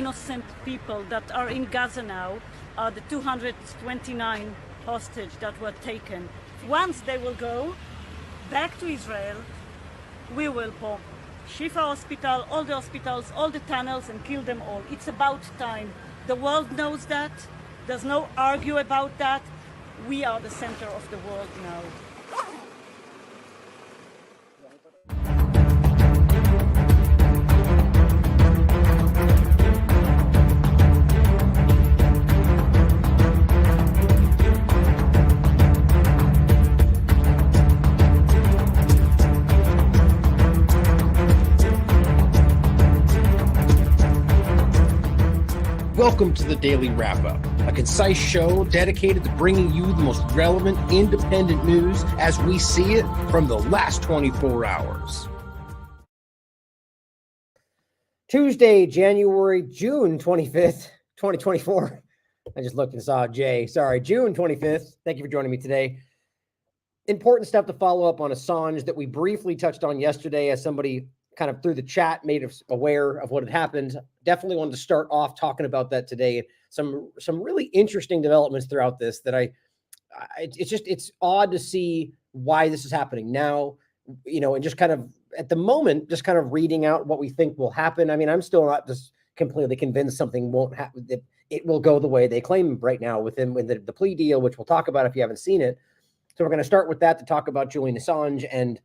innocent people that are in Gaza now are the 229 hostage that were taken. Once they will go back to Israel, we will bomb Shifa Hospital, all the hospitals, all the tunnels, and kill them all. It's about time. The world knows that. There's no argue about that. We are the center of the world now. Welcome to the Daily Wrap-Up, a concise show dedicated to bringing you the most relevant, independent news as we see it from the last 24 hours. Tuesday, June 25th, 2024. I just looked and saw Jay. Sorry, June 25th. Thank you for joining me today. Important stuff to follow up on Assange that we briefly touched on yesterday as somebody kind of through the chat made us aware of what had happened. Definitely wanted to start off talking about that today. Some really interesting developments throughout this that it's odd to see why this is happening now, and just kind of at the moment, just kind of reading out what we think will happen. I mean, I'm still not just completely convinced something won't happen, that it will go the way they claim right now with the plea deal, which we'll talk about if you haven't seen it. So we're going to start with that to talk about Julian Assange and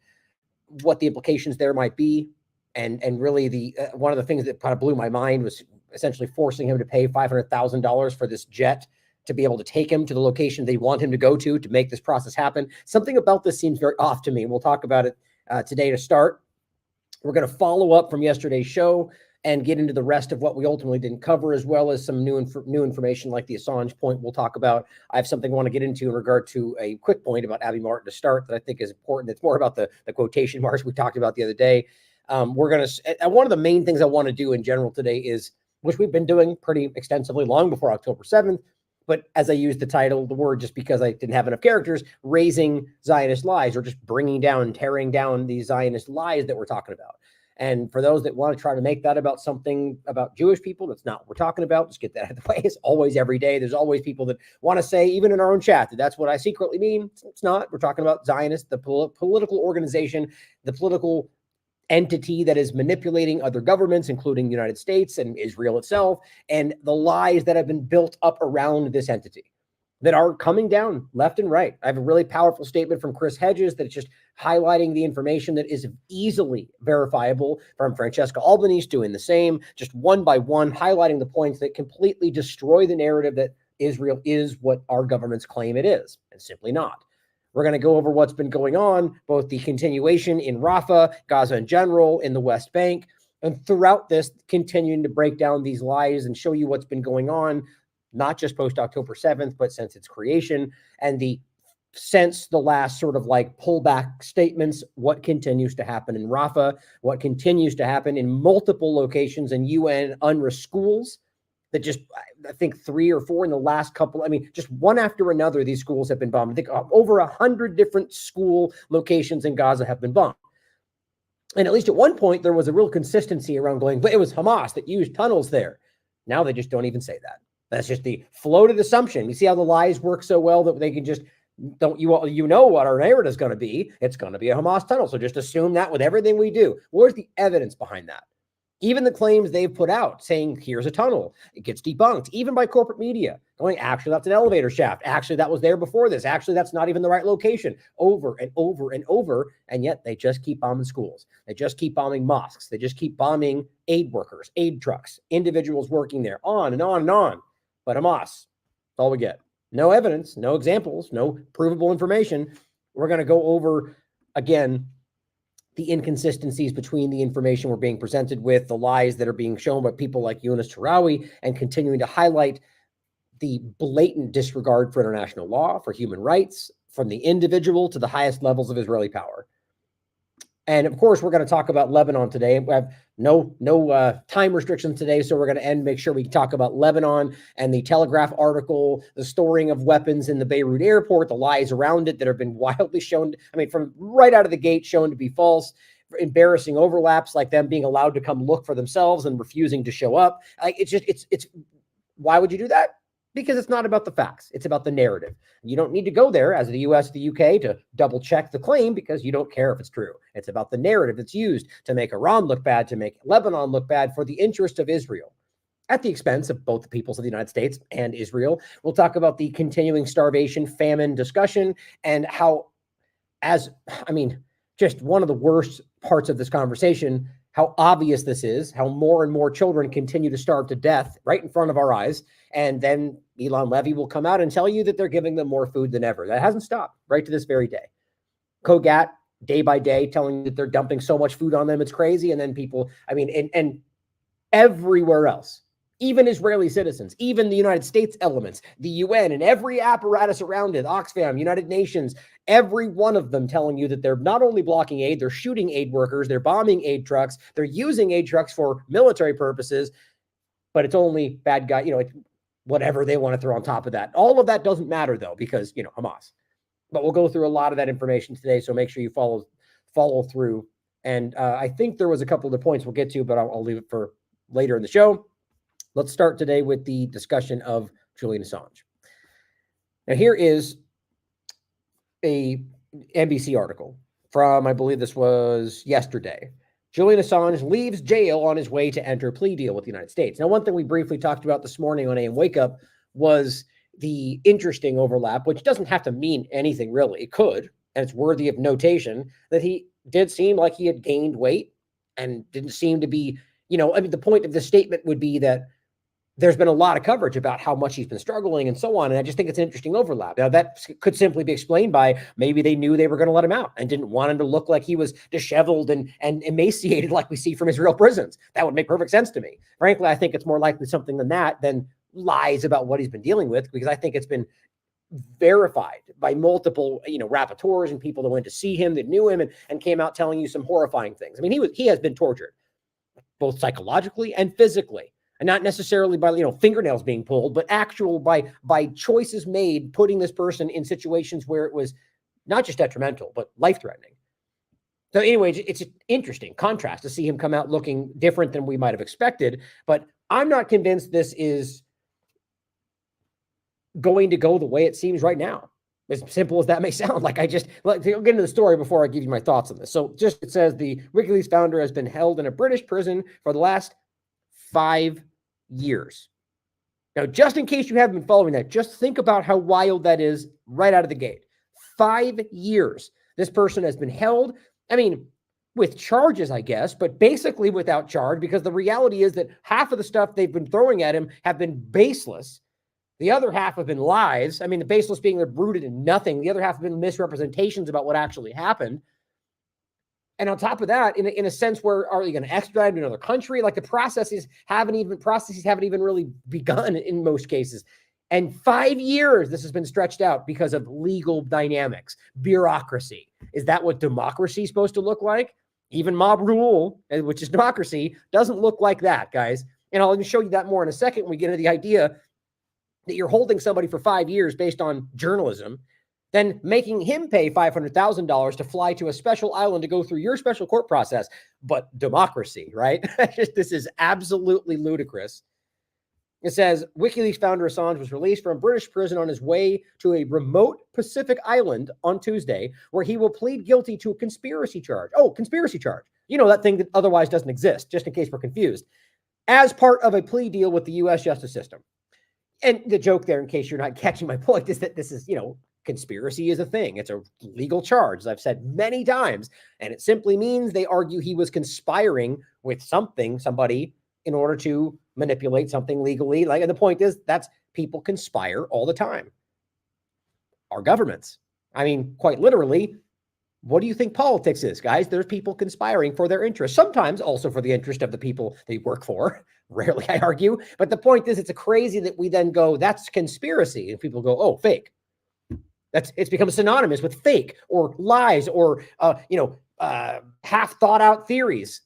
what the implications there might be. And really the one of the things that kind of blew my mind was essentially forcing him to pay $500,000 for this jet to be able to take him to the location they want him to go to make this process happen. Something about this seems very off to me. We'll talk about it today to start. We're going to follow up from yesterday's show and get into the rest of what we ultimately didn't cover, as well as some new information like the Assange point we'll talk about. I have something I want to get into in regard to a quick point about Abby Martin to start that I think is important. It's more about the quotation marks we talked about the other day. One of the main things I want to do in general today is, which we've been doing pretty extensively long before October 7th, but as I used the title, the word, just because I didn't have enough characters, raising Zionist lies, or just bringing down and tearing down these Zionist lies that we're talking about. And for those that want to try to make that about something about Jewish people, that's not what we're talking about. Just get that out of the way. It's always every day. There's always people that want to say, even in our own chat, that that's what I secretly mean. It's not. We're talking about Zionist, the political organization, the political entity that is manipulating other governments, including the United States and Israel itself, and the lies that have been built up around this entity that are coming down left and right. I have a really powerful statement from Chris Hedges that's just highlighting the information that is easily verifiable, from Francesca Albanese doing the same, just one by one, highlighting the points that completely destroy the narrative that Israel is what our governments claim it is, and simply not. We're going to go over what's been going on, both the continuation in Rafah, Gaza in general, in the West Bank, and throughout this, continuing to break down these lies and show you what's been going on, not just post-October 7th, but since its creation, and since the last sort of like pullback statements, what continues to happen in Rafah, what continues to happen in multiple locations in UN UNRWA schools, that just, I think 3 or 4 in the last couple, just one after another, these schools have been bombed. I think over 100 different school locations in Gaza have been bombed. And at least at one point, there was a real consistency around going, but it was Hamas that used tunnels there. Now they just don't even say that. That's just the floated assumption. You see how the lies work so well that they can just, you know what our narrative is going to be. It's going to be a Hamas tunnel. So just assume that with everything we do. Where's the evidence behind that? Even the claims they've put out saying, here's a tunnel, it gets debunked, even by corporate media, going, actually, that's an elevator shaft. Actually, that was there before this. Actually, that's not even the right location, over and over and over. And yet they just keep bombing schools. They just keep bombing mosques. They just keep bombing aid workers, aid trucks, individuals working there, on and on and on. But Hamas, that's all we get. No evidence, no examples, no provable information. We're going to go over, again, the inconsistencies between the information we're being presented with, the lies that are being shown by people like Yunus Tarawi, and continuing to highlight the blatant disregard for international law, for human rights, from the individual to the highest levels of Israeli power. And of course, we're going to talk about Lebanon today. We have no time restrictions today, so we're going to make sure we talk about Lebanon and the Telegraph article, the storing of weapons in the Beirut airport, the lies around it that have been wildly shown, from right out of the gate, shown to be false. embarrassing overlaps, like them being allowed to come look for themselves and refusing to show up. Like it's why would you do that? Because it's not about the facts. It's about the narrative. You don't need to go there as the US, the UK to double check the claim because you don't care if it's true. It's about the narrative that's used to make Iran look bad, to make Lebanon look bad for the interest of Israel at the expense of both the peoples of the United States and Israel. We'll talk about the continuing starvation, famine discussion and how, just one of the worst parts of this conversation, how obvious this is, how more and more children continue to starve to death right in front of our eyes. And then Elon Levy will come out and tell you that they're giving them more food than ever. That hasn't stopped right to this very day. Kogat, day by day, telling you that they're dumping so much food on them, it's crazy. And then people, and everywhere else, even Israeli citizens, even the United States elements, the UN and every apparatus around it, Oxfam, United Nations, every one of them telling you that they're not only blocking aid, they're shooting aid workers, they're bombing aid trucks, they're using aid trucks for military purposes, but it's only bad guy, whatever they want to throw on top of that. All of that doesn't matter though, because, Hamas. But we'll go through a lot of that information today, so make sure you follow through. And I think there was a couple of the points we'll get to, but I'll leave it for later in the show. Let's start today with the discussion of Julian Assange. Now, here is a NBC article from, I believe this was yesterday. Julian Assange leaves jail on his way to enter plea deal with the United States. Now, one thing we briefly talked about this morning on AM Wake Up was the interesting overlap, which doesn't have to mean anything really. It could, and it's worthy of notation, that he did seem like he had gained weight and didn't seem to be, the point of the statement would be that there's been a lot of coverage about how much he's been struggling and so on. And I just think it's an interesting overlap. Now, that could simply be explained by maybe they knew they were going to let him out and didn't want him to look like he was disheveled and emaciated like we see from Israel prisons. That would make perfect sense to me. Frankly, I think it's more likely something than that than lies about what he's been dealing with, because I think it's been verified by multiple, rapporteurs and people that went to see him, that knew him and came out telling you some horrifying things. He has been tortured, both psychologically and physically. And not necessarily by, fingernails being pulled, but by choices made, putting this person in situations where it was not just detrimental, but life-threatening. So anyway, it's an interesting contrast to see him come out looking different than we might have expected. But I'm not convinced this is going to go the way it seems right now. As simple as that may sound. I'll get into the story before I give you my thoughts on this. So it says the WikiLeaks founder has been held in a British prison for the last 5 years. Now, just in case you haven't been following that, just think about how wild that is right out of the gate. 5 years. This person has been held, with charges, I guess, but basically without charge, because the reality is that half of the stuff they've been throwing at him have been baseless. The other half have been lies. The baseless being they're rooted in nothing. The other half have been misrepresentations about what actually happened. And on top of that, in a sense, where are you going to extradite to another country? Like the processes haven't even really begun in most cases. And 5 years, this has been stretched out because of legal dynamics, bureaucracy. Is that what democracy is supposed to look like? Even mob rule, which is democracy, doesn't look like that, guys. And I'll even show you that more in a second when we get into the idea that you're holding somebody for 5 years based on journalism, then making him pay $500,000 to fly to a special island to go through your special court process. But democracy, right? This is absolutely ludicrous. It says, WikiLeaks founder Assange was released from British prison on his way to a remote Pacific island on Tuesday, where he will plead guilty to a conspiracy charge. Oh, conspiracy charge. That thing that otherwise doesn't exist, just in case we're confused, as part of a plea deal with the U.S. justice system. And the joke there, in case you're not catching my point, is that this is, conspiracy is a thing. It's a legal charge, as I've said many times. And it simply means they argue he was conspiring with somebody in order to manipulate something legally. And the point is, that's people conspire all the time. Our governments. Quite literally, what do you think politics is, guys? There's people conspiring for their interests, sometimes also for the interest of the people they work for. Rarely, I argue. But the point is, it's crazy that we then go, that's conspiracy. And people go, oh, fake. It's become synonymous with fake or lies or, half thought out theories.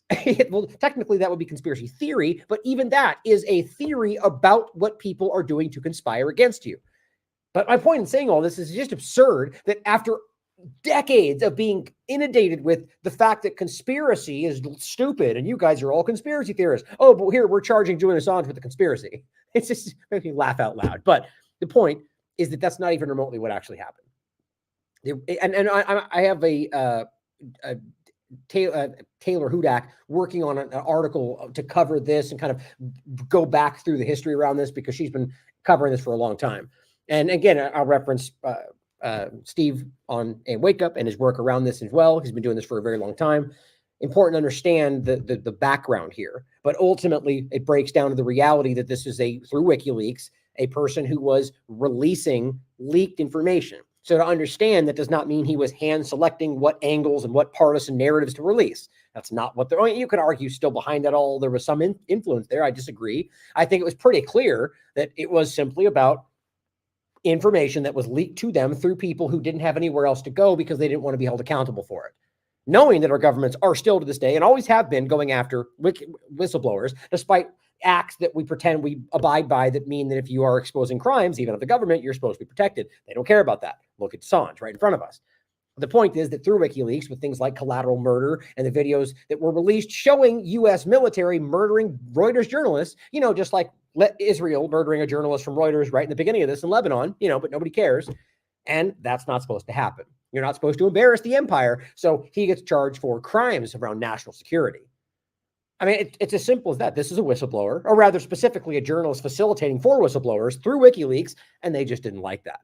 Well, technically that would be conspiracy theory, but even that is a theory about what people are doing to conspire against you. But my point in saying all this is just absurd that after decades of being inundated with the fact that conspiracy is stupid and you guys are all conspiracy theorists. Oh, but here we're charging Julian Assange with a conspiracy. It's just making me laugh out loud. But the point is that that's not even remotely what actually happened. I have a Taylor Hudak working on an article to cover this and kind of go back through the history around this because she's been covering this for a long time. And again, I'll reference Steve on a Wake Up and his work around this as well. He's been doing this for a very long time. Important to understand the background here, but ultimately it breaks down to the reality that this is through WikiLeaks, a person who was releasing leaked information. So to understand, that does not mean he was hand selecting what angles and what partisan narratives to release. That's not what you could argue still behind that all. There was some influence there. I disagree. I think it was pretty clear that it was simply about information that was leaked to them through people who didn't have anywhere else to go because they didn't want to be held accountable for it. Knowing that our governments are still to this day and always have been going after whistleblowers, despite acts that we pretend we abide by that mean that if you are exposing crimes, even of the government, you're supposed to be protected. They don't care about that. Look at Assange right in front of us. The point is that through WikiLeaks, with things like Collateral Murder and the videos that were released showing U.S. military murdering Reuters journalists, just like Israel murdering a journalist from Reuters right in the beginning of this in Lebanon, but nobody cares. And that's not supposed to happen. You're not supposed to embarrass the empire. So he gets charged for crimes around national security. I mean, it's as simple as that. This is a whistleblower, or rather specifically a journalist facilitating for whistleblowers through WikiLeaks, and they just didn't like that.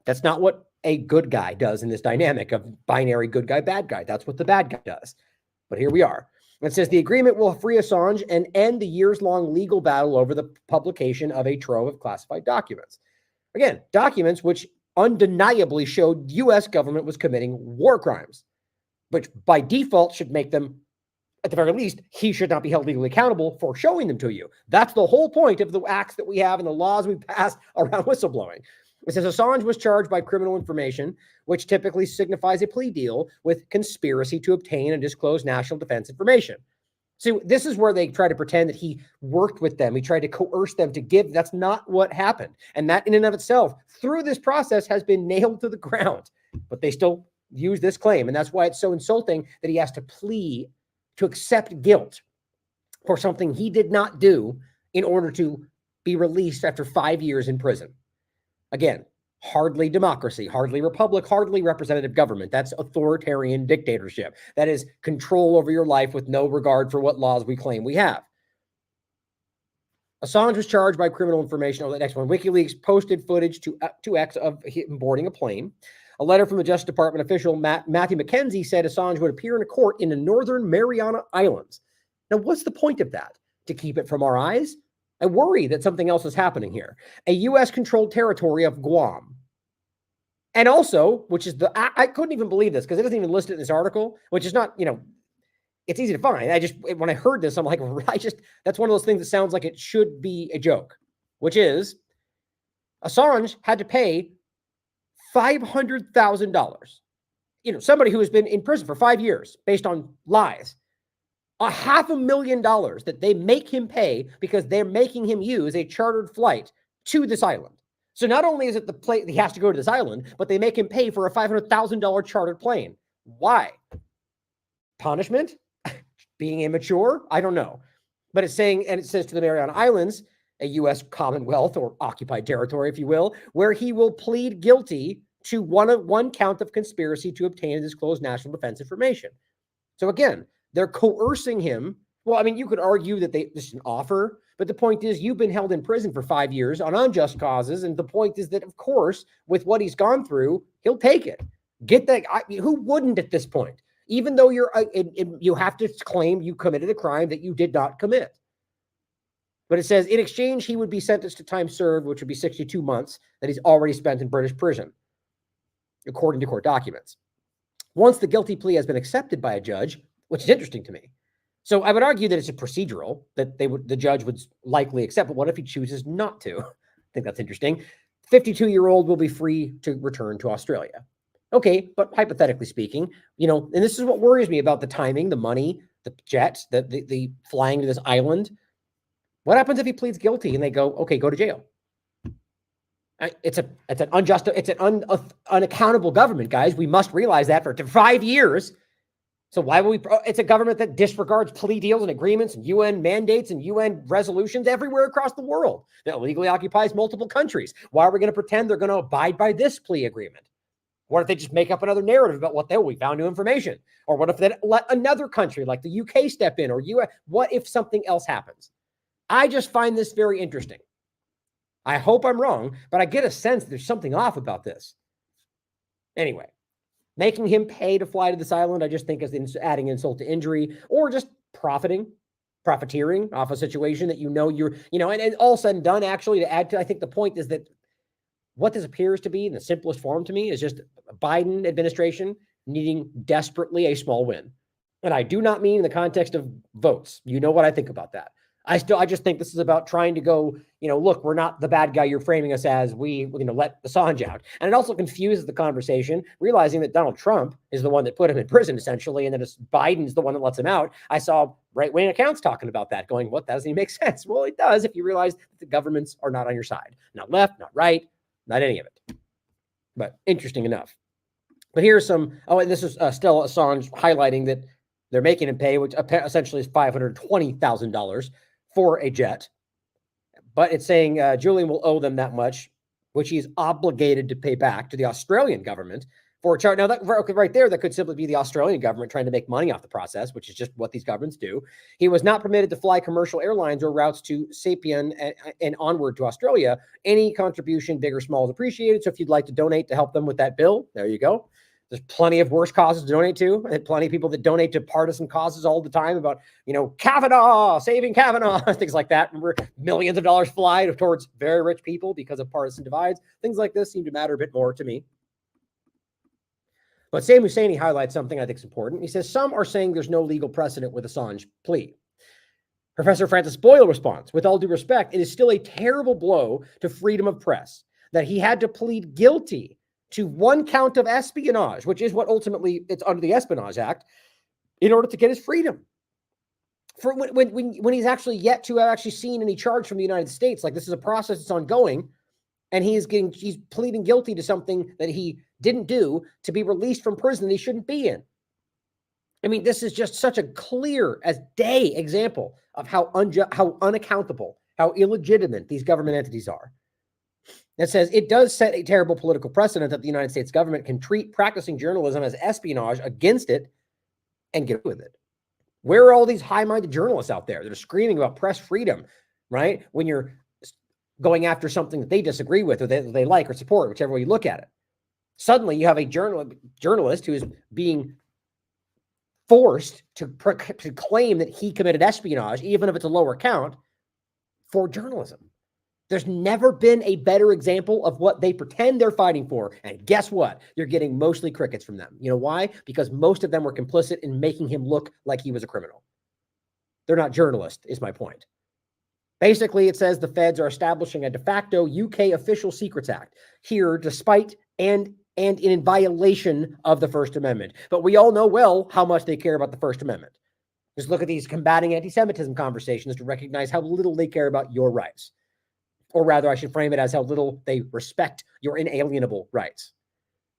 That's not what a good guy does in this dynamic of binary good guy, bad guy. That's what the bad guy does. But here we are. It says the agreement will free Assange and end the years-long legal battle over the publication of a trove of classified documents. Again, documents which undeniably showed U.S. government was committing war crimes, which by default should make them, at the very least, he should not be held legally accountable for showing them to you. That's the whole point of the acts that we have and the laws we pass around whistleblowing. It says Assange was charged by criminal information, which typically signifies a plea deal with conspiracy to obtain and disclose national defense information. See, this is where they try to pretend that he worked with them. He tried to coerce them to give. That's not what happened. And that in and of itself, through this process, has been nailed to the ground. But they still use this claim. And that's why it's so insulting that he has to plea to accept guilt for something he did not do in order to be released after 5 years in prison. Again, hardly democracy, hardly republic, hardly representative government. That's authoritarian dictatorship. That is control over your life with no regard for what laws we claim we have. Assange was charged by criminal information. Oh, the next one. WikiLeaks posted footage to X of him boarding a plane. A letter from the Justice Department official Matthew McKenzie said Assange would appear in a court in the Northern Mariana Islands. Now, what's the point of that? To keep it from our eyes? I worry that something else is happening here. A U.S.-controlled territory of Guam. And also, which is I couldn't even believe this because it doesn't even list it in this article, which is not, it's easy to find. When I heard this, I'm like, that's one of those things that sounds like it should be a joke, which is Assange had to pay $500,000. Somebody who has been in prison for 5 years based on lies. $500,000 that they make him pay because they're making him use a chartered flight to this island. So not only is it the plane he has to go to this island, but they make him pay for a $500,000 chartered plane. Why? Punishment? Being immature? I don't know. But it's saying, and it says to the Mariana Islands, a U.S. Commonwealth or occupied territory, if you will, where he will plead guilty to one count of conspiracy to obtain and disclose national defense information. So again, they're coercing him. Well, I mean, you could argue that this is an offer, but the point is you've been held in prison for 5 years on unjust causes. And the point is that, of course, with what he's gone through, he'll take it. Get that. Who wouldn't at this point? Even though you have to claim you committed a crime that you did not commit. But it says in exchange, he would be sentenced to time served, which would be 62 months that he's already spent in British prison, according to court documents. Once the guilty plea has been accepted by a judge, which is interesting to me. So I would argue that it's a procedural that the judge would likely accept. But what if he chooses not to? I think that's interesting. 52-year-old will be free to return to Australia. Okay, but hypothetically speaking, and this is what worries me about the timing, the money, the jets, the flying to this island. What happens if he pleads guilty and they go, okay, go to jail? It's an unjust, it's an unaccountable government, guys. We must realize that for 5 years. So why would we? It's a government that disregards plea deals and agreements and UN mandates and UN resolutions everywhere across the world, that illegally occupies multiple countries. Why are we going to pretend they're going to abide by this plea agreement? What if they just make up another narrative about what we found new information? Or what if they let another country like the UK step in, or US? What if something else happens? I just find this very interesting. I hope I'm wrong, but I get a sense there's something off about this. Anyway, making him pay to fly to this island, I just think is adding insult to injury, or just profiteering off a situation that and all said and done, actually, to add to, I think the point is that what this appears to be in the simplest form to me is just a Biden administration needing desperately a small win. And I do not mean in the context of votes. You know what I think about that. I just think this is about trying to go, look, we're not the bad guy you're framing us as. We let Assange out. And it also confuses the conversation, realizing that Donald Trump is the one that put him in prison, essentially, and that Biden's the one that lets him out. I saw right-wing accounts talking about that, going, what, that doesn't even make sense. Well, it does if you realize that the governments are not on your side. Not left, not right, not any of it. But interesting enough. But here's some, and this is still Assange highlighting that they're making him pay, which essentially is $520,000 for a jet. But it's saying Julian will owe them that much, which he's obligated to pay back to the Australian government for a charge. Now, right there, that could simply be the Australian government trying to make money off the process, which is just what these governments do. He was not permitted to fly commercial airlines or routes to Sapien and onward to Australia. Any contribution, big or small, is appreciated. So if you'd like to donate to help them with that bill, there you go. There's plenty of worse causes to donate to, and plenty of people that donate to partisan causes all the time about, Kavanaugh, saving Kavanaugh, things like that. Remember, millions of dollars fly towards very rich people because of partisan divides. Things like this seem to matter a bit more to me. But Sam Husseini highlights something I think is important. He says, some are saying there's no legal precedent with Assange plea. Professor Francis Boyle responds, with all due respect, it is still a terrible blow to freedom of press that he had to plead guilty to one count of espionage, which is what ultimately it's under the Espionage Act, in order to get his freedom. For when he's actually yet to have actually seen any charge from the United States, like this is a process that's ongoing, and he's pleading guilty to something that he didn't do to be released from prison that he shouldn't be in. I mean, this is just such a clear as day example of how unaccountable, how illegitimate these government entities are. It says it does set a terrible political precedent that the United States government can treat practicing journalism as espionage against it and get with it. Where are all these high-minded journalists out there that are screaming about press freedom, right? When you're going after something that they disagree with or they like or support, whichever way you look at it. Suddenly you have a journalist who is being forced to claim that he committed espionage, even if it's a lower count, for journalism. There's never been a better example of what they pretend they're fighting for. And guess what? You're getting mostly crickets from them. You know why? Because most of them were complicit in making him look like he was a criminal. They're not journalists, is my point. Basically, it says the feds are establishing a de facto UK Official Secrets Act here, despite and in violation of the First Amendment. But we all know well how much they care about the First Amendment. Just look at these combating anti-Semitism conversations to recognize how little they care about your rights. Or rather, I should frame it as how little they respect your inalienable rights.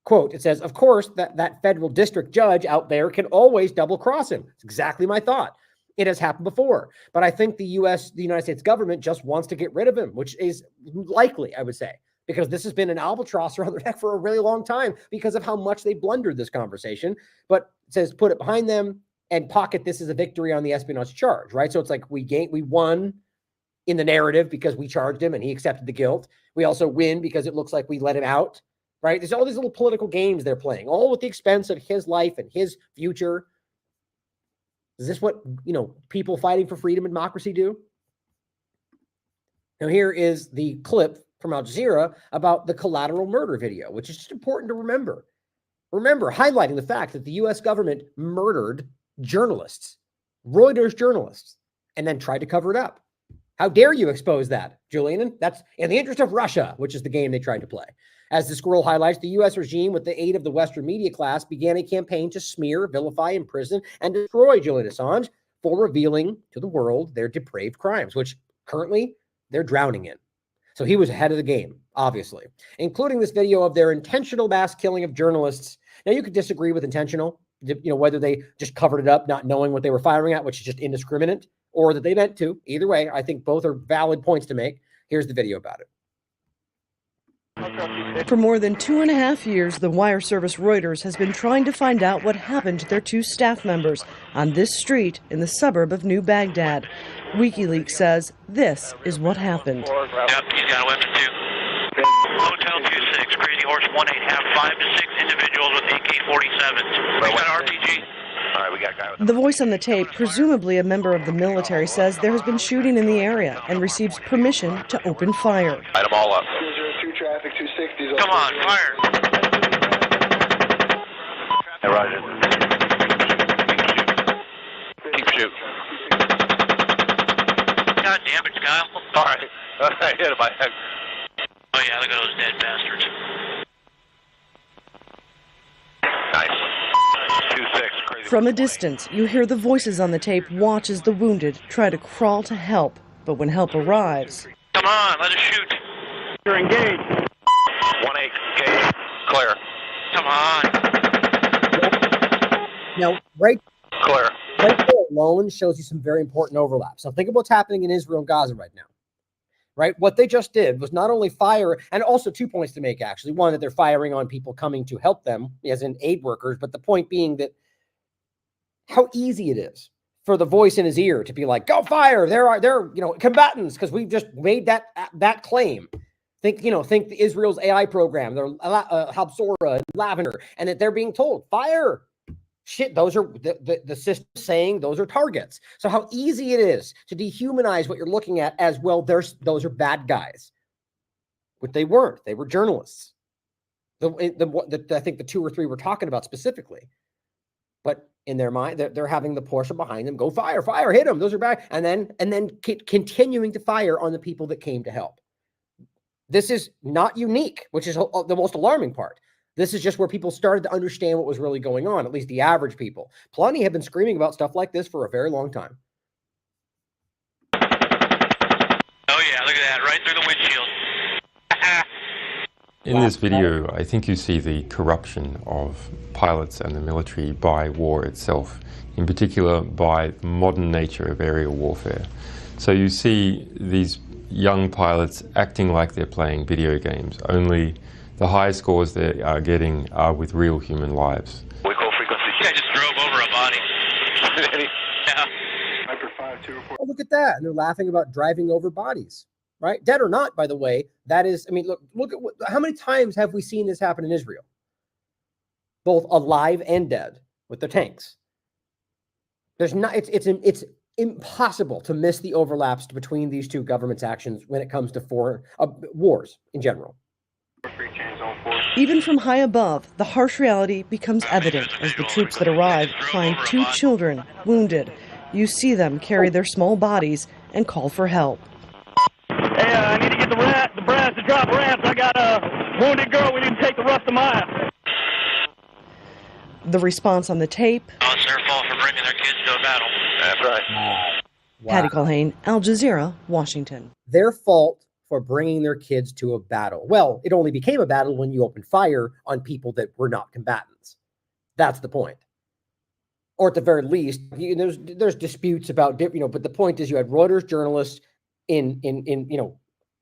Quote, it says, of course, that federal district judge out there can always double cross him. It's exactly my thought. It has happened before. But I think the United States government just wants to get rid of him, which is likely, I would say, because this has been an albatross around their neck for a really long time because of how much they blundered this conversation. But it says put it behind them and pocket this as a victory on the espionage charge, right? So it's like we won in the narrative because we charged him and he accepted the guilt. We also win because it looks like we let him out, right? There's all these little political games they're playing, all at the expense of his life and his future. Is this what, people fighting for freedom and democracy do? Now, here is the clip from Al Jazeera about the Collateral Murder video, which is just important to remember. Remember, highlighting the fact that the U.S. government murdered journalists, Reuters journalists, and then tried to cover it up. How dare you expose that, Julian? That's in the interest of Russia, which is the game they tried to play. As the scroll highlights, the U.S. regime, with the aid of the Western media class, began a campaign to smear, vilify, imprison, and destroy Julian Assange for revealing to the world their depraved crimes, which currently they're drowning in. So he was ahead of the game. obviously, including this video of their intentional mass killing of journalists. Now, you could disagree with intentional, whether they just covered it up, not knowing what they were firing at, which is just indiscriminate, or that they meant to. Either way, I think both are valid points to make. Here's the video about it. For more than 2.5 years, the wire service Reuters has been trying to find out what happened to their 2 staff members on this street in the suburb of New Baghdad. WikiLeaks says this is what happened. Yep, he's got a weapon too. Hotel 26, Crazy Horse 18, have 5 to 6 individuals with AK-47s. We got RPG. All right, we got a guy with The voice on the tape, presumably a member of the military, says there has been shooting in the area and receives permission to open fire. Light them all up. 202 traffic, 260s. Come on, fire. Hey, Roger. Keep shooting. God damn it, Kyle. All right. I hit him by head. Oh, yeah, look at those dead bastards. Nice. 2-6, Crazy. From a distance, you hear the voices on the tape watch as the wounded try to crawl to help. But when help arrives, Come on, let us shoot. You're engaged. 1-8, engaged. Clear. Come on. Now, right Clear. there alone shows you some very important overlap. So think of what's happening in Israel and Gaza right now. Right? What they just did was not only fire, and also 2 points to make, actually. One, that they're firing on people coming to help them, as in aid workers, but the point being that how easy it is for the voice in his ear to be like, go fire, they're combatants, because we've just made that claim. Think the Israel's AI program, their Habsora and Lavender, and that they're being told, fire. Shit, those are the system saying those are targets. So how easy it is to dehumanize what you're looking at as, well, those are bad guys. But they weren't. They were journalists. I think the 2 or 3 we're talking about specifically. But in their mind, they're having the Porsche behind them go fire, hit them. Those are bad. And then continuing to fire on the people that came to help. This is not unique, which is the most alarming part. This is just where people started to understand what was really going on, at least the average people. Plenty have been screaming about stuff like this for a very long time. Oh, yeah, look at that, right through the windshield. In this video, I think you see the corruption of pilots and the military by war itself, in particular by the modern nature of aerial warfare. So you see these young pilots acting like they're playing video games, only the high scores they are getting are with real human lives. We call frequency. Yeah, I just drove over a body. Yeah. Oh, look at that. And they're laughing about driving over bodies, right? Dead or not, by the way. That is, I mean, look at how many times have we seen this happen in Israel? Both alive and dead with the tanks. It's impossible to miss the overlaps between these two governments' actions when it comes to wars in general. even from high above, the harsh reality becomes evident as the troops that arrive find 2 children wounded. You see them carry their small bodies and call for help. Hey, I need to get the brass to drop ramps. I got a wounded girl. We need to take the rest of mile. The response on the tape. Oh, it's their fault for bringing their kids to a battle. That's right. Wow. Patty Culhane, Al Jazeera, Washington. Their fault for bringing their kids to a battle. Well, it only became a battle when you opened fire on people that were not combatants. That's the point. Or at the very least, there's disputes about, but the point is you had Reuters journalists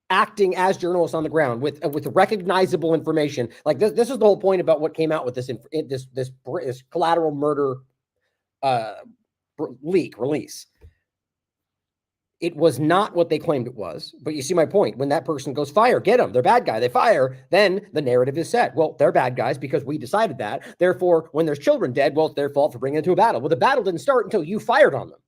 acting as journalists on the ground with recognizable information. Like this is the whole point about what came out with this collateral murder release. It was not what they claimed it was, but you see my point. When that person goes fire, get them. They're bad guy. They fire. Then the narrative is set. Well, they're bad guys because we decided that. Therefore, when there's children dead, well, it's their fault for bringing them to a battle. Well, the battle didn't start until you fired on them.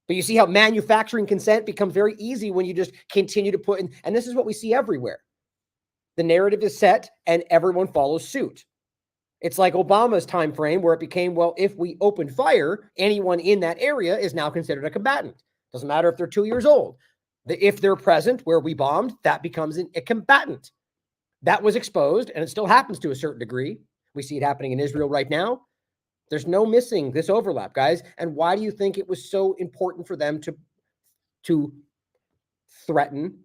But you see how manufacturing consent becomes very easy when you just continue to put in, and this is what we see everywhere. The narrative is set and everyone follows suit. It's like Obama's time frame where it became, well, if we open fire, anyone in that area is now considered a combatant. Doesn't matter if they're 2 years old. If they're present where we bombed, that becomes a combatant. That was exposed, and it still happens to a certain degree. We see it happening in Israel right now. There's no missing this overlap, guys. And why do you think it was so important for them to threaten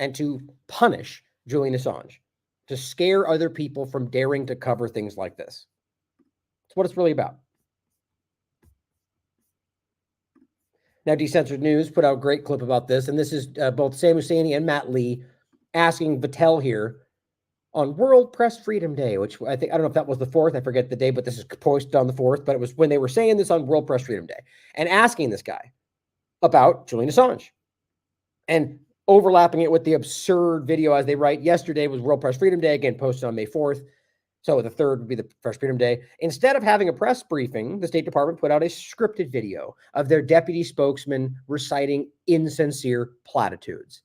and to punish Julian Assange, to scare other people from daring to cover things like this. That's what it's really about. Now, Decensored News put out a great clip about this, and this is both Sam Husseini and Matt Lee asking Vattel here on World Press Freedom Day, which I don't know if that was the 4th, I forget the day, but this is posted on the 4th, but it was when they were saying this on World Press Freedom Day, and asking this guy about Julian Assange, and overlapping it with the absurd video, as they write, yesterday was World Press Freedom Day, again posted on May 4th, so the 3rd would be the Press Freedom Day. Instead of having a press briefing, the State Department put out a scripted video of their deputy spokesman reciting insincere platitudes.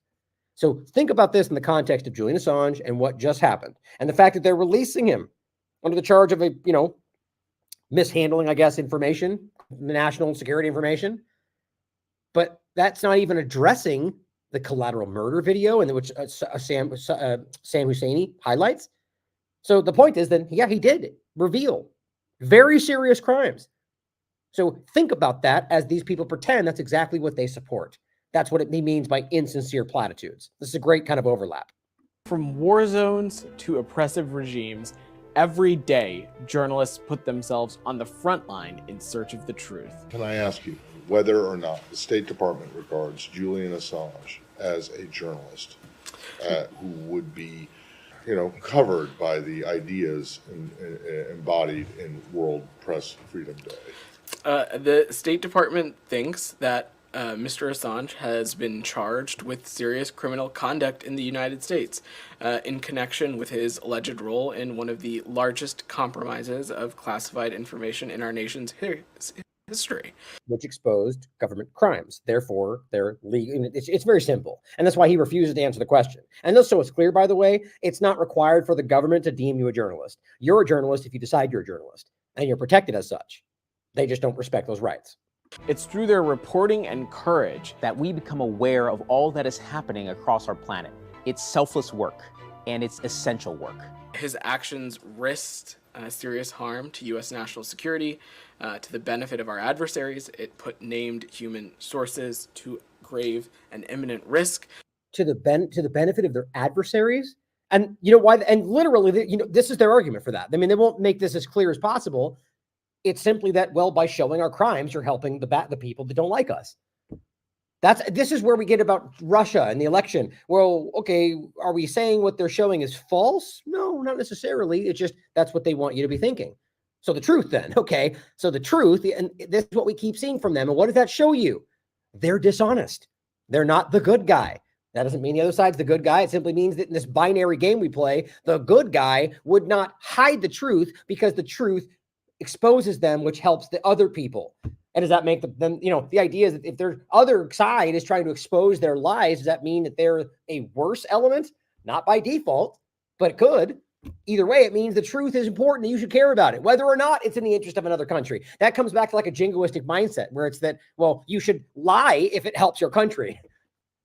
So think about this in the context of Julian Assange and what just happened, and the fact that they're releasing him under the charge of mishandling, I guess, information, national security information. But that's not even addressing the Collateral Murder video, in which Sam Husseini highlights. So the point is that, yeah, he did reveal very serious crimes. So think about that as these people pretend that's exactly what they support. That's what it means by insincere platitudes. This is a great kind of overlap. From war zones to oppressive regimes, every day journalists put themselves on the front line in search of the truth. Can I ask you whether or not the State Department regards Julian Assange as a journalist who would be covered by the ideas embodied in World Press Freedom Day? The State Department thinks that Mr. Assange has been charged with serious criminal conduct in the United States in connection with his alleged role in one of the largest compromises of classified information in our nation's history, which exposed government crimes. Therefore, they're legal. It's very simple. And that's why he refuses to answer the question. And just so it's clear, by the way, it's not required for the government to deem you a journalist. You're a journalist if you decide you're a journalist, and you're protected as such. They just don't respect those rights. It's through their reporting and courage that we become aware of all that is happening across our planet. It's selfless work, and it's essential work. His actions risked serious harm to U.S. national security, to the benefit of our adversaries. It put named human sources to grave and imminent risk. To the benefit of their adversaries? And you know why? And literally, this is their argument for that. I mean, they won't make this as clear as possible. It's simply that, well, by showing our crimes, you're helping the people that don't like us. This is where we get about Russia and the election. Well, okay, are we saying what they're showing is false? No, not necessarily. It's just that's what they want you to be thinking. So the truth then, okay, so the truth, and this is what we keep seeing from them. And what does that show you? They're dishonest. They're not the good guy. That doesn't mean the other side's the good guy. It simply means that in this binary game we play, the good guy would not hide the truth because the truth exposes them, which helps the other people. And does that make them, the idea is that if their other side is trying to expose their lies, does that mean that they're a worse element? Not by default, but it could. Either way, it means the truth is important and you should care about it, whether or not it's in the interest of another country. That comes back to like a jingoistic mindset where it's that, well, you should lie if it helps your country.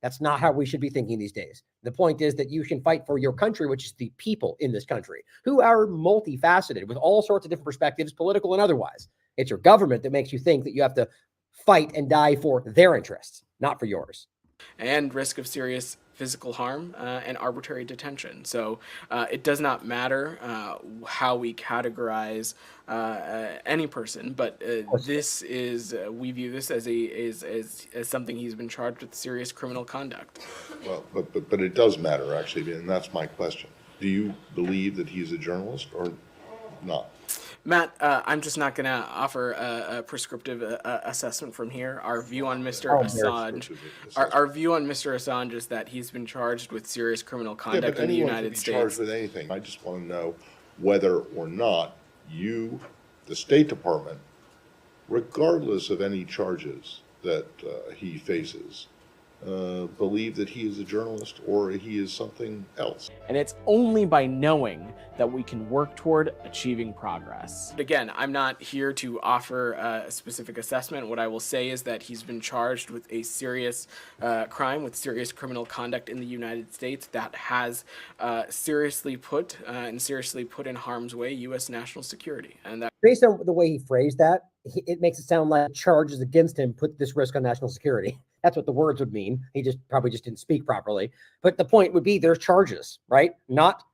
That's not how we should be thinking these days. The point is that you can fight for your country, which is the people in this country, who are multifaceted with all sorts of different perspectives, political and otherwise. It's your government that makes you think that you have to fight and die for their interests, not for yours. And risk of serious physical harm and arbitrary detention. So it does not matter how we categorize any person, but this is we view this as something he's been charged with serious criminal conduct. Well, but it does matter actually, and that's my question. Do you believe that he's a journalist or not? Matt, I'm just not going to offer a prescriptive assessment from here. Our view on Mr. Assange, our view on Mr. Assange is that he's been charged with serious criminal conduct in the United States. Charged with anything. I just want to know whether or not you, the State Department, regardless of any charges that he faces, believe that he is a journalist or he is something else. And it's only by knowing that we can work toward achieving progress. Again, I'm not here to offer a specific assessment. What I will say is that he's been charged with a serious crime, with serious criminal conduct in the United States that has seriously put in harm's way U.S. national security. And that, based on the way he phrased that, it makes it sound like charges against him put this risk on national security. That's what the words would mean. He just probably just didn't speak properly. But the point would be there's charges, right? Not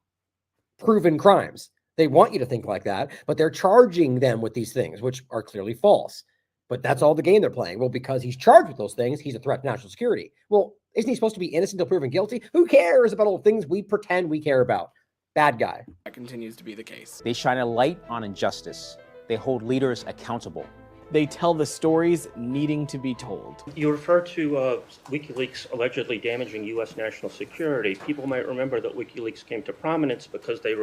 proven crimes. They want you to think like that, but they're charging them with these things, which are clearly false. But that's all the game they're playing. Well, because he's charged with those things, he's a threat to national security. Well, isn't he supposed to be innocent until proven guilty? Who cares about all the things we pretend we care about? Bad guy. That continues to be the case. They shine a light on injustice. They hold leaders accountable. They tell the stories needing to be told. You refer to WikiLeaks allegedly damaging U.S. national security. People might remember that WikiLeaks came to prominence because they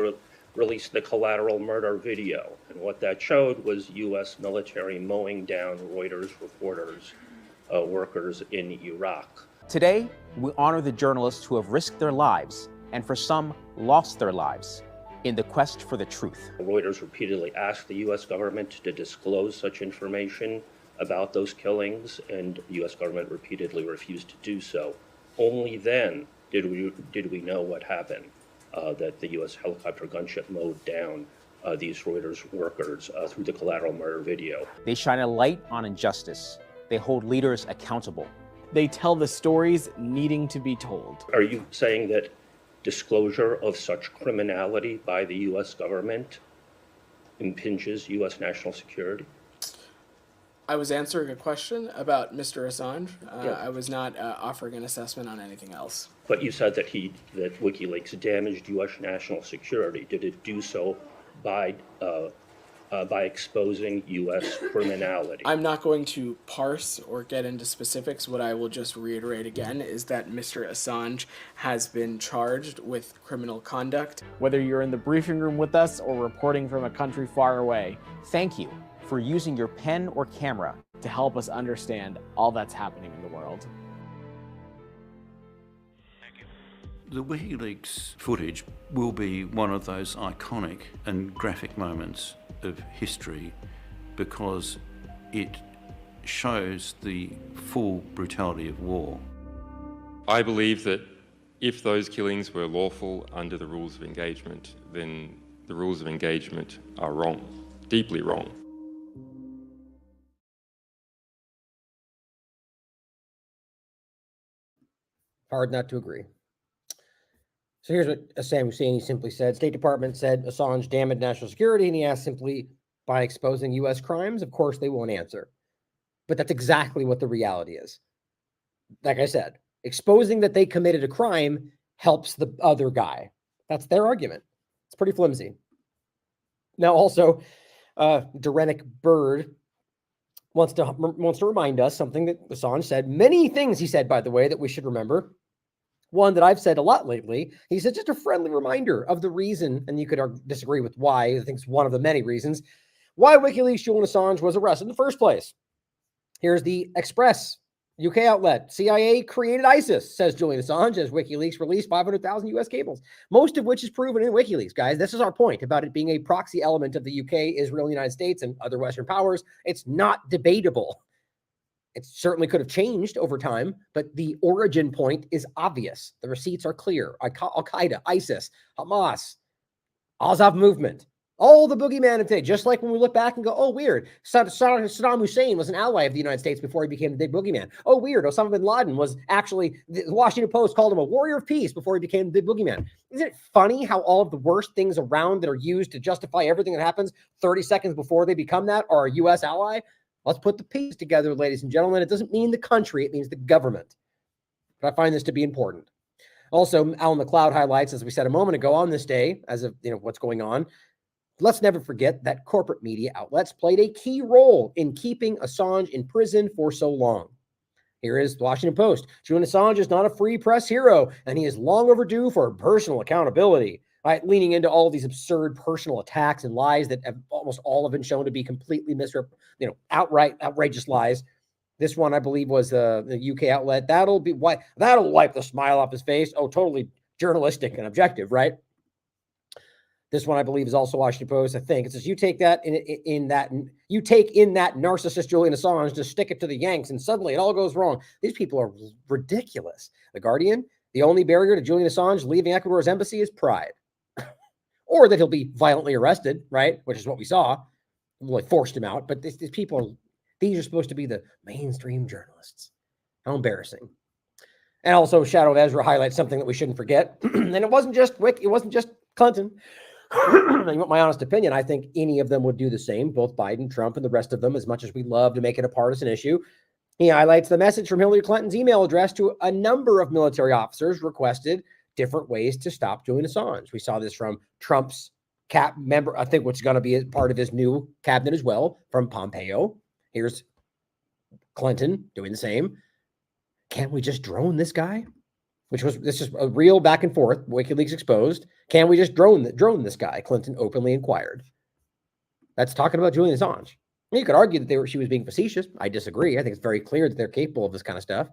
released the Collateral Murder video. And what that showed was U.S. military mowing down Reuters reporters, workers in Iraq. Today, we honor the journalists who have risked their lives, and for some, lost their lives, in the quest for the truth. Reuters repeatedly asked the U.S. government to disclose such information about those killings, and the U.S. government repeatedly refused to do so. Only then did we know what happened, that the U.S. helicopter gunship mowed down these Reuters workers through the Collateral Murder video. They shine a light on injustice. They hold leaders accountable. They tell the stories needing to be told. Are you saying that disclosure of such criminality by the U.S. government impinges U.S. national security? I was answering a question about Mr. Assange. I was not offering an assessment on anything else. But you said that that WikiLeaks damaged U.S. national security. Did it do so by exposing U.S. criminality? I'm not going to parse or get into specifics. What I will just reiterate again is that Mr. Assange has been charged with criminal conduct. Whether you're in the briefing room with us or reporting from a country far away, thank you for using your pen or camera to help us understand all that's happening in the world. The WikiLeaks footage will be one of those iconic and graphic moments of history because it shows the full brutality of war. I believe that if those killings were lawful under the rules of engagement, then the rules of engagement are wrong, deeply wrong. Hard not to agree. So here's what Sam Husseini simply said. State Department said Assange damaged national security, and he asked simply, by exposing U.S. crimes, of course they won't answer. But that's exactly what the reality is. Like I said, exposing that they committed a crime helps the other guy. That's their argument. It's pretty flimsy. Now also, Derenic Bird wants to remind us something that Assange said. Many things he said, by the way, that we should remember. One that I've said a lot lately, he said just a friendly reminder of the reason, and you could disagree with why, I think it's one of the many reasons, why WikiLeaks Julian Assange was arrested in the first place. Here's the Express, UK outlet. CIA created ISIS, says Julian Assange, as WikiLeaks released 500,000 US cables, most of which is proven in WikiLeaks, guys. This is our point about it being a proxy element of the UK, Israel, United States, and other Western powers. It's not debatable. It certainly could have changed over time, but the origin point is obvious. The receipts are clear. Al-Qaeda, ISIS, Hamas, Azov movement, all the boogeyman of today. Just like when we look back and go, oh, weird. Saddam Hussein was an ally of the United States before he became the big boogeyman. Oh, weird. Osama bin Laden was actually, the Washington Post called him a warrior of peace before he became the big boogeyman. Isn't it funny how all of the worst things around that are used to justify everything that happens 30 seconds before they become that are a U.S. ally? Let's put the pieces together, ladies and gentlemen. It doesn't mean the country, it means the government. But I find this to be important. Also, Alan McLeod highlights, as we said a moment ago, on this day, as of what's going on, let's never forget that corporate media outlets played a key role in keeping Assange in prison for so long. Here is the Washington Post. Julian Assange is not a free press hero, and he is long overdue for personal accountability. Right, leaning into all these absurd personal attacks and lies that have almost all have been shown to be completely outright outrageous lies. This one, I believe, was the UK outlet. That'll wipe the smile off his face. Oh, totally journalistic and objective, right? This one, I believe, is also Washington Post. I think it says you take that in that narcissist Julian Assange, just stick it to the Yanks, and suddenly it all goes wrong. These people are ridiculous. The Guardian: the only barrier to Julian Assange leaving Ecuador's embassy is pride. Or that he'll be violently arrested, right? Which is what we saw. Well, they forced him out. But these people, these are supposed to be the mainstream journalists. How embarrassing. And also, Shadow of Ezra highlights something that we shouldn't forget. And it wasn't just Clinton. You want my honest opinion, I think any of them would do the same, both Biden, Trump, and the rest of them, as much as we love to make it a partisan issue. He highlights the message from Hillary Clinton's email address to a number of military officers requested different ways to stop Julian Assange. We saw this from Trump's member, I think what's going to be part of his new cabinet as well, from Pompeo. Here's Clinton doing the same. Can't we just drone this guy? This is a real back and forth. WikiLeaks exposed. Can we just drone this guy? Clinton openly inquired. That's talking about Julian Assange. You could argue that she was being facetious. I disagree. I think it's very clear that they're capable of this kind of stuff.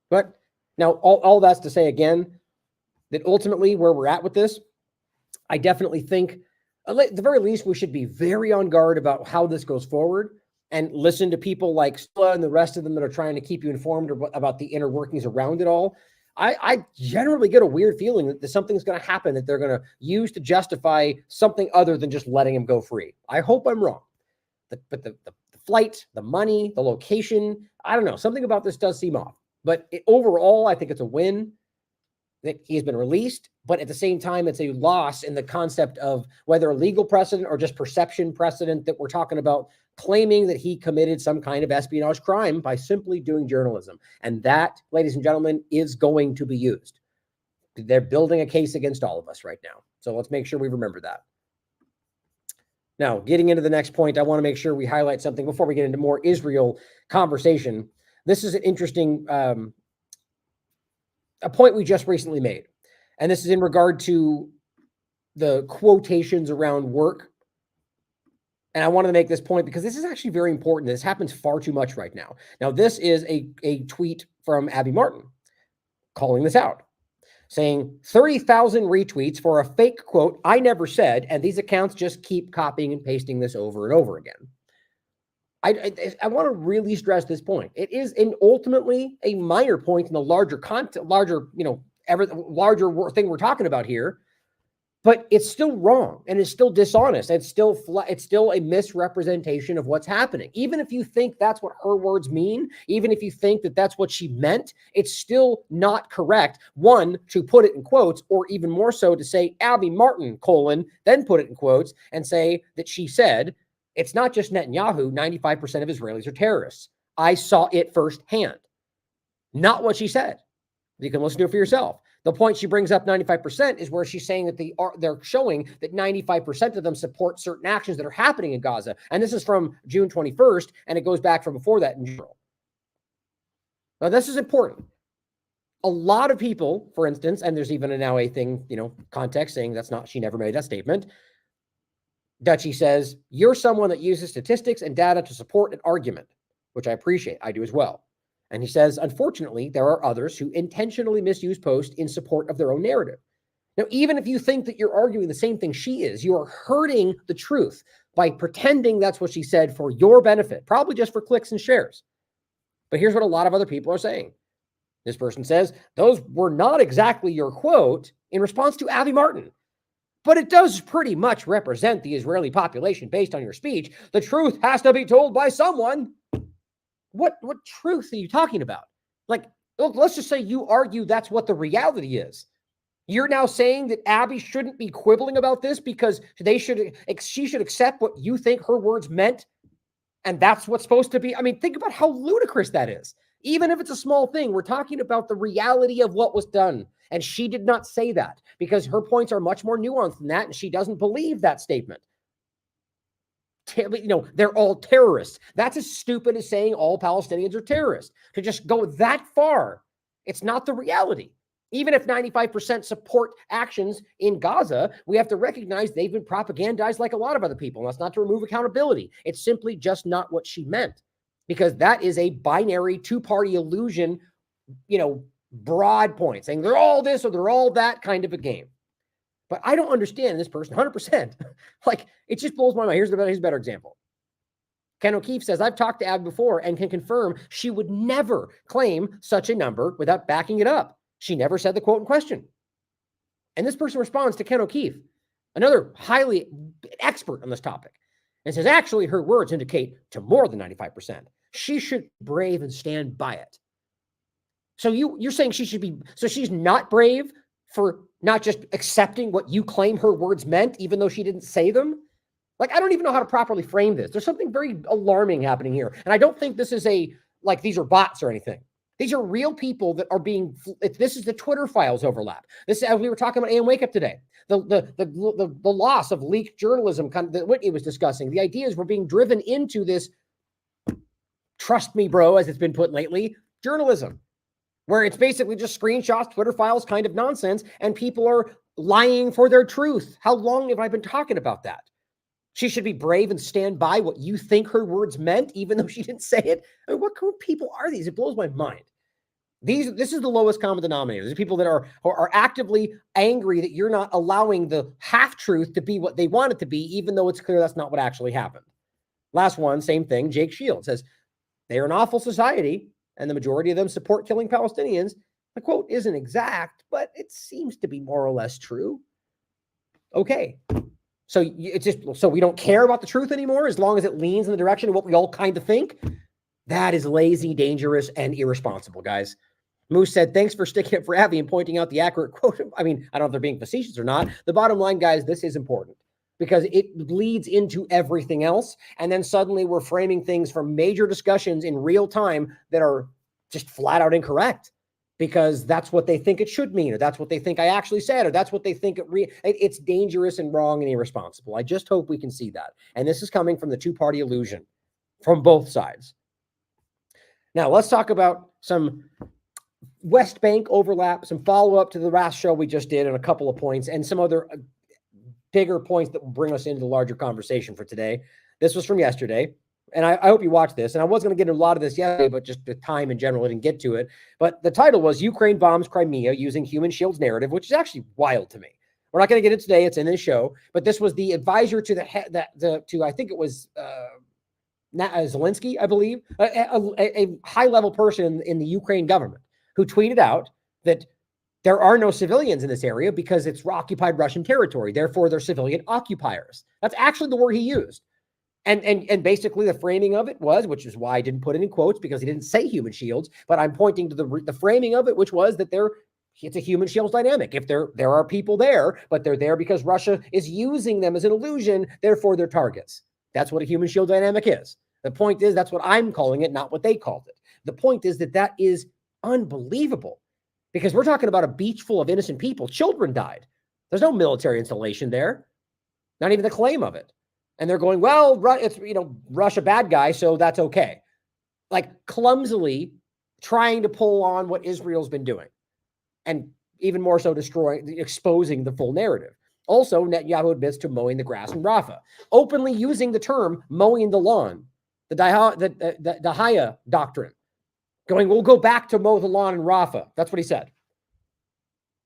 But now all that's to say again, that ultimately where we're at with this, I definitely think at the very least, we should be very on guard about how this goes forward and listen to people like Stella and the rest of them that are trying to keep you informed about the inner workings around it all. I generally get a weird feeling that something's going to happen that they're going to use to justify something other than just letting him go free. I hope I'm wrong. But the flight, the money, the location, I don't know. Something about this does seem off. But overall, I think it's a win that he's been released. But at the same time, it's a loss in the concept of whether a legal precedent or just perception precedent that we're talking about, claiming that he committed some kind of espionage crime by simply doing journalism. And that, ladies and gentlemen, is going to be used. They're building a case against all of us right now. So let's make sure we remember that. Now, getting into the next point, I want to make sure we highlight something before we get into more Israel conversation. This is an interesting a point we just recently made. And this is in regard to the quotations around work. And I wanted to make this point because this is actually very important. This happens far too much right now. Now, this is a tweet from Abby Martin calling this out, saying 30,000 retweets for a fake quote I never said, and these accounts just keep copying and pasting this over and over again. I want to really stress this point. It is ultimately a minor point in the larger thing we're talking about here, but it's still wrong and it's still dishonest. It's still a misrepresentation of what's happening. Even if you think that's what her words mean, even if you think that that's what she meant, it's still not correct. One, to put it in quotes, or even more so to say Abby Martin, then put it in quotes and say that she said, it's not just Netanyahu, 95% of Israelis are terrorists. I saw it firsthand. Not what she said. You can listen to it for yourself. The point she brings up, 95%, is where she's saying that they're showing that 95% of them support certain actions that are happening in Gaza. And this is from June 21st, and it goes back from before that in general. Now, this is important. A lot of people, for instance, and there's even now a thing, context saying she never made that statement. Dutchie says, you're someone that uses statistics and data to support an argument, which I appreciate. I do as well. And he says, unfortunately, there are others who intentionally misuse posts in support of their own narrative. Now, even if you think that you're arguing the same thing she is, you are hurting the truth by pretending that's what she said for your benefit, probably just for clicks and shares. But here's what a lot of other people are saying. This person says, those were not exactly your quote in response to Abby Martin. But it does pretty much represent the Israeli population based on your speech. The truth has to be told by someone. What truth are you talking about? Like, look, let's just say you argue that's what the reality is. You're now saying that Abby shouldn't be quibbling about this because she should accept what you think her words meant, and that's what's supposed to be. I mean, think about how ludicrous that is. Even if it's a small thing, we're talking about the reality of what was done. And she did not say that because her points are much more nuanced than that, and she doesn't believe that statement. They're all terrorists. That's as stupid as saying all Palestinians are terrorists. To just go that far, it's not the reality. Even if 95% support actions in Gaza, we have to recognize they've been propagandized like a lot of other people. And that's not to remove accountability. It's simply just not what she meant, because that is a binary two-party illusion, broad point, saying they're all this or they're all that kind of a game. But I don't understand this person 100%. Like, it just blows my mind. Here's a better example. Ken O'Keefe says, I've talked to Abby before and can confirm she would never claim such a number without backing it up. She never said the quote in question. And this person responds to Ken O'Keefe, another highly expert on this topic, and says, actually, her words indicate to more than 95%. She should be brave and stand by it. So you're saying she should be, so she's not brave for not just accepting what you claim her words meant, even though she didn't say them? Like, I don't even know how to properly frame this. There's something very alarming happening here. And I don't think this is like these are bots or anything. These are real people that are being, this is the Twitter files overlap. This is, as we were talking about AM Wake Up today, the loss of leaked journalism, kind of that Whitney was discussing. The idea is we're being driven into this, trust me, bro, as it's been put lately, journalism, where it's basically just screenshots, Twitter files kind of nonsense, and people are lying for their truth. How long have I been talking about that? She should be brave and stand by what you think her words meant, even though she didn't say it. I mean, what kind of people are these? It blows my mind. This is the lowest common denominator. These are people that are actively angry that you're not allowing the half-truth to be what they want it to be, even though it's clear that's not what actually happened. Last one, same thing. Jake Shields says, they are an awful society, and the majority of them support killing Palestinians. The quote isn't exact, but it seems to be more or less true. Okay. So it's just, so we don't care about the truth anymore as long as it leans in the direction of what we all kind of think. That is lazy, dangerous, and irresponsible, guys. Moose said, thanks for sticking up for Abby and pointing out the accurate quote. I mean, I don't know if they're being facetious or not. The bottom line, guys, this is important because it bleeds into everything else. And then suddenly we're framing things from major discussions in real time that are just flat out incorrect because that's what they think it should mean, or that's what they think I actually said, or that's what they think it's dangerous and wrong and irresponsible. I just hope we can see that. And this is coming from the two-party illusion from both sides. Now, let's talk about some West Bank overlap, some follow-up to the last show we just did, and a couple of points, and some other bigger points that will bring us into the larger conversation for today. This was from yesterday, and I hope you watched this. And I was going to get into a lot of this yesterday, but just the time in general, I didn't get to it. But the title was Ukraine Bombs Crimea Using Human Shields Narrative, which is actually wild to me. We're not going to get it today. It's in this show. But this was the advisor to I think it was Zelensky, I believe, a high-level person in the Ukraine government who tweeted out that there are no civilians in this area because it's occupied Russian territory. Therefore, they're civilian occupiers. That's actually the word he used. And basically the framing of it was, which is why I didn't put it in quotes because he didn't say human shields, but I'm pointing to the framing of it, which was that it's a human shields dynamic. If there are people there, but they're there because Russia is using them as an illusion, therefore they're targets. That's what a human shield dynamic is. The point is, that's what I'm calling it, not what they called it. The point is that is unbelievable because we're talking about a beach full of innocent people. Children died. There's no military installation there. Not even the claim of it. And they're going, well, it's, Russia bad guy, so that's okay. Like clumsily trying to pull on what Israel's been doing. And even more so exposing the full narrative. Also, Netanyahu admits to mowing the grass in Rafah, openly using the term mowing the lawn, the Dahaya doctrine, going, we'll go back to mow the lawn in Rafah. That's what he said.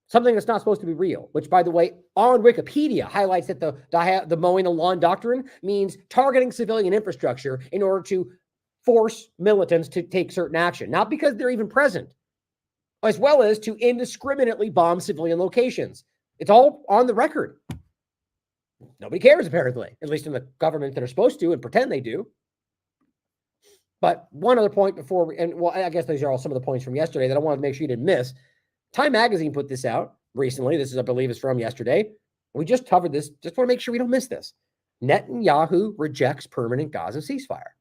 Something that's not supposed to be real, which, by the way, on Wikipedia highlights that the mowing the lawn doctrine means targeting civilian infrastructure in order to force militants to take certain action, not because they're even present, as well as to indiscriminately bomb civilian locations. It's all on the record. Nobody cares, apparently, at least in the government that are supposed to and pretend they do. But one other point before, I guess these are all some of the points from yesterday that I wanted to make sure you didn't miss. Time Magazine put this out recently. This is, I believe, is from yesterday. We just covered this. Just want to make sure we don't miss this. Netanyahu rejects permanent Gaza ceasefire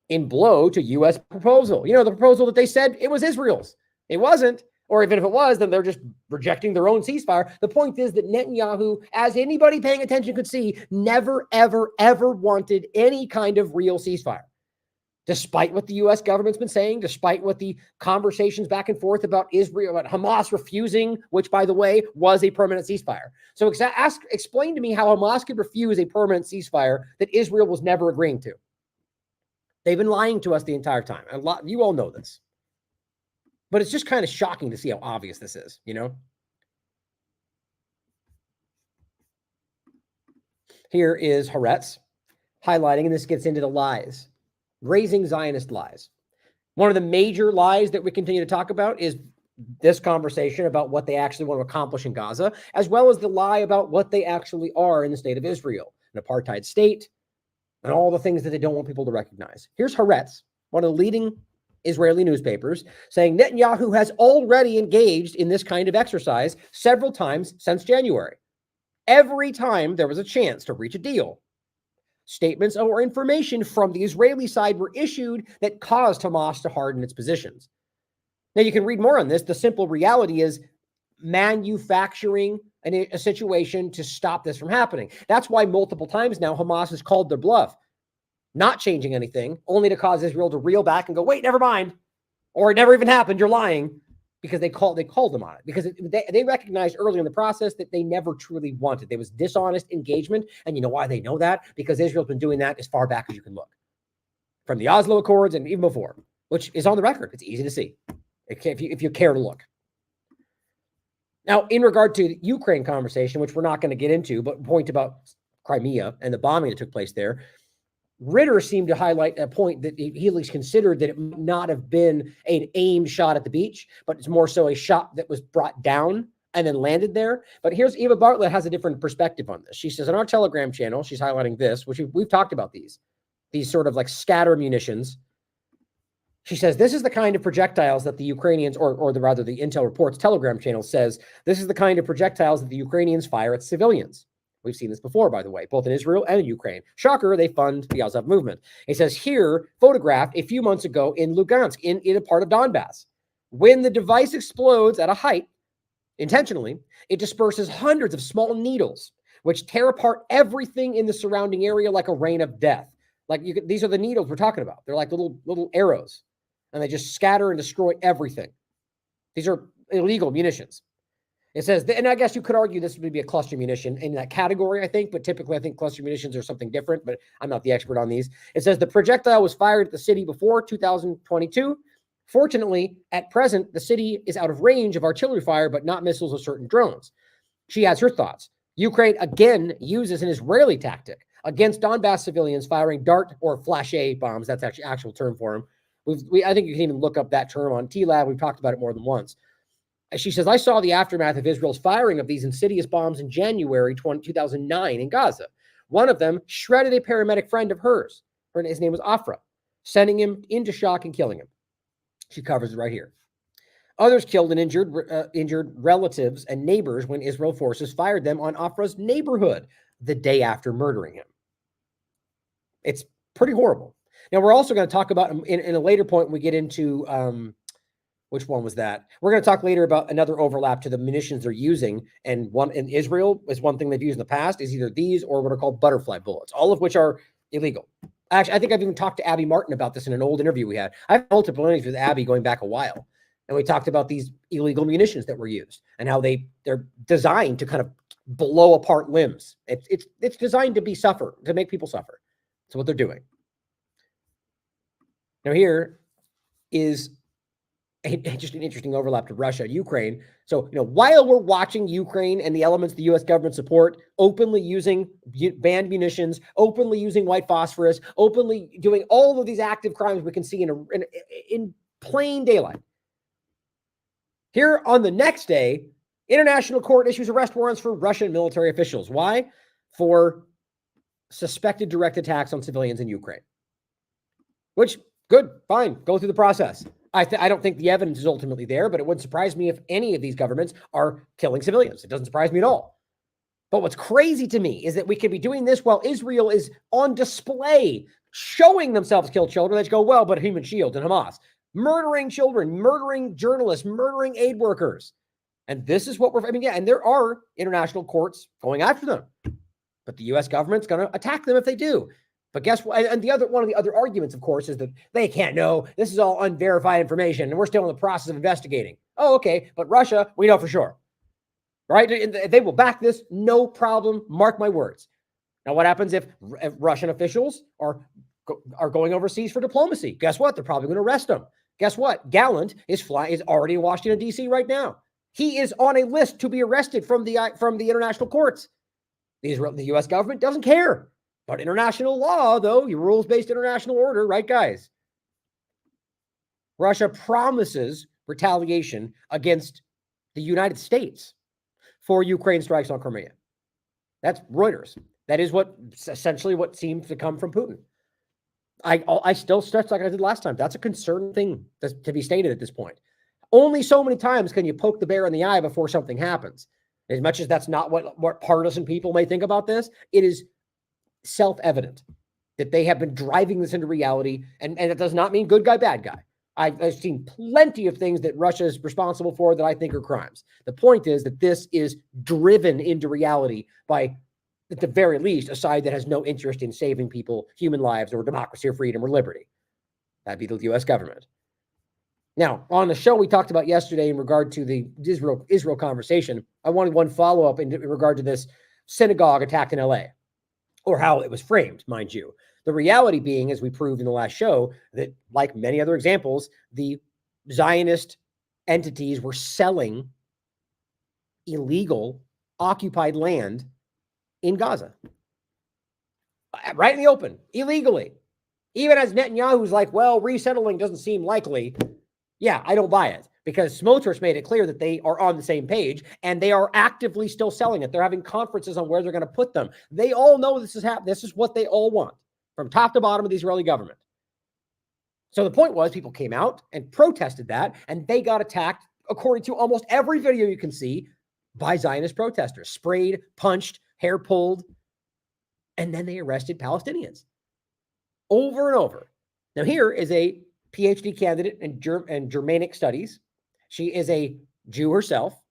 in blow to U.S. proposal. The proposal that they said it was Israel's. It wasn't. Or even if it was, then they're just rejecting their own ceasefire. The point is that Netanyahu, as anybody paying attention could see, never, ever, ever wanted any kind of real ceasefire. Despite what the U.S. government's been saying, despite what the conversations back and forth about Israel, about Hamas refusing, which, by the way, was a permanent ceasefire. So explain to me how Hamas could refuse a permanent ceasefire that Israel was never agreeing to. They've been lying to us the entire time. You all know this. But it's just kind of shocking to see how obvious this is, Here is Haaretz highlighting, and this gets into the lies. Razing Zionist lies. One of the major lies that we continue to talk about is this conversation about what they actually want to accomplish in Gaza, as well as the lie about what they actually are in the state of Israel, an apartheid state, and all the things that they don't want people to recognize. Here's Haaretz, one of the leading Israeli newspapers saying Netanyahu has already engaged in this kind of exercise several times since January. Every time there was a chance to reach a deal, statements or information from the Israeli side were issued that caused Hamas to harden its positions. Now, you can read more on this. The simple reality is manufacturing a situation to stop this from happening. That's why multiple times now Hamas has called their bluff, not changing anything, only to cause Israel to reel back and go, wait, never mind. Or it never even happened. You're lying. Because they called them on it. Because they recognized early in the process that they never truly wanted. There was dishonest engagement. And you know why they know that? Because Israel's been doing that as far back as you can look. From the Oslo Accords and even before, which is on the record. It's easy to see if you care to look. Now, in regard to the Ukraine conversation, which we're not going to get into, but point about Crimea and the bombing that took place there, Ritter seemed to highlight a point that he at least considered that it might not have been an aimed shot at the beach, but it's more so a shot that was brought down and then landed there. But here's Eva Bartlett has a different perspective on this. She says on our Telegram channel, she's highlighting this, which we've talked about these sort of like scatter munitions. She says, this is the kind of projectiles that the Ukrainians, or rather the Intel Reports Telegram channel says, this is the kind of projectiles that the Ukrainians fire at civilians. We've seen this before, by the way, both in Israel and in Ukraine. Shocker, they fund the Azov movement. It says here, photographed a few months ago in Lugansk, in a part of Donbass. When the device explodes at a height, intentionally, it disperses hundreds of small needles, which tear apart everything in the surrounding area like a rain of death. These are the needles we're talking about. They're like little arrows, and they just scatter and destroy everything. These are illegal munitions. It says, and I guess you could argue this would be a cluster munition in that category, I think, but typically I think cluster munitions are something different, but I'm not the expert on these. It says the projectile was fired at the city before 2022. Fortunately, at present, the city is out of range of artillery fire, but not missiles or certain drones. She has her thoughts. Ukraine again uses an Israeli tactic against Donbass civilians firing dart or flash-A bombs. That's actually actual term for them. I think you can even look up that term on TLAV. We've talked about it more than once. She says, I saw the aftermath of Israel's firing of these insidious bombs in January 2009 in Gaza. One of them shredded a paramedic friend of hers. His name was Afra, sending him into shock and killing him. She covers it right here. Others killed and injured relatives and neighbors when Israel forces fired them on Afra's neighborhood the day after murdering him. It's pretty horrible. Now, we're also going to talk about in a later point when we get into which one was that? We're going to talk later about another overlap to the munitions they're using. And one in Israel is one thing they've used in the past is either these or what are called butterfly bullets, all of which are illegal. Actually, I think I've even talked to Abby Martin about this in an old interview we had. I have multiple interviews with Abby going back a while. And we talked about these illegal munitions that were used and how they're designed to kind of blow apart limbs. It's designed to make people suffer. That's what they're doing. Now here is just an interesting overlap to Russia, Ukraine. So, while we're watching Ukraine and the elements the U.S. government support openly using banned munitions, openly using white phosphorus, openly doing all of these active crimes we can see in plain daylight. Here on the next day, international court issues arrest warrants for Russian military officials. Why? For suspected direct attacks on civilians in Ukraine. Which, good, fine, go through the process. I don't think the evidence is ultimately there, but it wouldn't surprise me if any of these governments are killing civilians. It doesn't surprise me at all. But what's crazy to me is that we could be doing this while Israel is on display, showing themselves kill children. Let's go, well, but human shield and Hamas, murdering children, murdering journalists, murdering aid workers. And this is what and there are international courts going after them. But the U.S. government's going to attack them if they do. But guess what? And one of the other arguments, of course, is that they can't know. This is all unverified information, and we're still in the process of investigating. Oh, okay. But Russia, we know for sure. Right? They will back this, no problem. Mark my words. Now, what happens if Russian officials are going overseas for diplomacy? Guess what? They're probably going to arrest them. Guess what? Gallant is already in Washington, D.C. right now. He is on a list to be arrested from the international courts. The U.S. government doesn't care. But international law, though, your rules-based international order, right, guys? Russia promises retaliation against the United States for Ukraine strikes on Crimea. That's Reuters. That is essentially what seems to come from Putin. I still stress, like I did last time, that's a concerning thing to be stated at this point. Only so many times can you poke the bear in the eye before something happens. As much as that's not what partisan people may think about this, it is self-evident that they have been driving this into reality, and it does not mean good guy, bad guy. I've seen plenty of things that Russia is responsible for that I think are crimes. The point is that this is driven into reality by, at the very least, a side that has no interest in saving people, human lives, or democracy, or freedom, or liberty. That'd be the U.S. government. Now, on the show we talked about yesterday in regard to the Israel conversation, I wanted one follow-up in regard to this synagogue attack in L.A., or how it was framed, mind you. The reality being, as we proved in the last show, that like many other examples, the Zionist entities were selling illegal occupied land in Gaza. Right in the open, illegally. Even as Netanyahu's like, well, resettling doesn't seem likely. Yeah, I don't buy it, because Smotrich made it clear that they are on the same page and they are actively still selling it. They're having conferences on where they're going to put them. They all know this is happening. This is what they all want from top to bottom of the Israeli government. So the point was, people came out and protested that, and they got attacked, according to almost every video you can see, by Zionist protesters. Sprayed, punched, hair pulled, and then they arrested Palestinians. Over and over. Now here is a PhD candidate in Germanic studies. She is a Jew herself,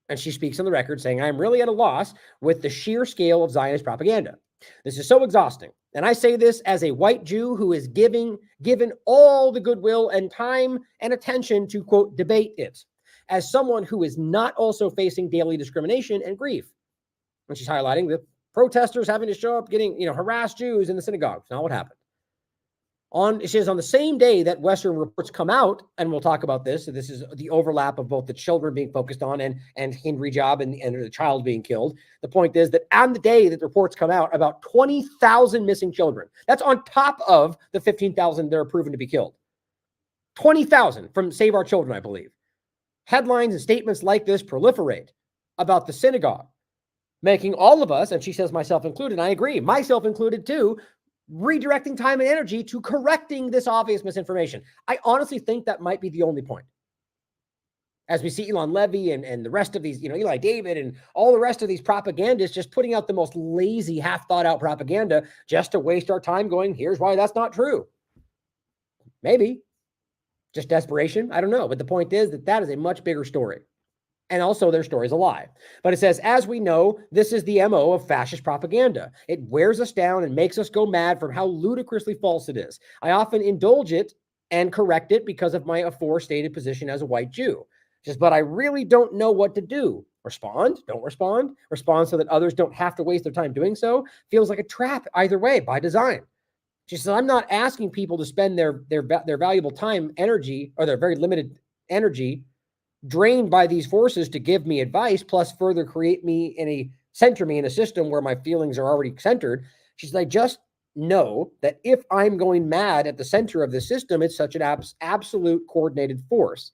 and she speaks on the record saying, I'm really at a loss with the sheer scale of Zionist propaganda. This is so exhausting. And I say this as a white Jew who is given all the goodwill and time and attention to, quote, debate it, as someone who is not also facing daily discrimination and grief. And she's highlighting the protesters having to show up getting, harass Jews in the synagogue. It's not what happened. She says on the same day that Western reports come out, and we'll talk about this, so this is the overlap of both the children being focused on and Hindri Job and the child being killed. The point is that on the day that the reports come out, about 20,000 missing children. That's on top of the 15,000 that are proven to be killed. 20,000 from Save Our Children, I believe. Headlines and statements like this proliferate about the synagogue, making all of us, and she says myself included, and I agree, myself included too, redirecting time and energy to correcting this obvious misinformation. I honestly think that might be the only point. As we see Elon Levy and the rest of these, Eli David and all the rest of these propagandists just putting out the most lazy, half thought out propaganda just to waste our time going, here's why that's not true. Maybe. Just desperation. I don't know. But the point is that is a much bigger story. And also their story is a lie. But it says, as we know, this is the MO of fascist propaganda. It wears us down and makes us go mad from how ludicrously false it is. I often indulge it and correct it because of my aforestated position as a white Jew. Just, but I really don't know what to do. Respond? Don't respond? Respond so that others don't have to waste their time doing so? Feels like a trap either way, by design. She says, I'm not asking people to spend their valuable time, energy, or their very limited energy drained by these forces to give me advice, plus further center me in a system where my feelings are already centered. She says, I just know that if I'm going mad at the center of the system, it's such an absolute coordinated force.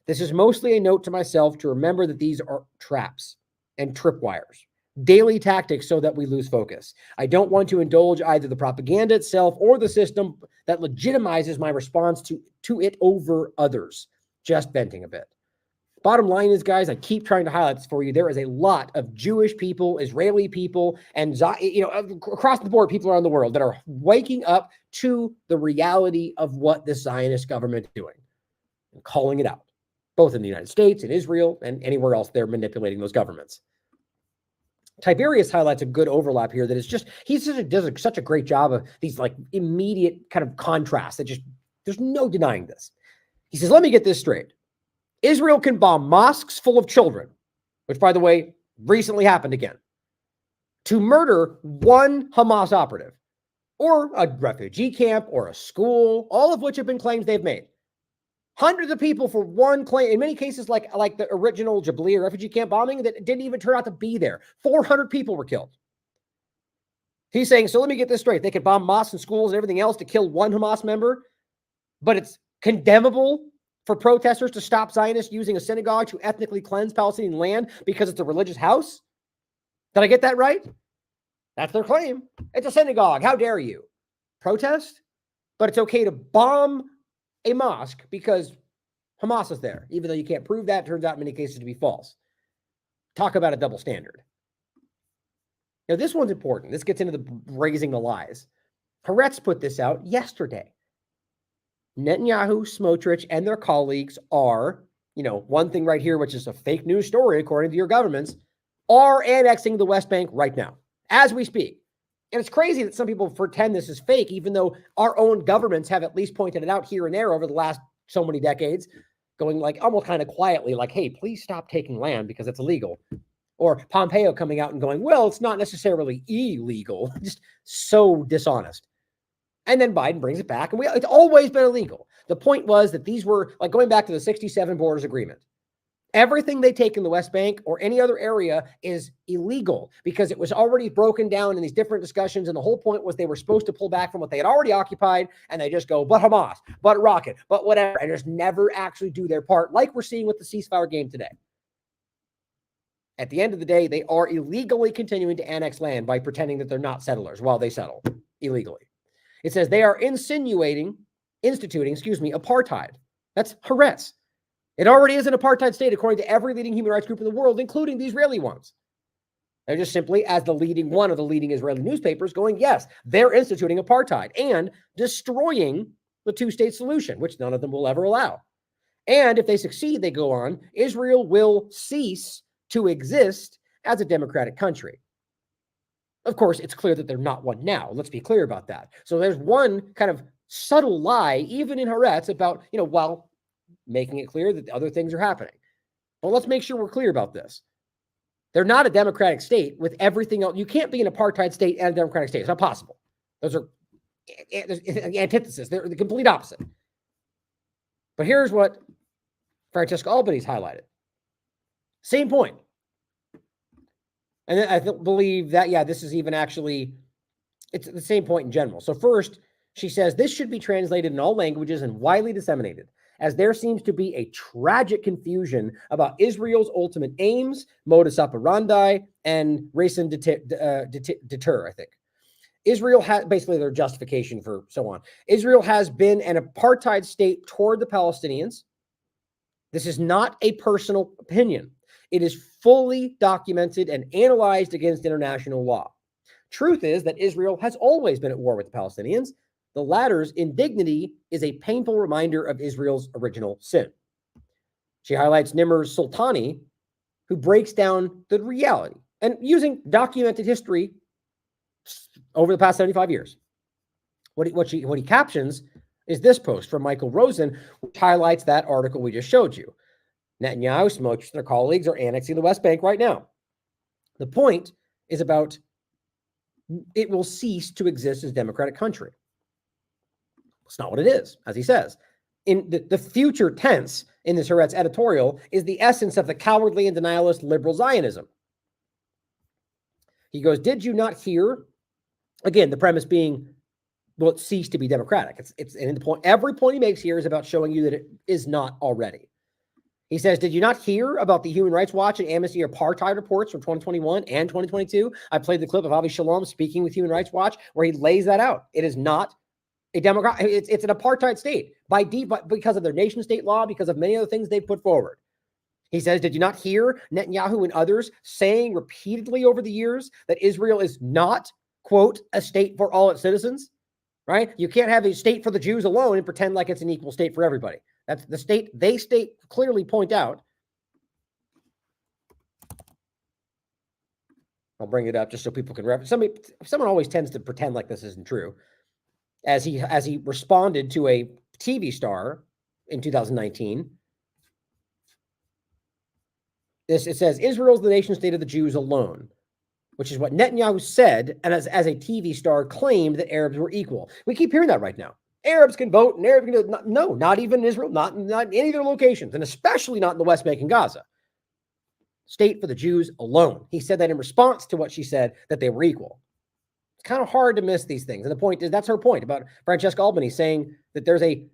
This is mostly a note to myself to remember that these are traps and tripwires, daily tactics so that we lose focus. I don't want to indulge either the propaganda itself or the system that legitimizes my response to it over others. Just venting a bit. Bottom line is, guys, I keep trying to highlight this for you. There is a lot of Jewish people, Israeli people, and across the board, people around the world that are waking up to the reality of what the Zionist government is doing and calling it out, both in the United States and Israel and anywhere else they're manipulating those governments. Tiberius highlights a good overlap here that is just, does such a great job of these like immediate kind of contrasts that just, there's no denying this. He says, let me get this straight. Israel can bomb mosques full of children, which, by the way, recently happened again, to murder one Hamas operative or a refugee camp or a school, all of which have been claims they've made. Hundreds of people for one claim, in many cases like the original Jabalia refugee camp bombing that didn't even turn out to be there. 400 people were killed. He's saying, so let me get this straight. They could bomb mosques and schools and everything else to kill one Hamas member, but it's condemnable for protesters to stop Zionists using a synagogue to ethnically cleanse Palestinian land because it's a religious house? Did I get that right? That's their claim. It's a synagogue. How dare you? Protest? but it's okay to bomb a mosque because Hamas is there, even though you can't prove that. It turns out in many cases to be false. Talk about a double standard. Now, this one's important. This gets into the raising the lies. Haaretz put this out yesterday. Netanyahu, Smotrich, and their colleagues are, one thing right here, which is a fake news story, according to your governments, are annexing the West Bank right now, as we speak. And it's crazy that some people pretend this is fake, even though our own governments have at least pointed it out here and there over the last so many decades, going like almost kind of quietly, like, hey, please stop taking land because it's illegal. Or Pompeo coming out and going, well, it's not necessarily illegal, just so dishonest. And then Biden brings it back, and it's always been illegal. The point was that these were, like going back to the 67 Borders Agreement, everything they take in the West Bank or any other area is illegal because it was already broken down in these different discussions, and the whole point was they were supposed to pull back from what they had already occupied, and they just go, but Hamas, but Rocket, but whatever, and just never actually do their part, like we're seeing with the ceasefire game today. At the end of the day, they are illegally continuing to annex land by pretending that they're not settlers while they settle illegally. It says they are instituting, apartheid. That's Haaretz. It already is an apartheid state, according to every leading human rights group in the world, including the Israeli ones. They're just simply, as one of the leading Israeli newspapers, going, yes, they're instituting apartheid and destroying the two-state solution, which none of them will ever allow. And if they succeed, they go on, Israel will cease to exist as a democratic country. Of course, it's clear that they're not one now. Let's be clear about that. So there's one kind of subtle lie, even in Haaretz, about, while making it clear that other things are happening. But let's make sure we're clear about this. They're not a democratic state with everything else. You can't be an apartheid state and a democratic state. It's not possible. Those are antithesis. They're the complete opposite. But here's what Francesca Albanese highlighted. Same point. And I believe that, this is even actually, it's the same point in general. So first, she says, this should be translated in all languages and widely disseminated, as there seems to be a tragic confusion about Israel's ultimate aims, modus operandi, and raison d'etre, I think. Israel has, basically their justification for so on. Israel has been an apartheid state toward the Palestinians. This is not a personal opinion. It is fully documented and analyzed against international law. Truth is that Israel has always been at war with the Palestinians. The latter's indignity is a painful reminder of Israel's original sin. She highlights Nimr Sultani, who breaks down the reality and using documented history over the past 75 years. What he captions is this post from Michael Rosen, which highlights that article we just showed you. Netanyahu, Smotrich, and their colleagues are annexing the West Bank right now. The point is about it will cease to exist as a democratic country. It's not what it is, as he says. In the future tense in this Haaretz editorial is the essence of the cowardly and denialist liberal Zionism. He goes, did you not hear? Again, the premise being, well, it ceased to be democratic. And the point, every point he makes here is about showing you that it is not already. He says, did you not hear about the Human Rights Watch and Amnesty apartheid reports from 2021 and 2022? I played the clip of Avi Shalom speaking with Human Rights Watch where he lays that out. It is not a democratic, it's an apartheid state because of their nation state law, because of many other things they put forward. He says, did you not hear Netanyahu and others saying repeatedly over the years that Israel is not, quote, a state for all its citizens, right? You can't have a state for the Jews alone and pretend like it's an equal state for everybody. That's the state they clearly point out. I'll bring it up just so people can reference. Someone always tends to pretend like this isn't true. As he responded to a TV star in 2019, it says Israel's the nation state of the Jews alone, which is what Netanyahu said, and as a TV star claimed that Arabs were equal. We keep hearing that right now. Arabs can vote and Arabs can do it. No, not even in Israel, not in any of their locations, and especially not in the West Bank and Gaza. State for the Jews alone. He said that in response to what she said, that they were equal. It's kind of hard to miss these things. And the point is, that's her point about Francesca Albanese saying that there's a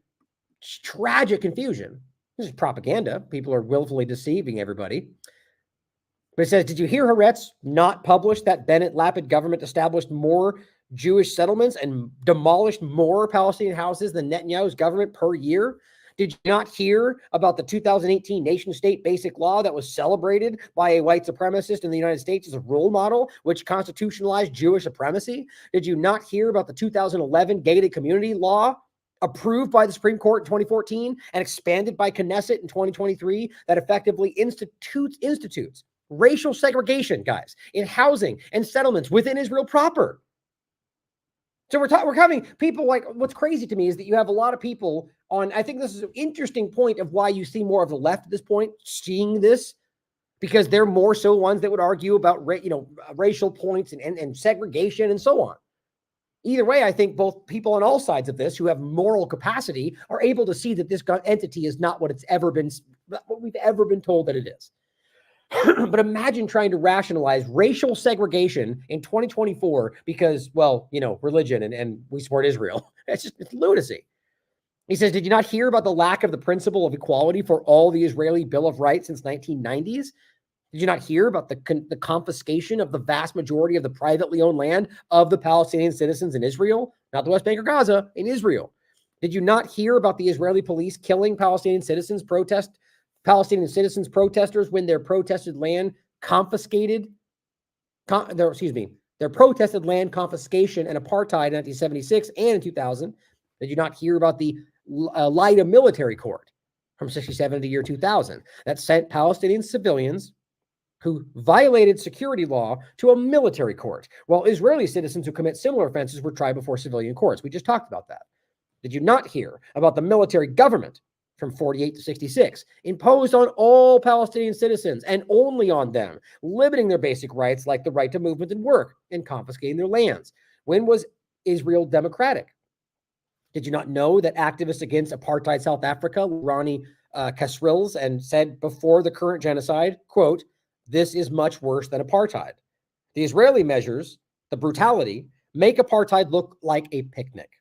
tragic confusion. This is propaganda. People are willfully deceiving everybody. But it says, did you hear Haaretz not publish that Bennett-Lapid government established more Jewish settlements and demolished more Palestinian houses than Netanyahu's government per year? Did you not hear about the 2018 nation-state basic law that was celebrated by a white supremacist in the United States as a role model, which constitutionalized Jewish supremacy? Did you not hear about the 2011 gated community law approved by the Supreme Court in 2014 and expanded by Knesset in 2023 that effectively institutes racial segregation, guys, in housing and settlements within Israel proper? So we're having people like, what's crazy to me is that you have a lot of people on, I think this is an interesting point of why you see more of the left at this point seeing this, because they're more so ones that would argue about, racial points and segregation and so on. Either way, I think both people on all sides of this who have moral capacity are able to see that this entity is not what we've ever been told that it is. But imagine trying to rationalize racial segregation in 2024 because, religion and we support Israel. It's lunacy. He says, did you not hear about the lack of the principle of equality for all the Israeli Bill of Rights since 1990s? Did you not hear about the confiscation of the vast majority of the privately owned land of the Palestinian citizens in Israel? Not the West Bank or Gaza, in Israel. Did you not hear about the Israeli police killing Palestinian protesters when their protested land confiscated, their protested land confiscation and apartheid in 1976 and in 2000? Did you not hear about the LIDA military court from 67 to the year 2000 that sent Palestinian civilians who violated security law to a military court, while Israeli citizens who commit similar offenses were tried before civilian courts? We just talked about that. Did you not hear about the military government from 48 to 66, imposed on all Palestinian citizens and only on them, limiting their basic rights like the right to movement and work and confiscating their lands? When was Israel democratic? Did you not know that activists against apartheid South Africa, Ronnie Kasrils, and said before the current genocide, quote, "This is much worse than apartheid. The Israeli measures, the brutality, make apartheid look like a picnic.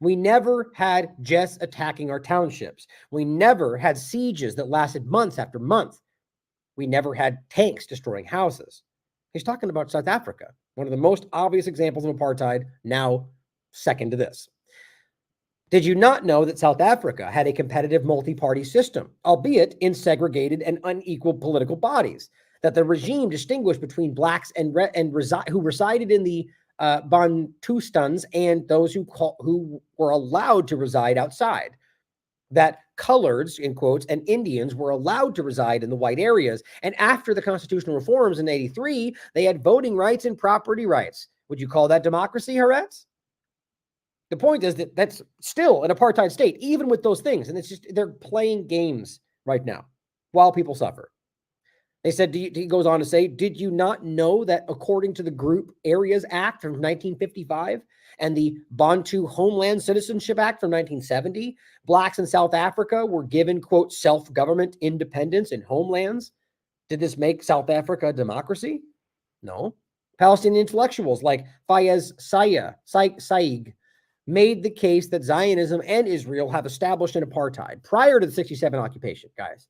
We never had jets attacking our townships. We never had sieges that lasted months after month. We never had tanks destroying houses." He's talking about South Africa, one of the most obvious examples of apartheid, now second to this. Did you not know that South Africa had a competitive multi-party system, albeit in segregated and unequal political bodies? That the regime distinguished between blacks who resided in the Bantustans and those who were allowed to reside outside? That coloreds, in quotes, and Indians were allowed to reside in the white areas. And after the constitutional reforms in 83, they had voting rights and property rights. Would you call that democracy, Haaretz? The point is that that's still an apartheid state, even with those things. And it's just, they're playing games right now while people suffer. They said, he goes on to say, did you not know that according to the Group Areas Act from 1955 and the Bantu Homeland Citizenship Act from 1970, blacks in South Africa were given, quote, self-government independence in homelands? Did this make South Africa a democracy? No. Palestinian intellectuals like Fayez Saig made the case that Zionism and Israel have established an apartheid prior to the 67 occupation, guys.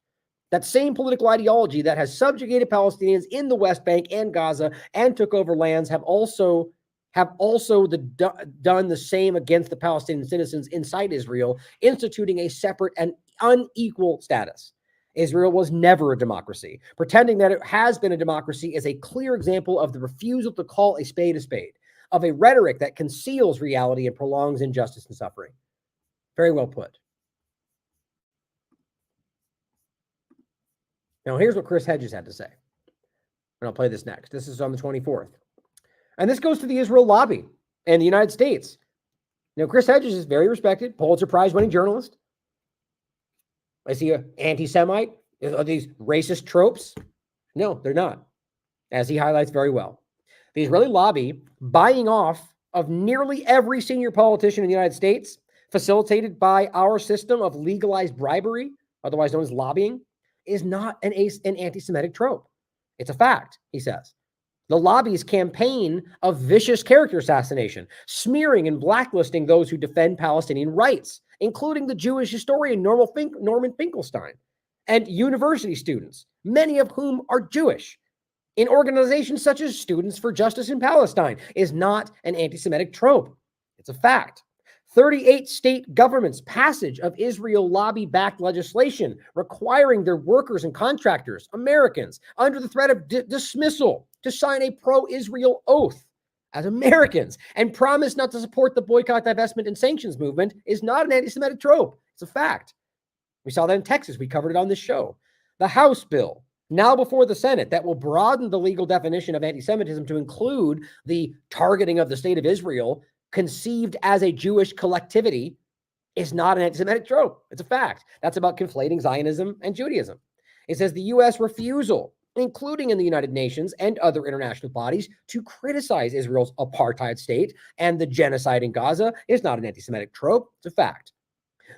That same political ideology that has subjugated Palestinians in the West Bank and Gaza and took over lands have also done the same against the Palestinian citizens inside Israel, instituting a separate and unequal status. Israel was never a democracy. Pretending that it has been a democracy is a clear example of the refusal to call a spade, of a rhetoric that conceals reality and prolongs injustice and suffering. Very well put. Now, here's what Chris Hedges had to say. And I'll play this next. This is on the 24th. And this goes to the Israel lobby and the United States. Now, Chris Hedges is very respected, Pulitzer Prize-winning journalist. Is he an anti-Semite? Are these racist tropes? No, they're not, as he highlights very well. The Israeli lobby buying off of nearly every senior politician in the United States, facilitated by our system of legalized bribery, otherwise known as lobbying, is not an anti-Semitic trope. It's a fact, he says. The lobby's campaign of vicious character assassination, smearing and blacklisting those who defend Palestinian rights, including the Jewish historian Norman Finkelstein and university students, many of whom are Jewish. in organizations such as Students for Justice in Palestine is not an anti-Semitic trope. It's a fact. 38 state governments' passage of Israel lobby-backed legislation requiring their workers and contractors, Americans, under the threat of dismissal to sign a pro-Israel oath as Americans and promise not to support the boycott, divestment, and sanctions movement is not an anti-Semitic trope. It's a fact. We saw that in Texas. We covered it on this show. The House bill, now before the Senate, that will broaden the legal definition of anti-Semitism to include the targeting of the state of Israel conceived as a Jewish collectivity, is not an anti-Semitic trope. It's a fact. That's about conflating Zionism and Judaism. It says the U.S. refusal, including in the United Nations and other international bodies, to criticize Israel's apartheid state and the genocide in Gaza is not an anti-Semitic trope. It's a fact.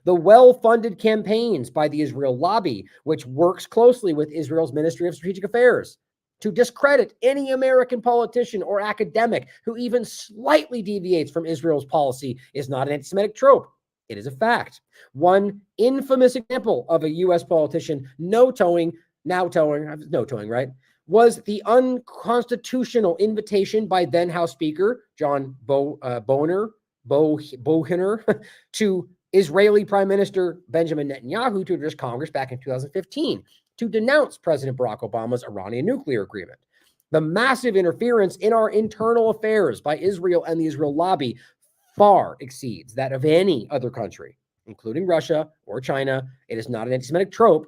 The well-funded campaigns by the Israel lobby, which works closely with Israel's Ministry of Strategic Affairs, to discredit any American politician or academic who even slightly deviates from Israel's policy is not an anti-Semitic trope. It is a fact. One infamous example of a U.S. politician no-towing, right, was the unconstitutional invitation by then House Speaker John Boehner to Israeli Prime Minister Benjamin Netanyahu to address Congress back in 2015 to denounce President Barack Obama's Iranian nuclear agreement. The massive interference in our internal affairs by Israel and the Israel lobby far exceeds that of any other country, including Russia or China. It is not an anti-Semitic trope.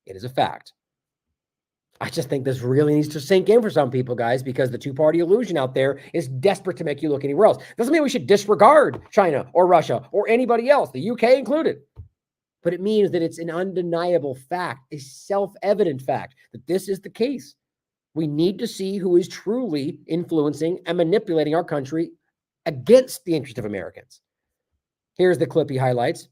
It is a fact. I just think this really needs to sink in for some people, guys, because the two-party illusion out there is desperate to make you look anywhere else. Doesn't mean we should disregard China or Russia or anybody else, the UK included. But it means that it's an undeniable fact, a self-evident fact, that this is the case. We need to see who is truly influencing and manipulating our country against the interest of Americans. Here's the clip he highlights.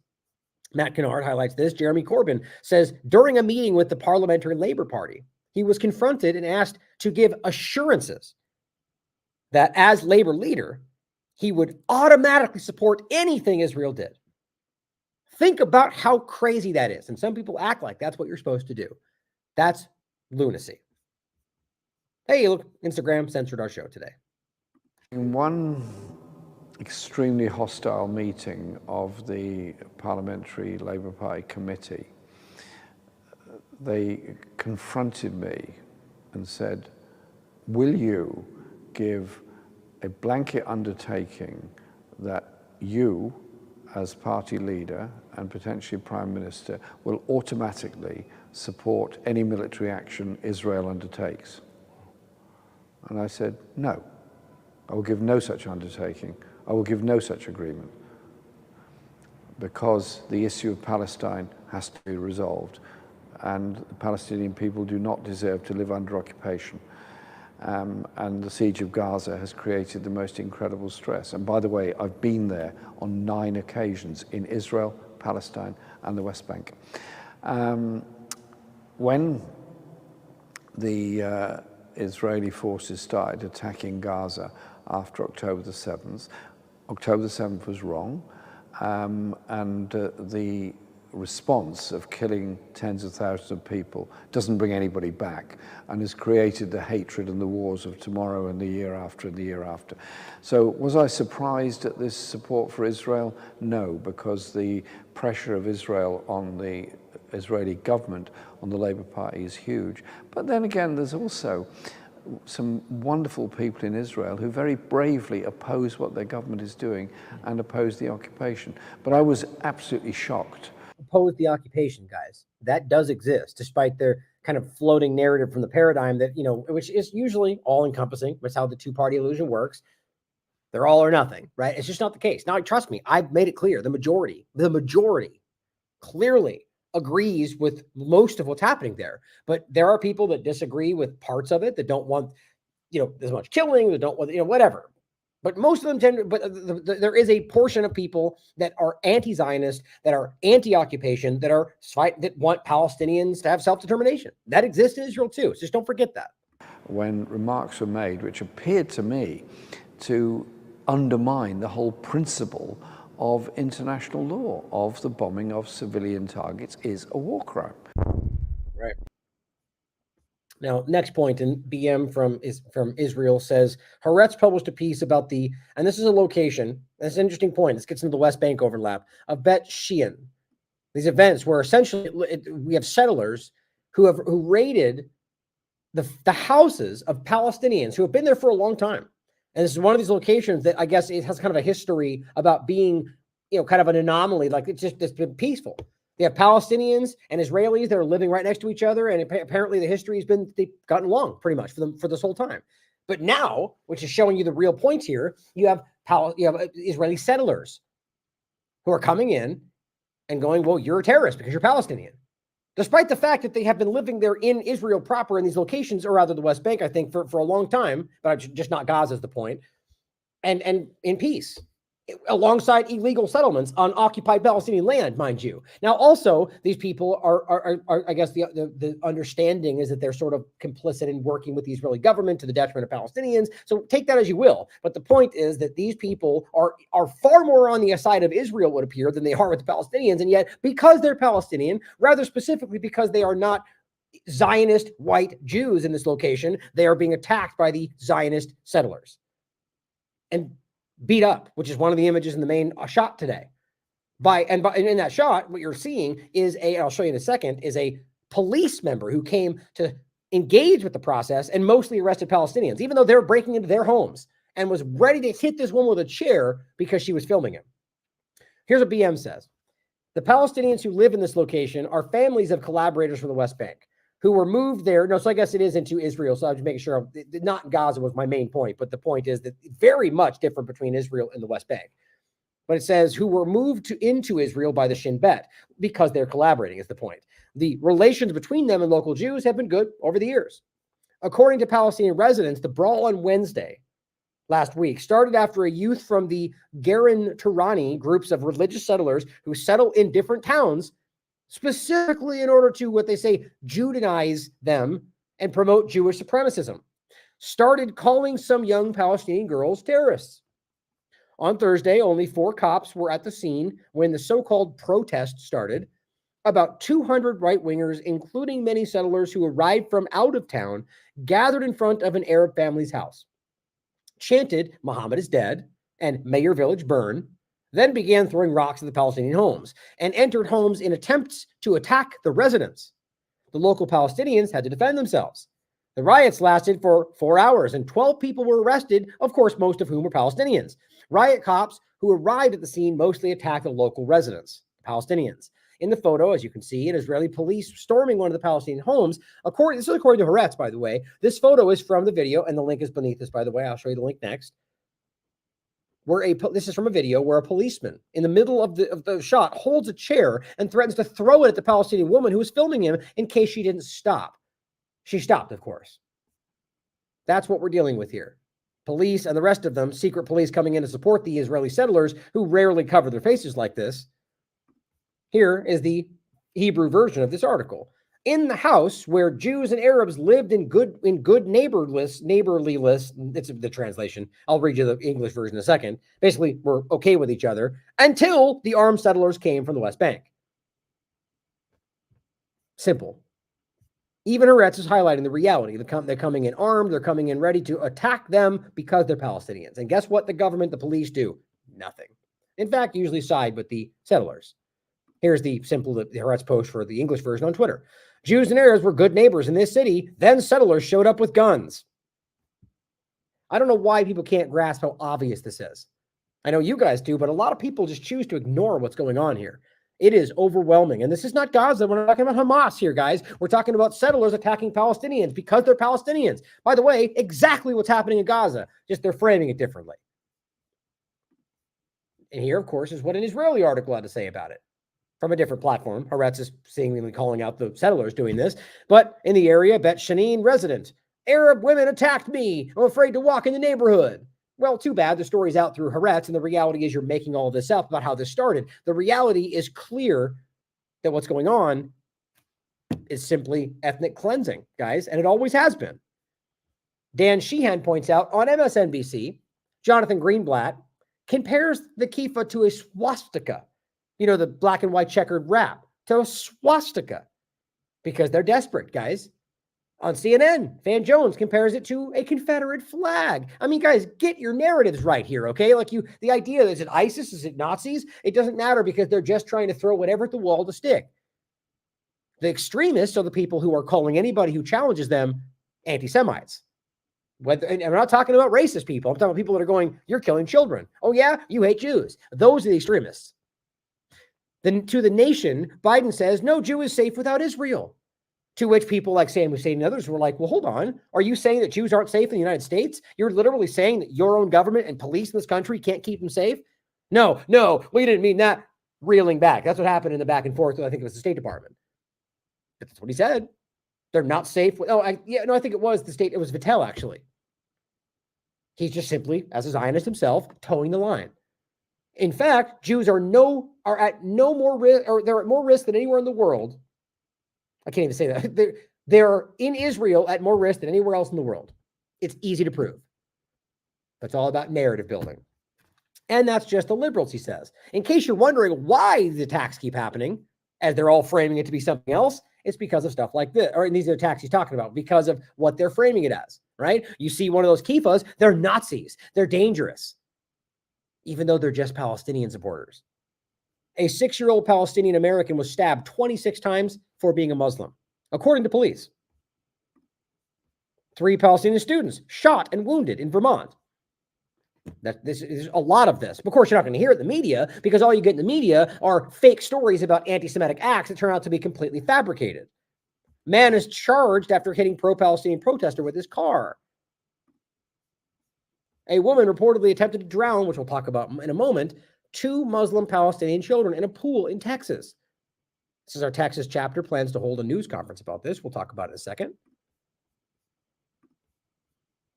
Matt Kennard highlights this. Jeremy Corbyn says, during a meeting with the Parliamentary Labour Party, he was confronted and asked to give assurances that as Labour leader, he would automatically support anything Israel did. Think about how crazy that is. And some people act like that's what you're supposed to do. That's lunacy. Hey, look, Instagram censored our show today. In one extremely hostile meeting of the Parliamentary Labour Party Committee, they confronted me and said, will you give a blanket undertaking that you, as party leader and potentially Prime Minister, will automatically support any military action Israel undertakes? And I said, no, I will give no such undertaking. I will give no such agreement, because the issue of Palestine has to be resolved, and the Palestinian people do not deserve to live under occupation. And the siege of Gaza has created the most incredible stress. And by the way, I've been there on 9 occasions in Israel, Palestine, and the West Bank. When the Israeli forces started attacking Gaza after October the 7th, October the 7th was wrong, and the response of killing tens of thousands of people doesn't bring anybody back, and has created the hatred and the wars of tomorrow and the year after and the year after. So was I surprised at this support for Israel? No, because the pressure of Israel on the Israeli government, on the Labour Party, is huge. But then again, there's also some wonderful people in Israel who very bravely oppose what their government is doing and oppose the occupation. But I was absolutely shocked. Oppose the occupation, guys. That does exist, despite their kind of floating narrative from the paradigm that, you know, which is usually all-encompassing. That's how the two-party illusion works. They're all or nothing, right? It's just not the case. Now, trust me, I've made it clear. The majority clearly agrees with most of what's happening there. But there are people that disagree with parts of it, that don't want, you know, as much killing, that don't want, you know, whatever. But most of them tend to, but there is a portion of people that are anti-Zionist, that are anti-occupation, that want Palestinians to have self-determination. That exists in Israel too. So just don't forget that. When remarks were made which appeared to me to undermine the whole principle of international law, of the bombing of civilian targets is a war crime. Right. Now, next point, and BM from Israel says, Haaretz published a piece about and this is a location, that's an interesting point, this gets into the West Bank overlap, of Bet Shean. These events where essentially we have settlers who raided the houses of Palestinians who have been there for a long time. And this is one of these locations that I guess it has kind of a history about being, kind of an anomaly, like it's been peaceful. They have Palestinians and Israelis that are living right next to each other, and apparently the history has been they've gotten along pretty much for this whole time. But now, which is showing you the real point here, you have Israeli settlers who are coming in and going, well, you're a terrorist because you're Palestinian, despite the fact that they have been living there in Israel proper in these locations, or rather the West Bank, I think, for a long time, but just not Gaza is the point, and in peace, alongside illegal settlements on occupied Palestinian land, mind you. Now, also, these people are I guess the understanding is that they're sort of complicit in working with the Israeli government to the detriment of Palestinians. So take that as you will. But the point is that these people are far more on the side of Israel, would appear, than they are with the Palestinians. And yet, because they're Palestinian, rather specifically because they are not Zionist white Jews in this location, they are being attacked by the Zionist settlers and beat up, which is one of the images in the main shot today. And in that shot, what you're seeing is I'll show you in a second, is a police member who came to engage with the process and mostly arrested Palestinians, even though they're breaking into their homes, and was ready to hit this woman with a chair because she was filming him. Here's what BM says. The Palestinians who live in this location are families of collaborators from the West Bank who were moved there. No, so I guess it is into Israel. So I was just making sure, not Gaza was my main point, but the point is that very much different between Israel and the West Bank. But it says who were moved into Israel by the Shin Bet because they're collaborating is the point. The relations between them and local Jews have been good over the years. According to Palestinian residents, the brawl on Wednesday last week started after a youth from the Garin Turani groups of religious settlers who settle in different towns specifically in order to, what they say, Judaize them and promote Jewish supremacism, started calling some young Palestinian girls terrorists. On Thursday, only 4 cops were at the scene when the so-called protest started. About 200 right-wingers, including many settlers who arrived from out of town, gathered in front of an Arab family's house, chanted, "Muhammad is dead," and "May your village burn," then began throwing rocks at the Palestinian homes and entered homes in attempts to attack the residents. The local Palestinians had to defend themselves. The riots lasted for 4 hours and 12 people were arrested, of course, most of whom were Palestinians. Riot cops who arrived at the scene mostly attacked the local residents, Palestinians. In the photo, as you can see, an Israeli police storming one of the Palestinian homes. This is according to Haaretz, by the way. This photo is from the video, and the link is beneath this, by the way. I'll show you the link next. This is from a video where a policeman in the middle of the shot holds a chair and threatens to throw it at the Palestinian woman who was filming him in case she didn't stop. She stopped, of course. That's what we're dealing with here. Police and the rest of them, secret police coming in to support the Israeli settlers who rarely cover their faces like this. Here is the Hebrew version of this article. In the house where Jews and Arabs lived in good neighborliness, it's the translation. I'll read you the English version in a second. Basically, we're okay with each other until the armed settlers came from the West Bank. Simple. Even Haaretz is highlighting the reality. They're coming in armed. They're coming in ready to attack them because they're Palestinians. And guess what the government, the police do? Nothing. In fact, usually side with the settlers. Here's the Haaretz post for the English version on Twitter. Jews and Arabs were good neighbors in this city. Then settlers showed up with guns. I don't know why people can't grasp how obvious this is. I know you guys do, but a lot of people just choose to ignore what's going on here. It is overwhelming. And this is not Gaza. We're not talking about Hamas here, guys. We're talking about settlers attacking Palestinians because they're Palestinians. By the way, exactly what's happening in Gaza, just they're framing it differently. And here, of course, is what an Israeli article had to say about it. From a different platform. Haaretz is seemingly calling out the settlers doing this. But in the area, Bet Shanine resident. Arab women attacked me. I'm afraid to walk in the neighborhood. Well, too bad. The story's out through Haaretz, and the reality is you're making all this up about how this started. The reality is clear that what's going on is simply ethnic cleansing, guys, and it always has been. Dan Sheehan points out on MSNBC, Jonathan Greenblatt compares the kippah to a swastika. You know, the black and white checkered wrap, to a swastika, because they're desperate, guys. On CNN, Van Jones compares it to a Confederate flag. I mean, guys, get your narratives right here, okay? Like the idea, is it ISIS? Is it Nazis? It doesn't matter because they're just trying to throw whatever at the wall to stick. The extremists are the people who are calling anybody who challenges them anti-Semites. And I'm not talking about racist people. I'm talking about people that are going, you're killing children. Oh yeah, you hate Jews. Those are the extremists. Then to the nation, Biden says, no Jew is safe without Israel. To which people like Sam Hussein and others were like, well, hold on. Are you saying that Jews aren't safe in the United States? You're literally saying that your own government and police in this country can't keep them safe? No, we didn't mean that. Reeling back. That's what happened in the back and forth. I think it was the State Department. That's what he said. They're not safe. I think it was the state. It was Vattel, actually. He's just simply, as a Zionist himself, towing the line. In fact, Jews are at no more risk, or they're at more risk than anywhere in the world. I can't even say that. They're in Israel at more risk than anywhere else in the world. It's easy to prove. That's all about narrative building. And that's just the liberals, he says. In case you're wondering why the attacks keep happening, as they're all framing it to be something else, it's because of stuff like this, or these are attacks he's talking about, because of what they're framing it as, right? You see one of those kifas, they're Nazis. They're dangerous, even though they're just Palestinian supporters. A 6-year-old Palestinian American was stabbed 26 times for being a Muslim, according to police. 3 Palestinian students shot and wounded in Vermont. This is a lot of this. Of course, you're not going to hear it in the media because all you get in the media are fake stories about anti-Semitic acts that turn out to be completely fabricated. Man is charged after hitting pro-Palestinian protester with his car. A woman reportedly attempted to drown, which we'll talk about in a moment, 2 Muslim Palestinian children in a pool in Texas. This is our Texas chapter plans to hold a news conference about this. We'll talk about it in a second.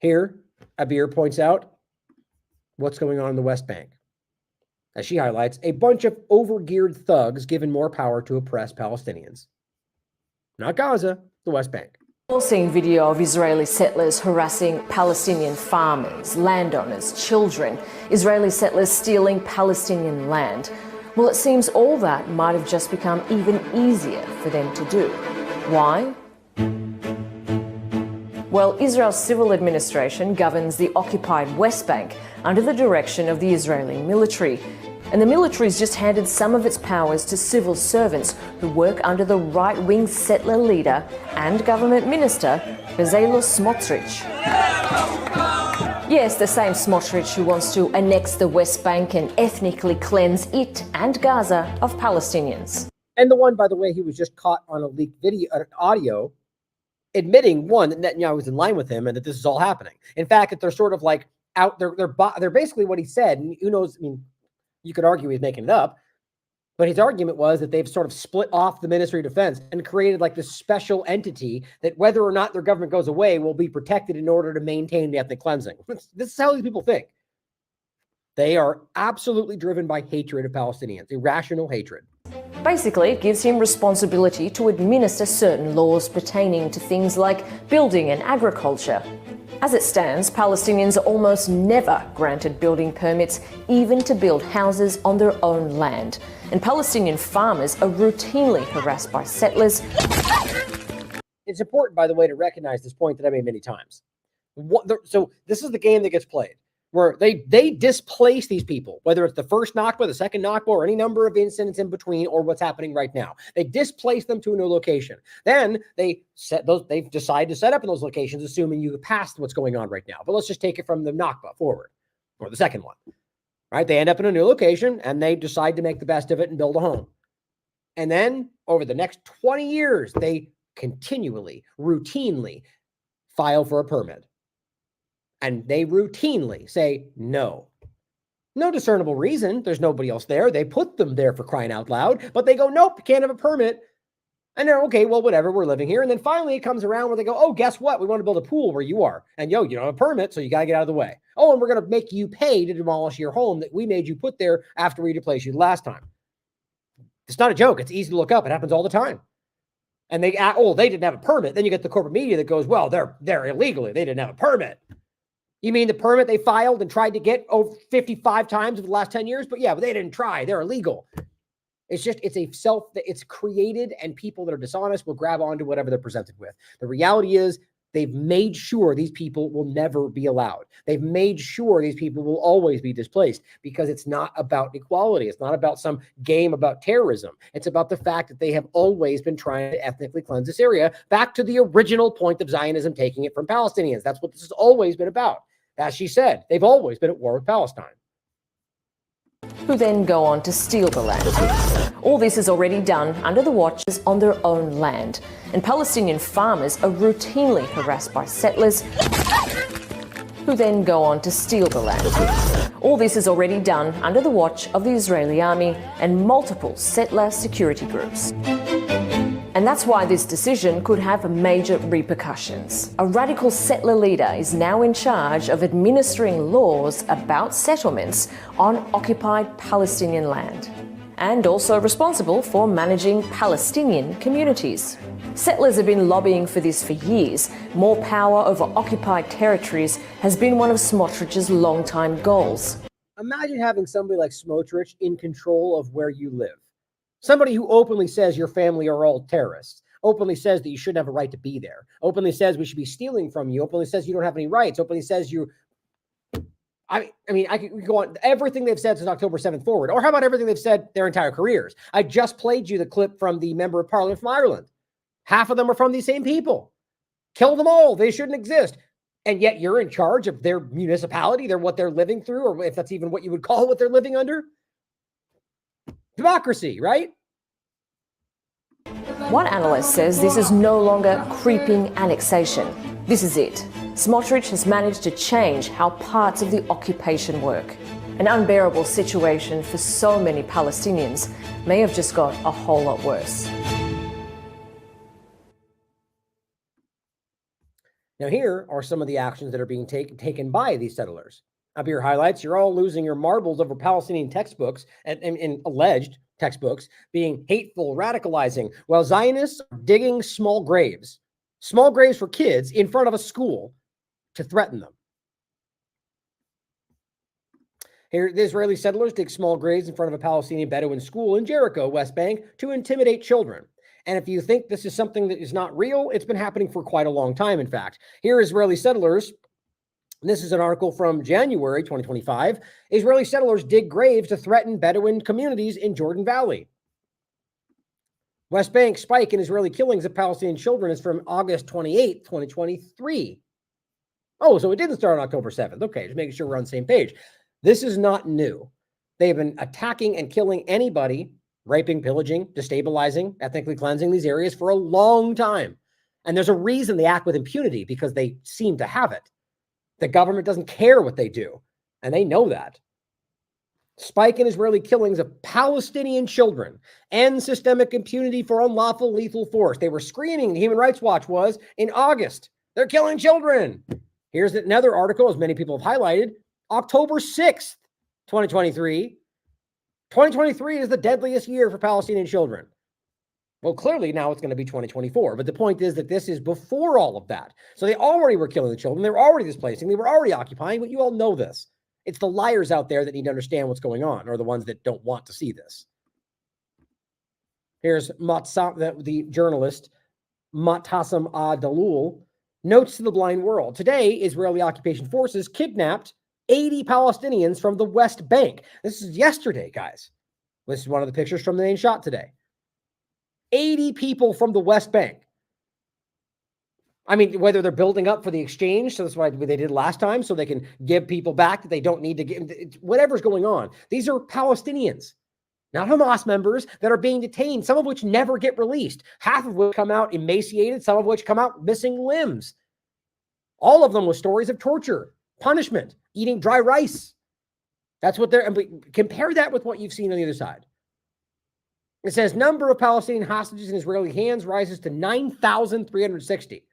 Here, Abir points out what's going on in the West Bank. As she highlights, a bunch of overgeared thugs given more power to oppress Palestinians. Not Gaza, the West Bank. We're seeing video of Israeli settlers harassing Palestinian farmers, landowners, children. Israeli settlers stealing Palestinian land. Well, it seems all that might have just become even easier for them to do. Why? Well, Israel's civil administration governs the occupied West Bank under the direction of the Israeli military. And the military's just handed some of its powers to civil servants who work under the right-wing settler leader and government minister, Bezalel Smotrich. Yes, the same Smotrich who wants to annex the West Bank and ethnically cleanse it and Gaza of Palestinians. And the one, by the way, he was just caught on a leaked video, audio, admitting, one, that Netanyahu was in line with him and that this is all happening. In fact, that they're sort of like out, they're basically what he said, and who knows, I mean, you could argue he's making it up, but his argument was that they've sort of split off the Ministry of Defense and created like this special entity that whether or not their government goes away will be protected in order to maintain the ethnic cleansing. This is how these people think. They are absolutely driven by hatred of Palestinians, irrational hatred. Basically, it gives him responsibility to administer certain laws pertaining to things like building and agriculture. As it stands, Palestinians are almost never granted building permits, even to build houses on their own land. And Palestinian farmers are routinely harassed by settlers. It's important, by the way, to recognize this point that I made many times. So this is the game that gets played, where they displace these people, whether it's the first Nakba, the second Nakba, or any number of incidents in between, or what's happening right now. They displace them to a new location. Then they decide to set up in those locations, assuming you passed what's going on right now. But let's just take it from the Nakba forward, or the second one. Right? They end up in a new location, and they decide to make the best of it and build a home. And then over the next 20 years, they continually, routinely file for a permit. And they routinely say no. No discernible reason. There's nobody else there. They put them there for crying out loud, but they go, nope, you can't have a permit. And they're, okay, well, whatever, we're living here. And then finally it comes around where they go, oh, guess what? We want to build a pool where you are. And you don't have a permit, so you got to get out of the way. Oh, and we're going to make you pay to demolish your home that we made you put there after we replaced you the last time. It's not a joke. It's easy to look up. It happens all the time. And they didn't have a permit. Then you get the corporate media that goes, well, they're illegally. They didn't have a permit. You mean the permit they filed and tried to get over 55 times over the last 10 years? But they didn't try. They're illegal. It's created, and people that are dishonest will grab onto whatever they're presented with. The reality is they've made sure these people will never be allowed. They've made sure these people will always be displaced, because it's not about equality. It's not about some game about terrorism. It's about the fact that they have always been trying to ethnically cleanse this area, back to the original point of Zionism, taking it from Palestinians. That's what this has always been about. As she said, they've always been at war with Palestine. Who then go on to steal the land. All this is already done under the watches on their own land, and Palestinian farmers are routinely harassed by settlers who then go on to steal the land. All this is already done under the watch of the Israeli army and multiple settler security groups. And that's why this decision could have major repercussions. A radical settler leader is now in charge of administering laws about settlements on occupied Palestinian land, and also responsible for managing Palestinian communities. Settlers have been lobbying for this for years. More power over occupied territories has been one of Smotrich's long-time goals. Imagine having somebody like Smotrich in control of where you live. Somebody who openly says your family are all terrorists, openly says that you shouldn't have a right to be there, openly says we should be stealing from you, openly says you don't have any rights, openly says you... I could go on everything they've said since October 7th forward. Or how about everything they've said their entire careers? I just played you the clip from the member of parliament from Ireland. Half of them are from these same people. Kill them all. They shouldn't exist. And yet you're in charge of their municipality. They're what they're living through, or if that's even what you would call what they're living under. Democracy, right? One analyst says this is no longer creeping annexation. This is it. Smotrich has managed to change how parts of the occupation work. An unbearable situation for so many Palestinians may have just got a whole lot worse. Now, here are some of the actions that are being taken by these settlers. Up here, highlights. You're all losing your marbles over Palestinian textbooks and alleged textbooks being hateful, radicalizing, while Zionists are digging small graves for kids in front of a school to threaten them. Here, the Israeli settlers dig small graves in front of a Palestinian Bedouin school in Jericho, West Bank, to intimidate children. And if you think this is something that is not real, it's been happening for quite a long time, in fact. Here, Israeli settlers, this is an article from January 2025, Israeli settlers dig graves to threaten Bedouin communities in Jordan Valley. West Bank spike in Israeli killings of Palestinian children is from August 28, 2023. Oh, so it didn't start on October 7th. Okay, just making sure we're on the same page. This is not new. They've been attacking and killing anybody, raping, pillaging, destabilizing, ethnically cleansing these areas for a long time. And there's a reason they act with impunity, because they seem to have it. The government doesn't care what they do, and they know that. Spike in Israeli killings of Palestinian children, end systemic impunity for unlawful lethal force. They were screaming, Human Rights Watch was, in August. They're killing children. Here's another article, as many people have highlighted, October 6th, 2023. 2023 is the deadliest year for Palestinian children. Well, clearly now it's going to be 2024. But the point is that this is before all of that. So they already were killing the children. They were already displacing. They were already occupying. But you all know this. It's the liars out there that need to understand what's going on, or the ones that don't want to see this. Here's the journalist, Matasam Adalul, notes to the blind world. Today, Israeli occupation forces kidnapped 80 Palestinians from the West Bank. This is yesterday, guys. This is one of the pictures from the main shot today. 80 people from the West Bank. I mean, whether they're building up for the exchange, so that's what they did last time, so they can give people back that they don't need to give, whatever's going on. These are Palestinians, not Hamas members, that are being detained, some of which never get released, half of which come out emaciated, some of which come out missing limbs. All of them with stories of torture, punishment, eating dry rice. That's what they're, and compare that with what you've seen on the other side. It says number of Palestinian hostages in Israeli hands rises to 9,360.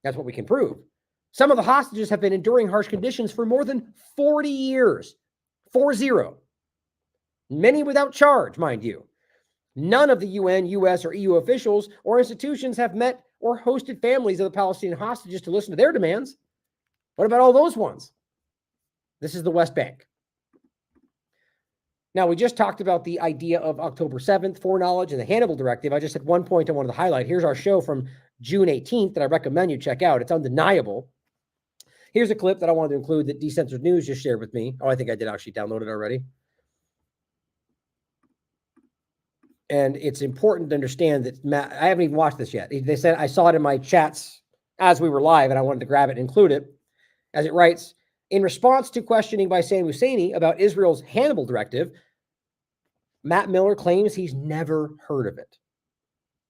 That's what we can prove. Some of the hostages have been enduring harsh conditions for more than 40 years. 40. Many without charge, mind you. None of the UN, US, or EU officials or institutions have met or hosted families of the Palestinian hostages to listen to their demands. What about all those ones? This is the West Bank. Now, we just talked about the idea of October 7th, foreknowledge, and the Hannibal Directive. I just had one point I wanted to highlight. Here's our show from June 18th that I recommend you check out. It's undeniable. Here's a clip that I wanted to include that Decensored News just shared with me. Oh, I think I did actually download it already. And it's important to understand that Matt, I haven't even watched this yet. They said I saw it in my chats as we were live, and I wanted to grab it and include it. As it writes, in response to questioning by Sam Husseini about Israel's Hannibal Directive, Matt Miller claims he's never heard of it.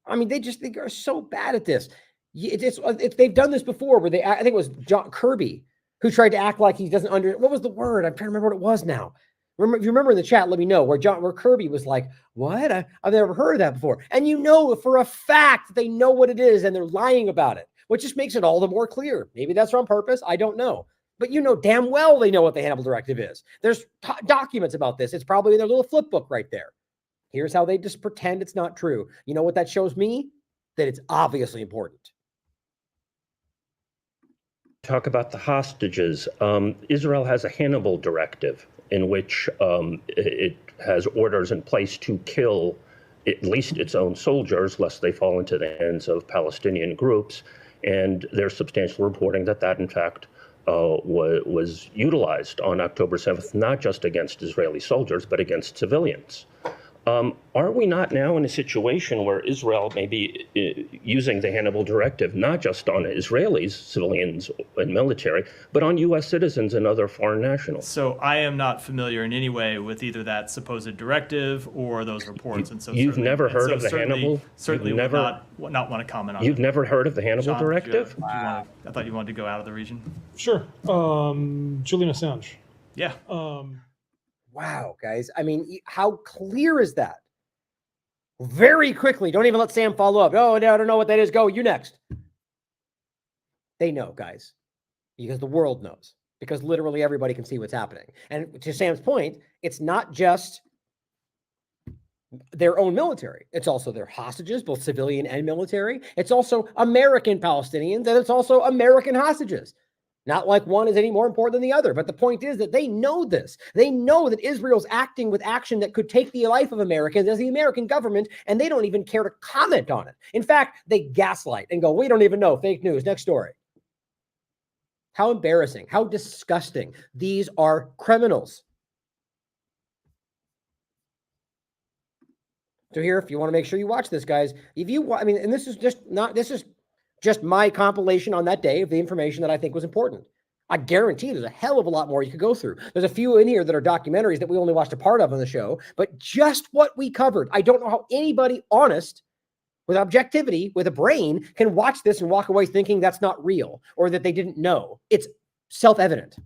I mean, they are so bad at this. They've done this before where I think it was John Kirby who tried to act like he doesn't what was the word? I'm trying to remember what it was now. If you remember in the chat, let me know where Kirby was like, what? I've never heard of that before. And you know for a fact they know what it is and they're lying about it, which just makes it all the more clear. Maybe that's on purpose. I don't know. But you know damn well they know what the Hannibal Directive is. There's documents about this. It's probably in their little flip book right there. Here's how they just pretend it's not true. You know what that shows me? That it's obviously important. Talk about the hostages. Israel has a Hannibal Directive in which it has orders in place to kill at least its own soldiers, lest they fall into the hands of Palestinian groups. And there's substantial reporting that in fact, was utilized on October 7th, not just against Israeli soldiers, but against civilians. Are we not now in a situation where Israel may be using the Hannibal Directive, not just on Israelis, civilians and military, but on U.S. citizens and other foreign nationals? So I am not familiar in any way with either that supposed directive or those reports. And so you've never heard of the Hannibal? Certainly would not want to comment on it. You've never heard of the Hannibal Directive? I thought you wanted to go out of the region. Sure. Julian Assange. Yeah. Wow, guys. I mean, how clear is that? Very quickly. Don't even let Sam follow up. Oh, no, I don't know what that is. Go, you next. They know, guys, because the world knows, because literally everybody can see what's happening. And to Sam's point, it's not just their own military. It's also their hostages, both civilian and military. It's also American Palestinians, and it's also American hostages. Not like one is any more important than the other. But the point is that they know this. They know that Israel's acting with action that could take the life of Americans as the American government, and they don't even care to comment on it. In fact, they gaslight and go, we don't even know. Fake news. Next story. How embarrassing. How disgusting. These are criminals. So here, if you want to make sure you watch this, guys, and this is just my compilation on that day of the information that I think was important. I guarantee there's a hell of a lot more you could go through. There's a few in here that are documentaries that we only watched a part of on the show, but just what we covered. I don't know how anybody honest with objectivity, with a brain, can watch this and walk away thinking that's not real or that they didn't know. It's self-evident.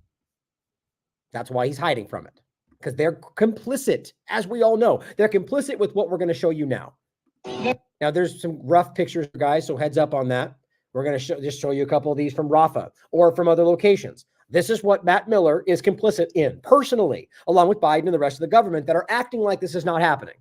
That's why he's hiding from it, because they're complicit, as we all know. They're complicit with what we're going to show you now. Now, there's some rough pictures, guys, so heads up on that. We're going to just show you a couple of these from Rafah or from other locations. This is what Matt Miller is complicit in, personally, along with Biden and the rest of the government that are acting like this is not happening.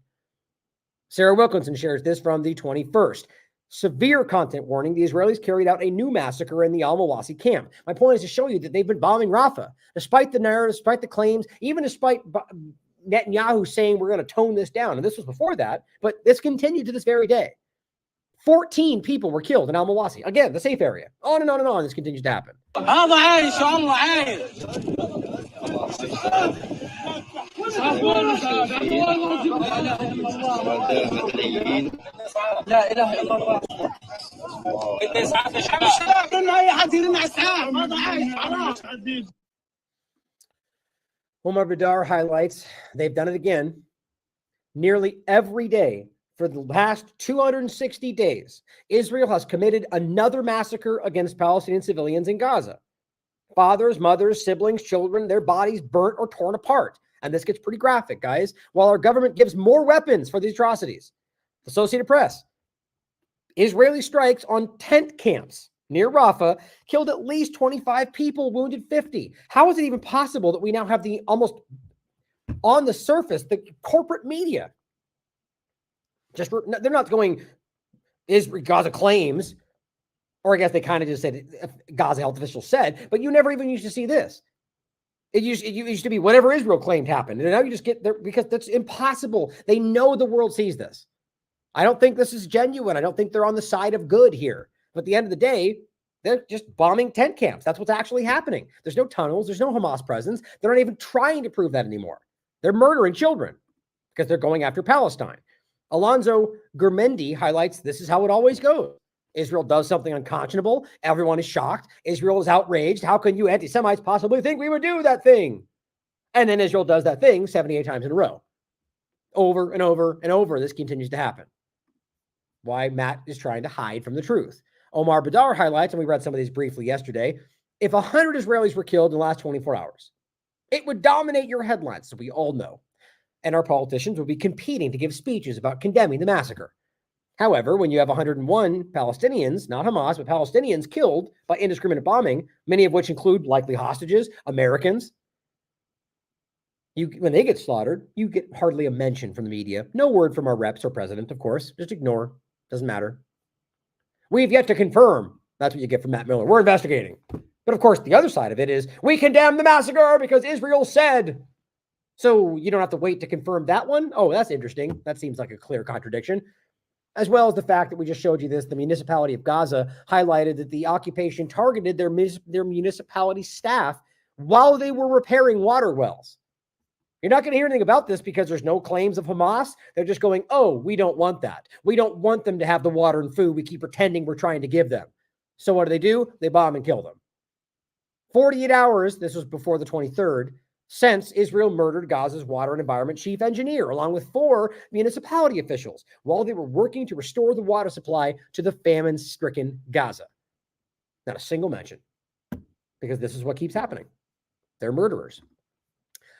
Sarah Wilkinson shares this from the 21st. Severe content warning. The Israelis carried out a new massacre in the Al-Mawasi camp. My point is to show you that they've been bombing Rafah, despite the narrative, despite the claims, even despite Netanyahu saying we're going to tone this down. And this was before that, but this continued to this very day. 14 people were killed in Al-Mawasi. Again, the safe area. On and on and on. This continues to happen. Omar Badar highlights, they've done it again. Nearly every day for the last 260 days, Israel has committed another massacre against Palestinian civilians in Gaza. Fathers, mothers, siblings, children, their bodies burnt or torn apart. And this gets pretty graphic, guys. While our government gives more weapons for these atrocities. Associated Press. Israeli strikes on tent camps near Rafah killed at least 25 people, wounded 50. How is it even possible that we now have the almost on the surface, the corporate media? They're not going, Gaza claims, or I guess they kind of just said, Gaza health officials said, but you never even used to see this. It used to be whatever Israel claimed happened. And now you just get there because that's impossible. They know the world sees this. I don't think this is genuine. I don't think they're on the side of good here. But at the end of the day, they're just bombing tent camps. That's what's actually happening. There's no tunnels. There's no Hamas presence. They're not even trying to prove that anymore. They're murdering children because they're going after Palestine. Alonzo Gurmendi highlights this is how it always goes. Israel does something unconscionable. Everyone is shocked. Israel is outraged. How can you anti-Semites possibly think we would do that thing? And then Israel does that thing 78 times in a row. Over and over and over, this continues to happen. Why Matt is trying to hide from the truth. Omar Badar highlights, and we read some of these briefly yesterday, if 100 Israelis were killed in the last 24 hours, it would dominate your headlines, so we all know. And our politicians would be competing to give speeches about condemning the massacre. However, when you have 101 Palestinians, not Hamas, but Palestinians killed by indiscriminate bombing, many of which include likely hostages, Americans, when they get slaughtered, you get hardly a mention from the media. No word from our reps or president, of course. Just ignore. Doesn't matter. We've yet to confirm. That's what you get from Matt Miller. We're investigating. But of course, the other side of it is we condemn the massacre because Israel said. So you don't have to wait to confirm that one. Oh, that's interesting. That seems like a clear contradiction. As well as the fact that we just showed you this, the municipality of Gaza highlighted that the occupation targeted their municipality staff while they were repairing water wells. You're not going to hear anything about this because there's no claims of Hamas. They're just going, oh, we don't want that. We don't want them to have the water and food we keep pretending we're trying to give them. So what do? They bomb and kill them. 48 hours, this was before the 23rd, since Israel murdered Gaza's water and environment chief engineer, along with 4 municipality officials, while they were working to restore the water supply to the famine-stricken Gaza. Not a single mention, because this is what keeps happening. They're murderers.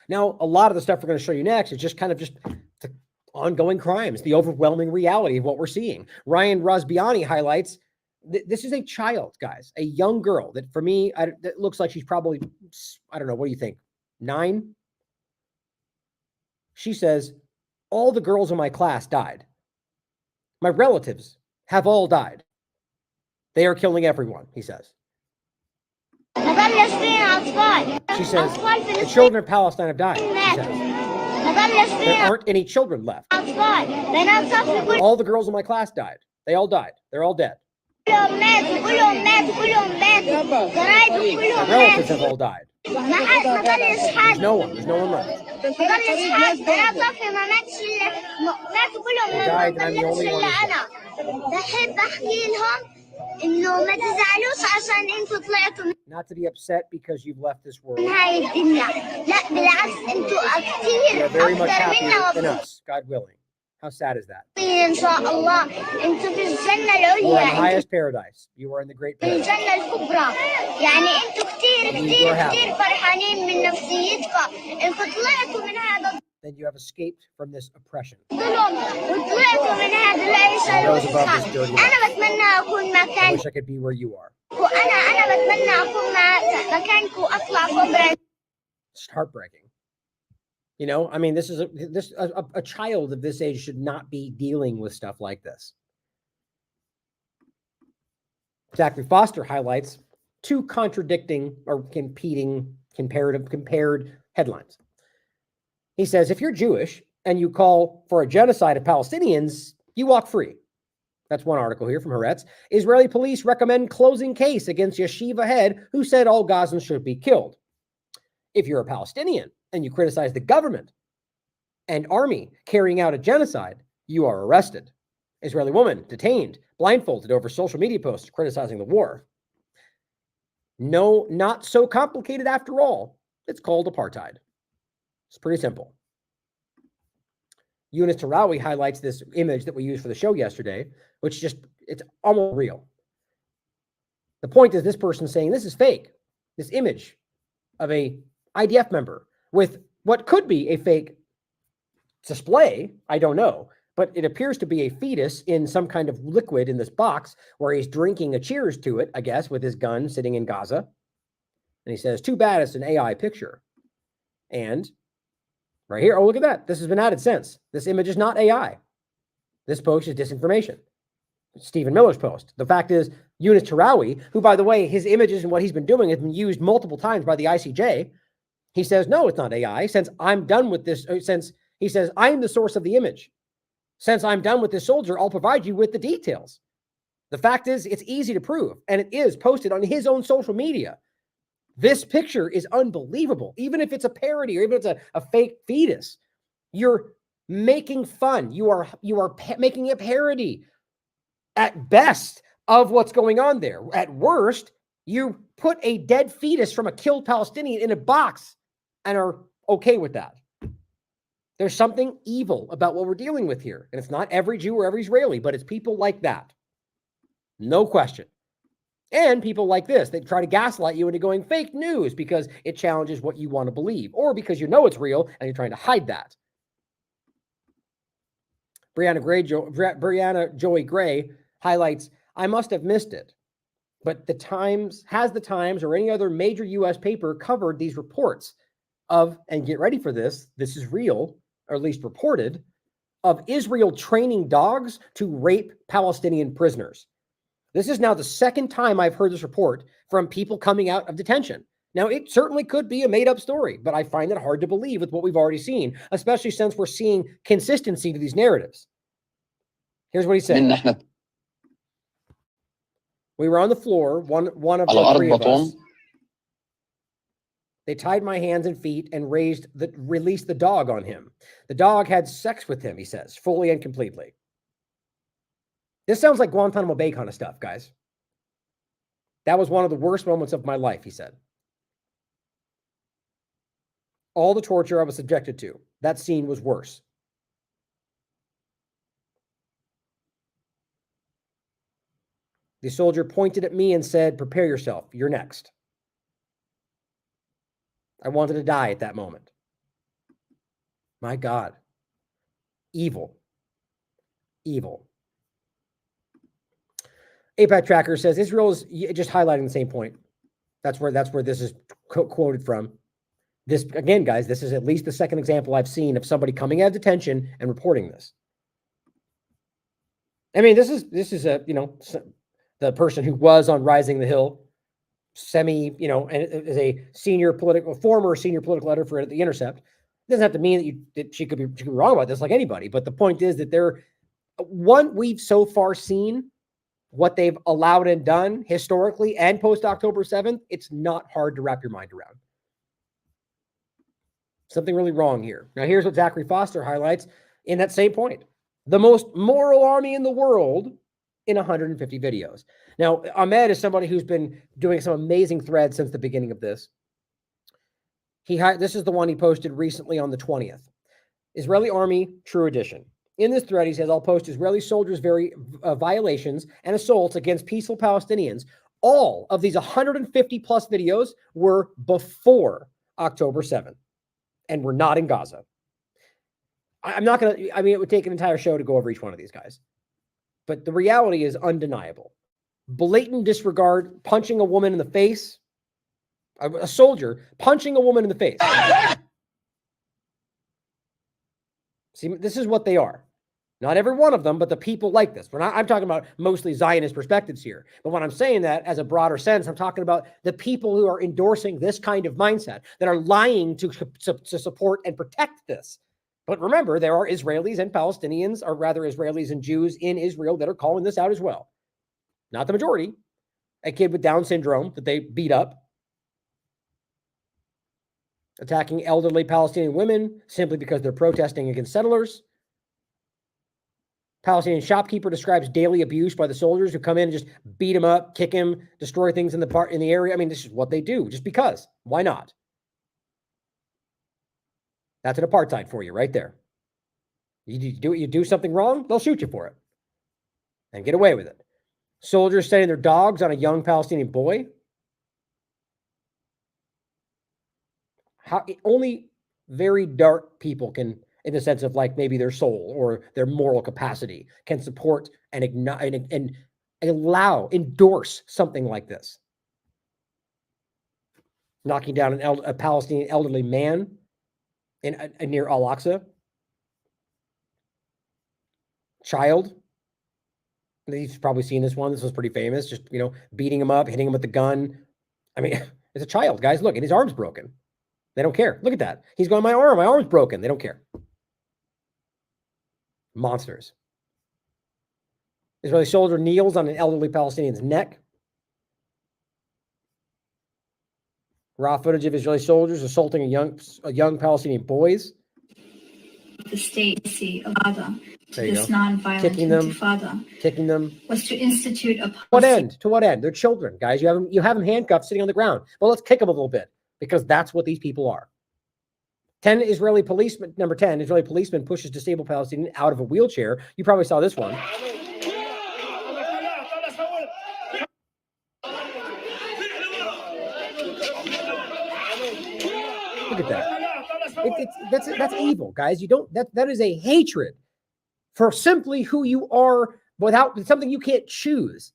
Now, a lot of the stuff we're going to show you next is just kind of just the ongoing crimes, the overwhelming reality of what we're seeing. Ryan Razbiani highlights, this is a child, guys, a young girl that for me, it looks like she's probably, I don't know, what do you think? 9? She says, all the girls in my class died. My relatives have all died. They are killing everyone, he says. She says, the children of Palestine have died, she says. There aren't any children left. All the girls in my class died. They all died. They're all dead. My relatives have all died. There's no one. There's no one left. They died, and I'm the only one who's left. Not to be upset because you've left this world. You are very much happier than us, God willing. How sad is that? You are in the highest paradise. You are in the great paradise. You are happy. Then you have escaped from this oppression. I wish I could be where you are. It's heartbreaking. You know, I mean, a child of this age should not be dealing with stuff like this. Zachary Foster highlights 2 contradicting or compared headlines. He says, if you're Jewish and you call for a genocide of Palestinians, you walk free. That's one article here from Haaretz. Israeli police recommend closing case against yeshiva head who said all Gazans should be killed. If you're a Palestinian and you criticize the government and army carrying out a genocide, you are arrested. Israeli woman detained, blindfolded over social media posts criticizing the war. No, not so complicated after all. It's called apartheid. It's pretty simple. Yunus Tarawi highlights this image that we used for the show yesterday, which it's almost real. The point is this person saying this is fake. This image of a IDF member with what could be a fake display, I don't know, but it appears to be a fetus in some kind of liquid in this box where he's drinking a cheers to it, I guess, with his gun sitting in Gaza. And he says, too bad it's an AI picture. And right here, oh, look at that. This has been added since. This image is not AI. This post is disinformation. Stephen Miller's post. The fact is, Yunus Tarawi, who, by the way, his images and what he's been doing has been used multiple times by the ICJ He says, no, it's not AI. Since I'm done with this, since he says, I'm the source of the image. Since I'm done with this soldier, I'll provide you with the details. The fact is, it's easy to prove, and it is posted on his own social media. This picture is unbelievable. Even if it's a parody or even if it's a fake fetus, you're making fun. You are making a parody at best of what's going on there. At worst, you put a dead fetus from a killed Palestinian in a box and are okay with that. There's something evil about what we're dealing with here. And it's not every Jew or every Israeli, but it's people like that. No question. And people like this, they try to gaslight you into going fake news because it challenges what you want to believe, or because you know it's real and you're trying to hide that. Brianna Joey Gray highlights, I must have missed it, but the Times or any other major U.S. paper covered these reports of, and get ready for this, this is real, or at least reported, of Israel training dogs to rape Palestinian prisoners. This is now the second time I've heard this report from people coming out of detention. Now, it certainly could be a made-up story, but I find it hard to believe with what we've already seen, especially since we're seeing consistency to these narratives. Here's what he said. We were on the floor, one of the three of us. They tied my hands and feet and released the dog on him. The dog had sex with him, he says, fully and completely. This sounds like Guantanamo Bay kind of stuff, guys. That was one of the worst moments of my life, he said. All the torture I was subjected to, that scene was worse. The soldier pointed at me and said, prepare yourself, you're next. I wanted to die at that moment. My God. Evil. Evil. APAC Tracker says Israel is just highlighting the same point. That's where this is quoted from. This, again, guys, this is at least the second example I've seen of somebody coming out of detention and reporting this. I mean, this is a, the person who was on Razing the Hill, and is a former senior political editor at The Intercept. It doesn't have to mean that she could be wrong about this like anybody, but the point is that we've so far seen what they've allowed and done historically and post October 7th, it's not hard to wrap your mind around. Something really wrong here. Now, here's what Zachary Foster highlights in that same point. The most moral army in the world in 150 videos. Now, Ahmed is somebody who's been doing some amazing threads since the beginning of this. This is the one he posted recently on the 20th. Israeli Army, True Edition. In this thread, he says, I'll post Israeli soldiers' violations and assaults against peaceful Palestinians. All of these 150 plus videos were before October 7th and were not in Gaza. It would take an entire show to go over each one of these guys. But the reality is undeniable. Blatant disregard, punching a woman in the face, a soldier punching a woman in the face. See, this is what they are. Not every one of them, but the people like this. I'm talking about mostly Zionist perspectives here. But when I'm saying that as a broader sense, I'm talking about the people who are endorsing this kind of mindset, that are lying to support and protect this. But remember, there are Israelis and Palestinians, or rather Israelis and Jews in Israel that are calling this out as well. Not the majority. A kid with Down syndrome that they beat up. Attacking elderly Palestinian women simply because they're protesting against settlers. Palestinian shopkeeper describes daily abuse by the soldiers who come in and just beat him up, kick him, destroy things in the area. I mean, this is what they do, just because. Why not? That's an apartheid for you right there. You do something wrong, they'll shoot you for it and get away with it. Soldiers setting their dogs on a young Palestinian boy. Only very dark people can, in the sense of like maybe their soul or their moral capacity, can support and endorse something like this. Knocking down a Palestinian elderly man near Al-Aqsa. Child. You've probably seen this one. This was pretty famous. Just, beating him up, hitting him with the gun. I mean, it's a child, guys. Look, and his arm's broken. They don't care. Look at that. He's going, my arm's broken. They don't care. Monsters. Israeli soldier kneels on an elderly Palestinian's neck. Raw footage of Israeli soldiers assaulting a young Palestinian boys. The state of Gaza to this go. non-violent intifada Kicking them. was to institute a policy. What end? To what end? They're children, guys. You have them handcuffed sitting on the ground. Well, let's kick them a little bit because that's what these people are. 10 Israeli policemen pushes disabled Palestinian out of a wheelchair. You probably saw this one. Look at that. That's evil, guys. That is a hatred for simply who you are without something you can't choose.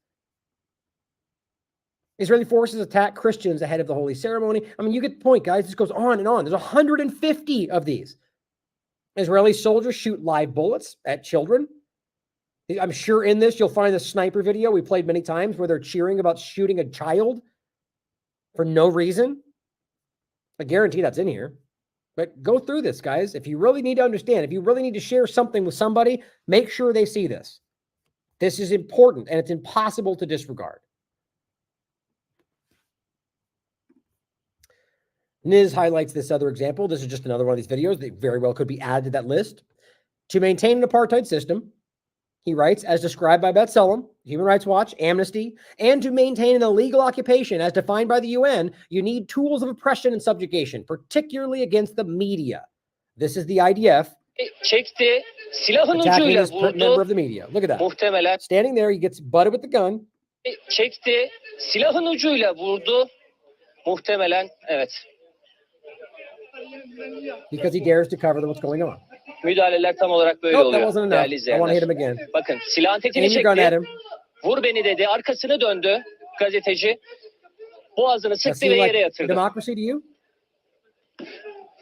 Israeli forces attack Christians ahead of the holy ceremony. I mean, you get the point, guys. This goes on and on. There's 150 of these. Israeli soldiers shoot live bullets at children. I'm sure in this you'll find the sniper video we played many times where they're cheering about shooting a child for no reason. I guarantee that's in here. But go through this, guys. If you really need to understand, if you really need to share something with somebody, make sure they see this. This is important, and it's impossible to disregard. Niz highlights this other example. This is just another one of these videos that very well could be added to that list. To maintain an apartheid system, he writes, as described by B'Tselem, Human Rights Watch, Amnesty, and to maintain an illegal occupation as defined by the UN, you need tools of oppression and subjugation, particularly against the media. This is the IDF çekti, silahın attacking ucuyla this member of the vurdu. media. Look at that. Muhtemelen Standing there, he gets butted with the gun. çekti, silahın ucuyla vurdu. Muhtemelen evet. Because he dares to cover what's going on. Müdahaleler tam olarak böyle Nope, that oluyor. wasn't enough. Değerli I want to hit him izleyenler. again. Bakın silahın tekini Aim your gun at çekti. him. Vur beni dedi. Arkasını döndü gazeteci. Boğazını That sıktı ve seem yere like yatırdı. democracy to you?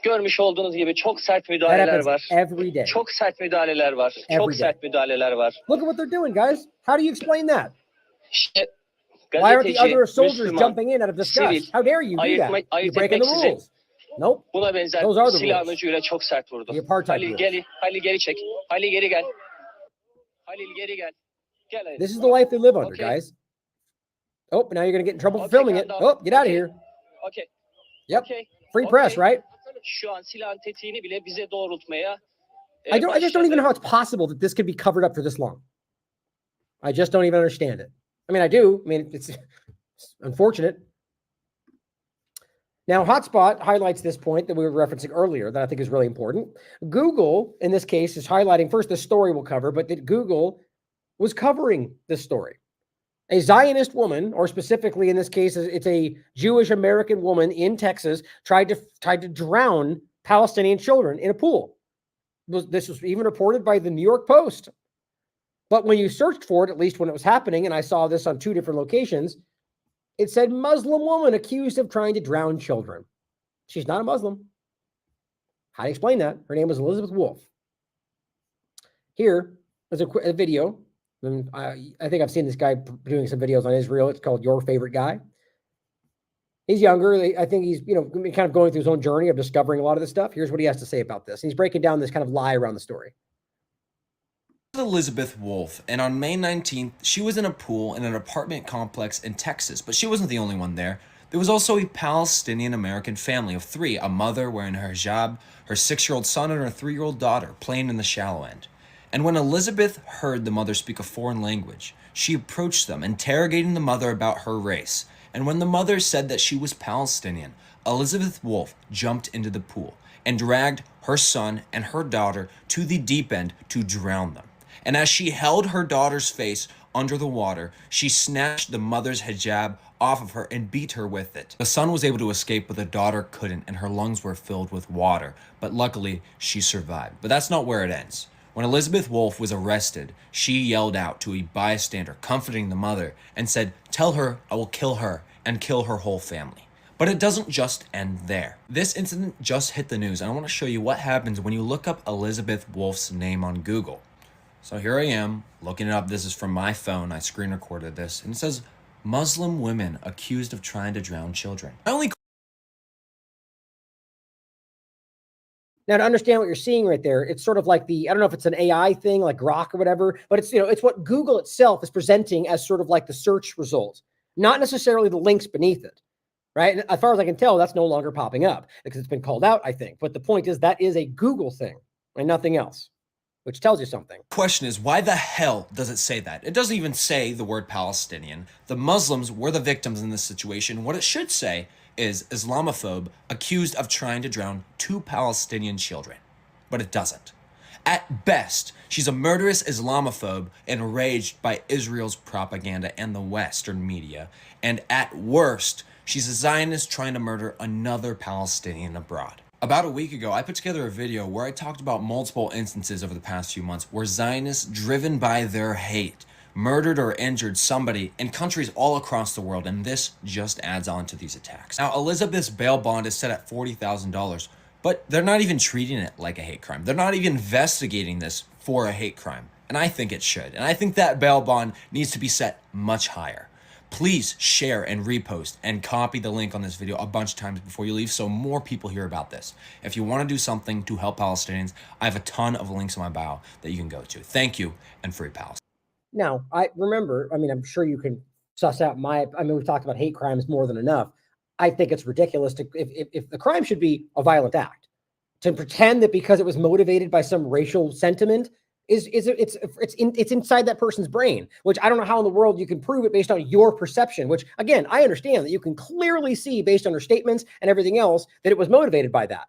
Görmüş olduğunuz gibi çok sert That müdahaleler happens var. every day. Çok sert müdahaleler var. Every Çok day. sert müdahaleler var. Look at what they're doing, guys. How do you explain that? İşte Why aren't the gazeteci, other soldiers Müslüman, jumping in out of disgust? sivil, How dare you do that? You're ayırt breaking the etmeksizin rules. Nope. buna benzer Those are the silahın rules. ucuyla çok sert vurdu. The apartheid Halil rules. Halil geri çek. Halil geri gel. Halil geri gel. Gel Halil. This is the life they live under, Okay. guys. Oh, now you're going to get in trouble for Okay, filming it. calm down. Oh, get out of here. Okay. Yep. Okay. Free press, right? Şu an silahın tetiğini bile bize doğrultmaya I just don't even know how it's possible that this could be covered up for this long. I just don't even understand it. I mean, I do. I mean, it's unfortunate. Now, Hotspot highlights this point that we were referencing earlier that I think is really important. Google, in this case, is highlighting first the story we'll cover, but that Google was covering this story. A Zionist woman, or specifically in this case, it's a Jewish American woman in Texas, tried to drown Palestinian children in a pool. This was even reported by the New York Post. But when you searched for it, at least when it was happening, and I saw this on 2 different locations, it said Muslim woman accused of trying to drown children. She's not a Muslim. How do you explain that? Her name was Elizabeth Wolf. Here is a video. And I think I've seen this guy doing some videos on Israel. It's called Your Favorite Guy. He's younger. I think he's, kind of going through his own journey of discovering a lot of this stuff. Here's what he has to say about this. He's breaking down this kind of lie around the story. Elizabeth Wolf, and on May 19th, she was in a pool in an apartment complex in Texas, but she wasn't the only one there. There was also a Palestinian-American family of 3, a mother wearing her hijab, her 6-year-old son, and her 3-year-old daughter playing in the shallow end. And when Elizabeth heard the mother speak a foreign language, she approached them, interrogating the mother about her race. And when the mother said that she was Palestinian, Elizabeth Wolf jumped into the pool and dragged her son and her daughter to the deep end to drown them. And as she held her daughter's face under the water, she snatched the mother's hijab off of her and beat her with it. The son was able to escape, but the daughter couldn't, and her lungs were filled with water. But luckily, she survived. But that's not where it ends. When Elizabeth Wolf was arrested, she yelled out to a bystander, comforting the mother, and said, "Tell her I will kill her and kill her whole family." But it doesn't just end there. This incident just hit the news, and I want to show you what happens when you look up Elizabeth Wolf's name on Google. So here I am, looking it up. This is from my phone. I screen recorded this, and it says, Muslim women accused of trying to drown children. I only Now, to understand what you're seeing right there, it's sort of like I don't know if it's an AI thing like Grok or whatever, but it's, it's what Google itself is presenting as sort of like the search result, not necessarily the links beneath it, right? And as far as I can tell, that's no longer popping up because it's been called out, I think. But the point is that is a Google thing and nothing else, which tells you something. Question is, why the hell does it say that? It doesn't even say the word Palestinian. The Muslims were the victims in this situation. What it should say is Islamophobe accused of trying to drown 2 Palestinian children. But it doesn't. At best, she's a murderous Islamophobe enraged by Israel's propaganda and the Western media. And at worst, she's a Zionist trying to murder another Palestinian abroad. About a week ago, I put together a video where I talked about multiple instances over the past few months where Zionists, driven by their hate, murdered or injured somebody in countries all across the world, and this just adds on to these attacks. Now, Elizabeth's bail bond is set at $40,000, but they're not even treating it like a hate crime. They're not even investigating this for a hate crime, and I think it should. And I think that bail bond needs to be set much higher. Please share and repost and copy the link on this video a bunch of times before you leave so more people hear about this. If you want to do something to help Palestinians, I have a ton of links in my bio that you can go to. Thank you, and free Palestine. Now, I remember, I'm sure you can suss out we've talked about hate crimes more than enough. I think it's ridiculous if the crime should be a violent act. To pretend that because it was motivated by some racial sentiment it's inside that person's brain, which I don't know how in the world you can prove it based on your perception, which again, I understand that you can clearly see based on her statements and everything else that it was motivated by that.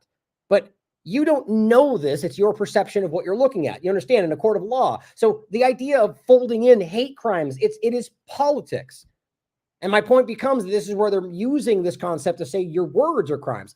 But you don't know this. It's your perception of what you're looking at. You understand, in a court of law. So the idea of folding in hate crimes, it is politics. And my point becomes, this is where they're using this concept to say your words are crimes.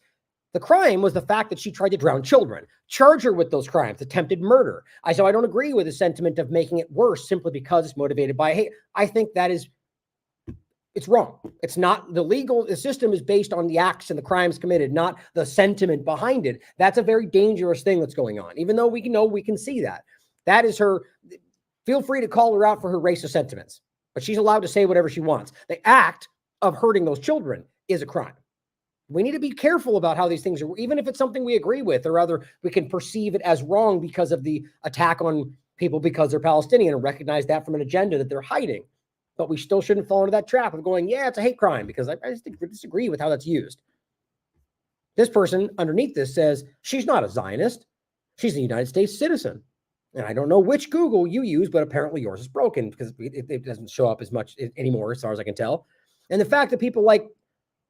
The crime was the fact that she tried to drown children. Charge her with those crimes, attempted murder. So I don't agree with the sentiment of making it worse simply because it's motivated by hate. I think it's wrong. It's not the system is based on the acts and the crimes committed, not the sentiment behind it. That's a very dangerous thing that's going on, even though we can see that. That is her. Feel free to call her out for her racist sentiments, but she's allowed to say whatever she wants. The act of hurting those children is a crime. We need to be careful about how these things are, even if it's something we agree with, or rather we can perceive it as wrong because of the attack on people because they're Palestinian and recognize that from an agenda that they're hiding. But we still shouldn't fall into that trap of going, yeah, it's a hate crime, because I just disagree with how that's used. This person underneath this says she's not a Zionist. She's a United States citizen. And I don't know which Google you use, but apparently yours is broken because it doesn't show up as much anymore, as far as I can tell. And the fact that people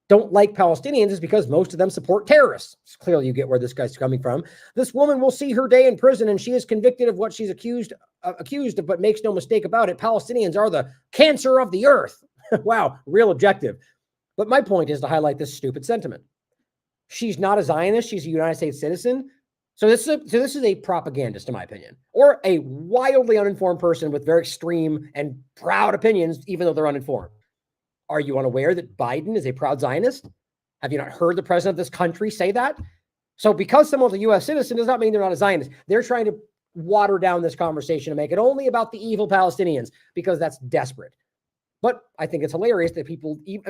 don't like Palestinians is because most of them support terrorists. It's clearly you get where this guy's coming from. This woman will see her day in prison, and she is convicted of what she's accused of, but makes no mistake about it. Palestinians are the cancer of the earth. Wow, real objective. But my point is to highlight this stupid sentiment. She's not a Zionist. She's a United States citizen. So this is a propagandist, in my opinion, or a wildly uninformed person with very extreme and proud opinions, even though they're uninformed. Are you unaware that Biden is a proud Zionist? Have you not heard the president of this country say that? So because someone's a U.S. citizen does not mean they're not a Zionist. They're trying to water down this conversation and make it only about the evil Palestinians because that's desperate. But I think it's hilarious that people, you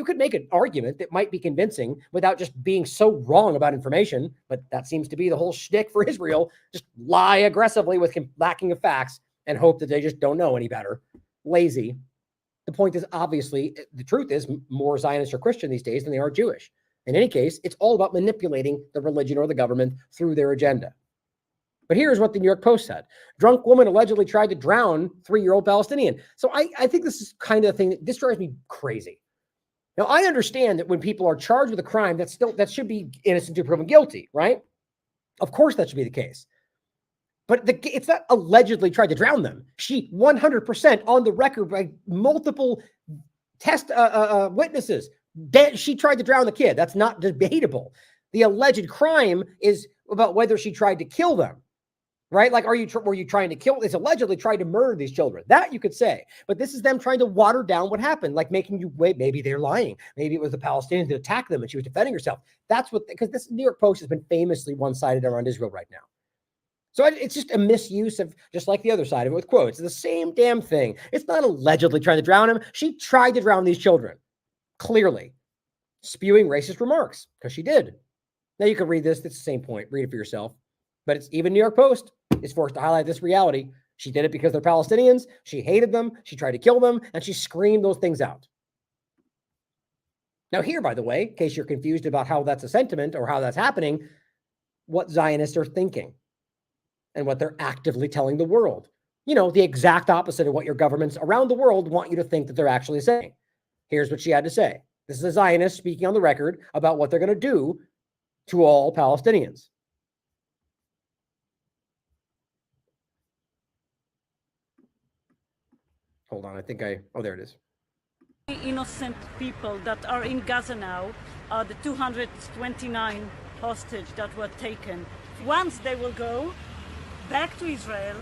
could make an argument that might be convincing without just being so wrong about information, but that seems to be the whole shtick for Israel. Just lie aggressively with lacking of facts and hope that they just don't know any better. Lazy. The point is, obviously, the truth is more Zionists are Christian these days than they are Jewish. In any case, it's all about manipulating the religion or the government through their agenda. But here's what the New York Post said. Drunk woman allegedly tried to drown 3-year-old Palestinian. So I think this is kind of the thing this drives me crazy. Now, I understand that when people are charged with a crime, that should be innocent until proven guilty, right? Of course, that should be the case. But it's not allegedly tried to drown them. She 100% on the record by multiple witnesses. She tried to drown the kid. That's not debatable. The alleged crime is about whether she tried to kill them, right? Like, were you trying to kill? It's allegedly tried to murder these children. That you could say. But this is them trying to water down what happened, like making you wait. Maybe they're lying. Maybe it was the Palestinians that attacked them and she was defending herself. Because this New York Post has been famously one-sided around Israel right now. So it's just a misuse of, just like the other side of it with quotes. It's the same damn thing. It's not allegedly trying to drown him. She tried to drown these children, clearly spewing racist remarks, because she did. Now you can read this. It's the same point. Read it for yourself. But it's even New York Post is forced to highlight this reality. She did it because they're Palestinians. She hated them. She tried to kill them. And she screamed those things out. Now here, by the way, in case you're confused about how that's a sentiment or how that's happening, what Zionists are thinking and what they're actively telling the world. You know, the exact opposite of what your governments around the world want you to think that they're actually saying. Here's what she had to say. This is a Zionist speaking on the record about what they're going to do to all Palestinians. Hold on, I think oh, there it is. Innocent people that are in Gaza now are the 229 hostage that were taken. Once they will go back to Israel,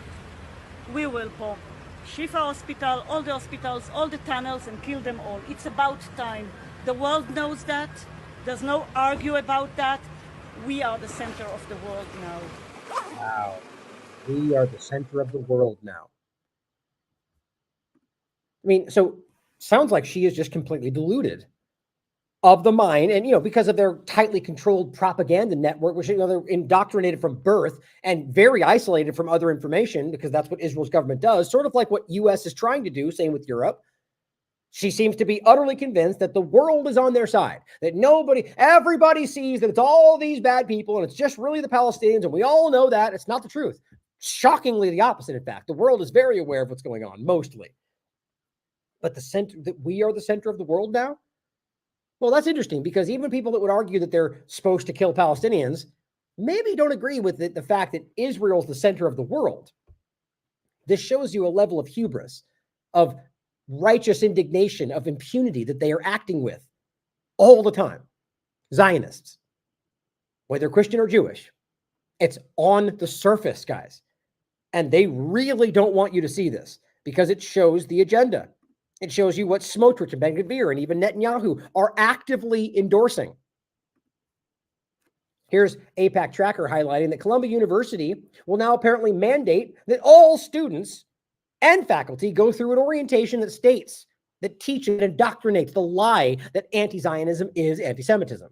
we will bomb Shifa Hospital, all the hospitals, all the tunnels, and kill them all. It's about time. The world knows that. There's no argue about that. We are the center of the world now. Wow. We are the center of the world now. I mean, so sounds like she is just completely deluded of the mind. And, you know, because of their tightly controlled propaganda network, which, you know, they're indoctrinated from birth and very isolated from other information, because that's what Israel's government does, sort of like what U.S. is trying to do, same with Europe. She seems to be utterly convinced that the world is on their side, that everybody sees that it's all these bad people and it's just really the Palestinians. And we all know that it's not the truth. Shockingly, the opposite, in fact. The world is very aware of what's going on, mostly. But that we are the center of the world now? Well, that's interesting, because even people that would argue that they're supposed to kill Palestinians maybe don't agree with the fact that Israel's the center of the world. This shows you a level of hubris, of righteous indignation, of impunity that they are acting with all the time. Zionists, whether Christian or Jewish, it's on the surface, guys. And they really don't want you to see this, because it shows the agenda. It shows you what Smotrich and Ben-Gvir and even Netanyahu are actively endorsing. Here's APAC Tracker highlighting that Columbia University will now apparently mandate that all students and faculty go through an orientation that states, that teaches and indoctrinates the lie that anti-Zionism is anti-Semitism.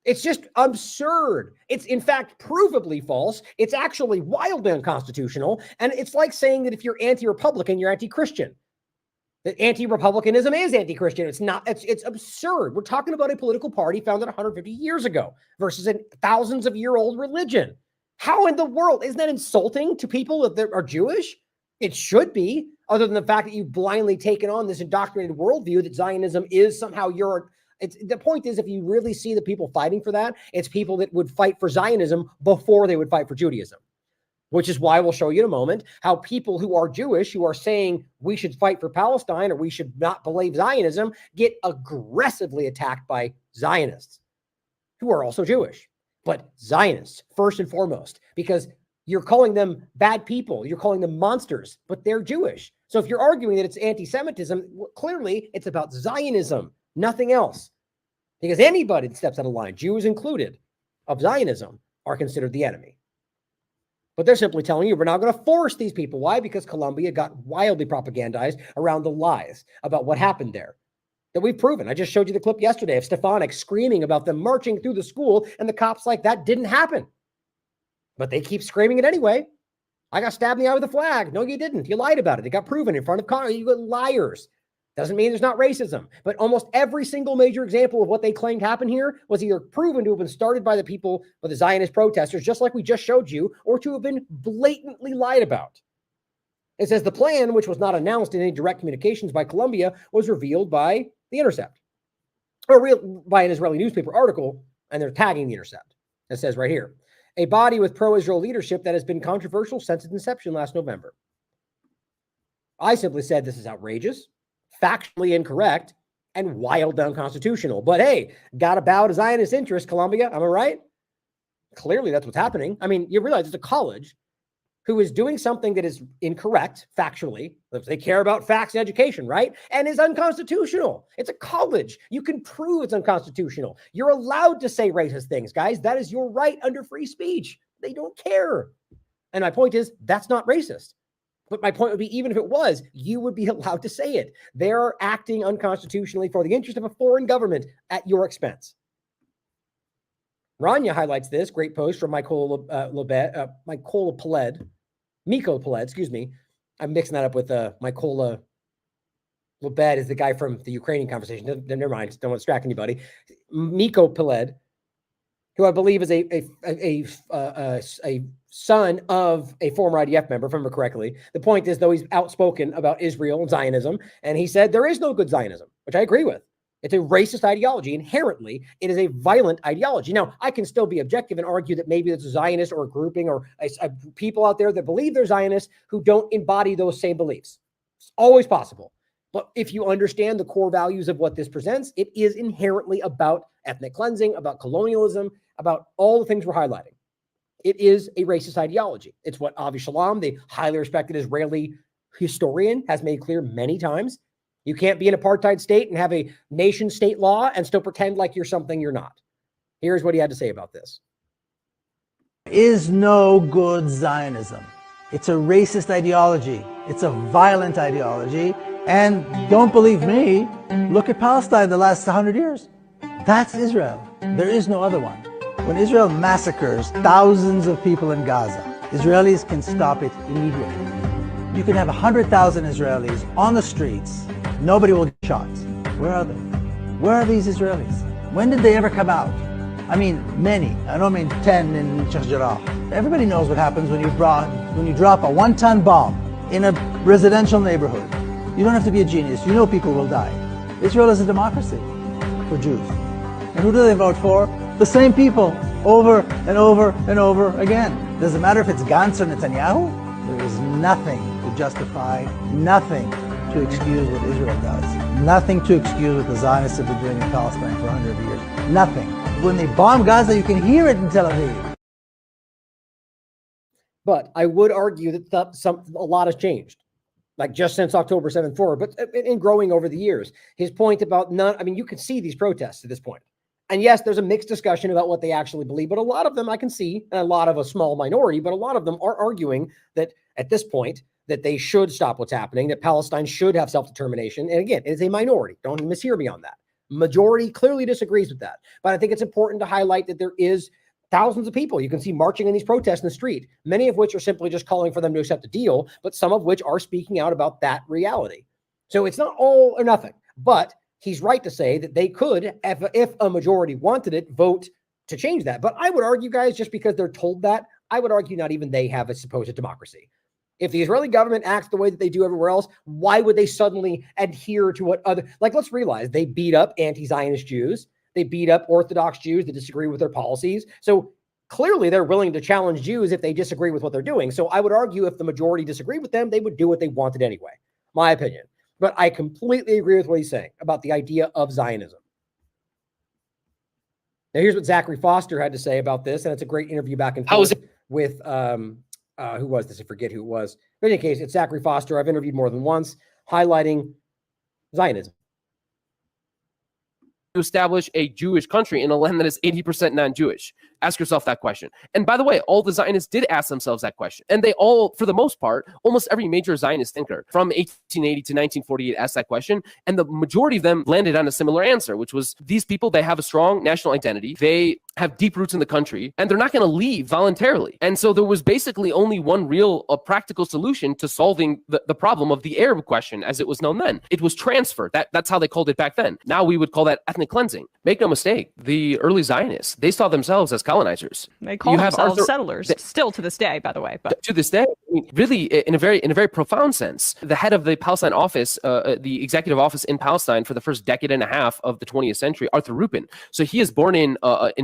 It's just absurd. It's, in fact, provably false. It's actually wildly unconstitutional. And it's like saying that if you're anti-Republican, you're anti-Christian. That anti-Republicanism is anti-Christian. It's not. It's absurd. We're talking about a political party founded 150 years ago versus a thousands-of-year-old religion. How in the world? Isn't that insulting to people that are Jewish? It should be, other than the fact that you've blindly taken on this indoctrinated worldview that Zionism is somehow the point is, if you really see the people fighting for that, it's people that would fight for Zionism before they would fight for Judaism. Which is why we'll show you in a moment how people who are Jewish, who are saying we should fight for Palestine or we should not believe Zionism, get aggressively attacked by Zionists who are also Jewish. But Zionists, first and foremost, because you're calling them bad people, you're calling them monsters, but they're Jewish. So if you're arguing that it's anti-Semitism, well, clearly it's about Zionism, nothing else. Because anybody that steps out of line, Jews included, of Zionism, are considered the enemy. But they're simply telling you, we're not going to force these people. Why? Because Columbia got wildly propagandized around the lies about what happened there that we've proven. I just showed you the clip yesterday of Stefanik screaming about them marching through the school, and the cops like, that didn't happen. But they keep screaming it anyway. I got stabbed in the eye with a flag. No, you didn't. You lied about it. It got proven in front of Congress. You got liars. Doesn't mean there's not racism, but almost every single major example of what they claimed happened here was either proven to have been started by the people, by the Zionist protesters, just like we just showed you, or to have been blatantly lied about. It says the plan, which was not announced in any direct communications by Columbia, was revealed by The Intercept, or by an Israeli newspaper article, and they're tagging The Intercept. It says right here, a body with pro-Israel leadership that has been controversial since its inception last November. I simply said this is outrageous, factually incorrect, and wildly unconstitutional. But hey, gotta bow to Zionist interest, Columbia. Am I right? Clearly, that's what's happening. I mean, you realize it's a college who is doing something that is incorrect, factually. They care about facts and education, right? And is unconstitutional. It's a college. You can prove it's unconstitutional. You're allowed to say racist things, guys. That is your right under free speech. They don't care. And my point is, that's not racist. But my point would be, even if it was, you would be allowed to say it. They're acting unconstitutionally for the interest of a foreign government at your expense. Rania highlights this great post from Miko Peled, excuse me. I'm mixing that up with Mykola Lebed is the guy from the Ukrainian conversation. Never mind. Don't want to distract anybody. Miko Peled, who I believe is a son of a former IDF member, if I remember correctly. The point is, though, he's outspoken about Israel and Zionism, and he said there is no good Zionism, which I agree with. It's a racist ideology. Inherently, it is a violent ideology. Now, I can still be objective and argue that maybe it's a Zionist or a grouping or people out there that believe they're Zionists who don't embody those same beliefs. It's always possible. But if you understand the core values of what this presents, it is inherently about ethnic cleansing, about colonialism, about all the things we're highlighting. It is a racist ideology. It's what Avi Shalom, the highly respected Israeli historian, has made clear many times. You can't be an apartheid state and have a nation state law and still pretend like you're something you're not. Here's what he had to say about this. Is no good Zionism. It's a racist ideology. It's a violent ideology. And don't believe me, look at Palestine the last 100 years. That's Israel. There is no other one. When Israel massacres thousands of people in Gaza, Israelis can stop it immediately. You can have 100,000 Israelis on the streets. Nobody will get shot. Where are they? Where are these Israelis? When did they ever come out? I mean, many. I don't mean 10 in Sheikh Jarrah. Everybody knows what happens when you drop a 1-ton bomb in a residential neighborhood. You don't have to be a genius. You know people will die. Israel is a democracy for Jews. And who do they vote for? The same people over and over and over again. Does it matter if it's Gantz or Netanyahu? There is nothing to justify, nothing to excuse what Israel does. Nothing to excuse what the Zionists have been doing in Palestine for 100 years. Nothing. When they bomb Gaza, you can hear it in Tel Aviv. But I would argue that a lot has changed, like just since October 7th forward, but in growing over the years. His point about you can see these protests at this point. And yes, there's a mixed discussion about what they actually believe, but a lot of them I can see, and a lot of a small minority, but a lot of them are arguing that at this point, that they should stop what's happening, that Palestine should have self-determination. And again, it is a minority. Don't mishear me on that. Majority clearly disagrees with that. But I think it's important to highlight that there is thousands of people you can see marching in these protests in the street, many of which are simply just calling for them to accept a deal, but some of which are speaking out about that reality. So it's not all or nothing, but he's right to say that they could, if a majority wanted it, vote to change that. But I would argue, guys, just because they're told that, I would argue not even they have a supposed democracy. If the Israeli government acts the way that they do everywhere else, why would they suddenly adhere to what other, like, let's realize they beat up anti-Zionist Jews. They beat up Orthodox Jews that disagree with their policies. So clearly they're willing to challenge Jews if they disagree with what they're doing. So I would argue if the majority disagreed with them, they would do what they wanted anyway, my opinion. But I completely agree with what he's saying about the idea of Zionism. Now here's what Zachary Foster had to say about this. And it's a great interview back and forth with, who was this? I forget who it was. But in any case, it's Zachary Foster. I've interviewed more than once, highlighting Zionism. To establish a Jewish country in a land that is 80% non-Jewish? Ask yourself that question. And by the way, all the Zionists did ask themselves that question. And they all, for the most part, almost every major Zionist thinker from 1880 to 1948 asked that question. And the majority of them landed on a similar answer, which was these people, they have a strong national identity. They have deep roots in the country, and they're not going to leave voluntarily. And so there was basically only one real practical solution to solving the problem of the Arab question, as it was known then. It was transfer. That's how they called it back then. Now we would call that ethnic cleansing. Make no mistake, the early Zionists, they saw themselves as colonizers. They call themselves settlers, still to this day, by the way. But to this day, I mean, really, in a very profound sense, the head of the Palestine office, the executive office in Palestine for the first decade and a half of the 20th century, Arthur Rupin. So he is born in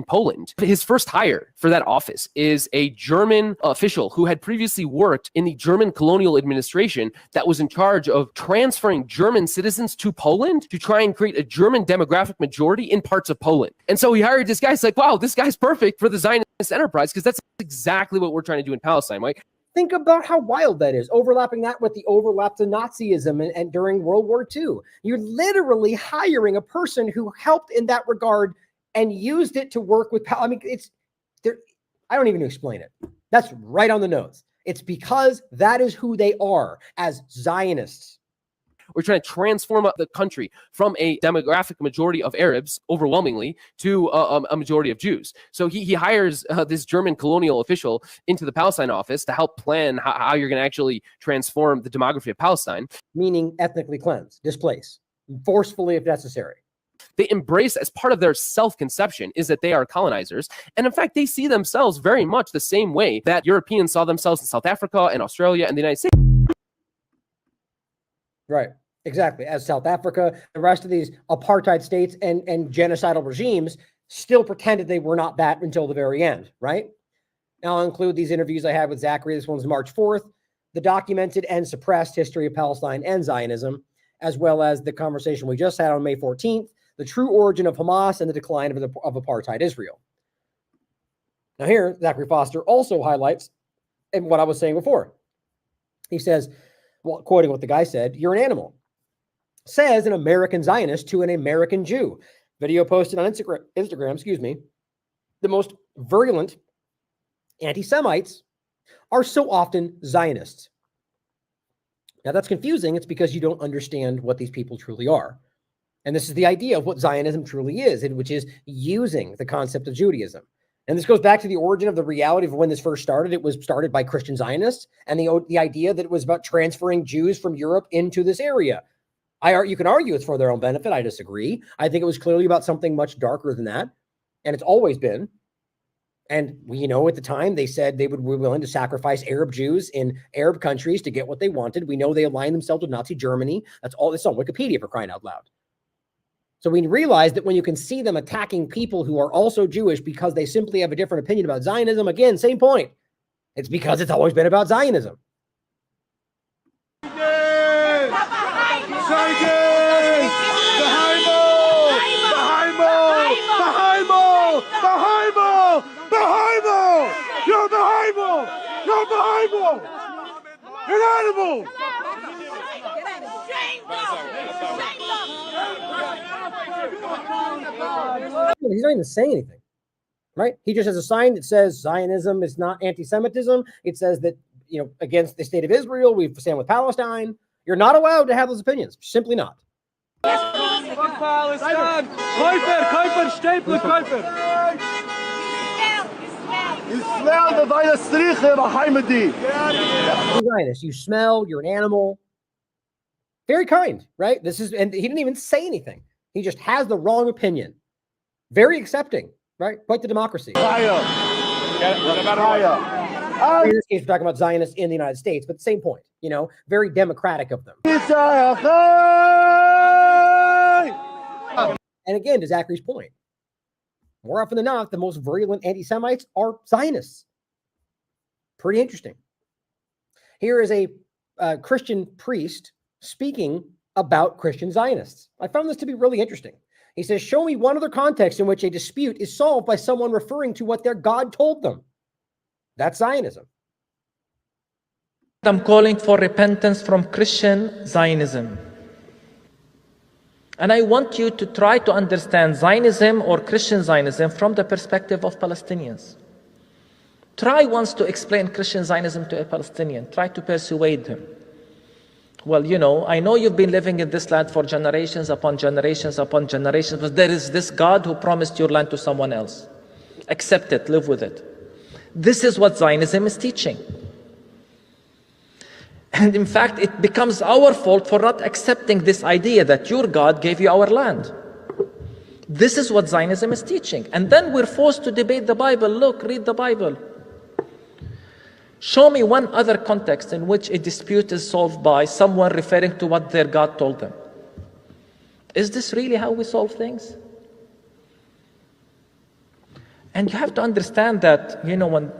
Poland. His first hire for that office is a German official who had previously worked in the German colonial administration that was in charge of transferring German citizens to Poland to try and create a German demographic majority in parts of Poland. And so he hired this guy. It's like, wow, this guy's perfect for the Zionist enterprise, because that's exactly what we're trying to do in Palestine, right? Think about how wild that is, overlapping that with the overlap to Nazism and during World War II. You're literally hiring a person who helped in that regard and used it to work with, I mean, it's there. I don't even explain it. That's right on the nose. It's because that is who they are as Zionists. We're trying to transform the country from a demographic majority of Arabs, overwhelmingly, to a majority of Jews. So he hires this German colonial official into the Palestine office to help plan how you're going to actually transform the demography of Palestine. Meaning ethnically cleanse, displace, forcefully if necessary. They embrace as part of their self-conception is that they are colonizers. And in fact, they see themselves very much the same way that Europeans saw themselves in South Africa and Australia and the United States. Right, exactly. As South Africa, the rest of these apartheid states and genocidal regimes still pretended they were not that until the very end, right? Now I'll include these interviews I had with Zachary. This one's March 4th, the documented and suppressed history of Palestine and Zionism, as well as the conversation we just had on May 14th, the true origin of Hamas and the decline of apartheid Israel. Now here, Zachary Foster also highlights what I was saying before. He says, well, quoting what the guy said, "You're an animal," says an American Zionist to an American Jew. Video posted on Instagram, the most virulent anti-Semites are so often Zionists. Now that's confusing. It's because you don't understand what these people truly are. And this is the idea of what Zionism truly is, which is using the concept of Judaism. And this goes back to the origin of the reality of when this first started. It was started by Christian Zionists and the idea that it was about transferring Jews from Europe into this area. You can argue it's for their own benefit. I disagree. I think it was clearly about something much darker than that. And it's always been. And we know at the time they said they would be willing to sacrifice Arab Jews in Arab countries to get what they wanted. We know they aligned themselves with Nazi Germany. That's all. It's on Wikipedia, for crying out loud. So we realize that when you can see them attacking people who are also Jewish because they simply have a different opinion about Zionism, again, same point. It's because it's always been about Zionism. He's not even saying anything, right? He just has a sign that says Zionism is not anti-Semitism. It says that, against the state of Israel, we stand with Palestine. You're not allowed to have those opinions. Simply not. You smell, you're an animal. Very kind, right? And he didn't even say anything. He just has the wrong opinion. Very accepting, right? Quite the democracy. In this case, we're talking about Zionists in the United States, but the same point, very democratic of them. And again, to Zachary's point, more often than not, the most virulent anti-Semites are Zionists. Pretty interesting. Here is a Christian priest speaking about Christian Zionists. I found this to be really interesting. He says, show me one other context in which a dispute is solved by someone referring to what their God told them. That's Zionism. I'm calling for repentance from Christian Zionism. And I want you to try to understand Zionism or Christian Zionism from the perspective of Palestinians. Try once to explain Christian Zionism to a Palestinian. Try to persuade him. Well, I know you've been living in this land for generations upon generations upon generations, but there is this God who promised your land to someone else. Accept it, live with it. This is what Zionism is teaching. And in fact, it becomes our fault for not accepting this idea that your God gave you our land. This is what Zionism is teaching. And then we're forced to debate the Bible. Look, read the Bible. Show me one other context in which a dispute is solved by someone referring to what their God told them. Is this really how we solve things? And you have to understand that, when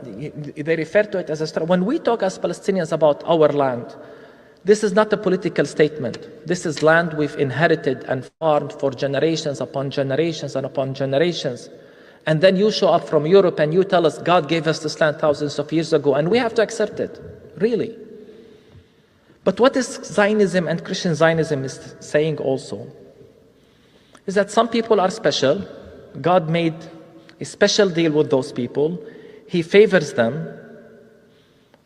they refer to it as a struggle, when we talk as Palestinians about our land, this is not a political statement. This is land we've inherited and farmed for generations upon generations and upon generations. And then you show up from Europe and you tell us God gave us this land thousands of years ago, and we have to accept it, really. But what is Zionism and Christian Zionism is saying also is that some people are special. God made a special deal with those people. He favors them,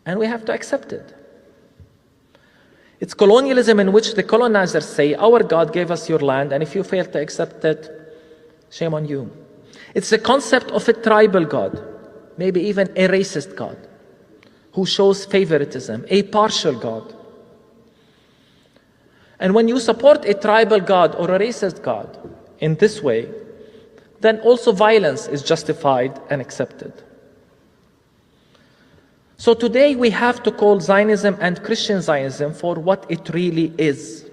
and we have to accept it. It's colonialism in which the colonizers say, our God gave us your land, and if you fail to accept it, shame on you. It's the concept of a tribal God, maybe even a racist God, who shows favoritism, a partial God. And when you support a tribal God or a racist God in this way, then also violence is justified and accepted. So today we have to call Zionism and Christian Zionism for what it really is.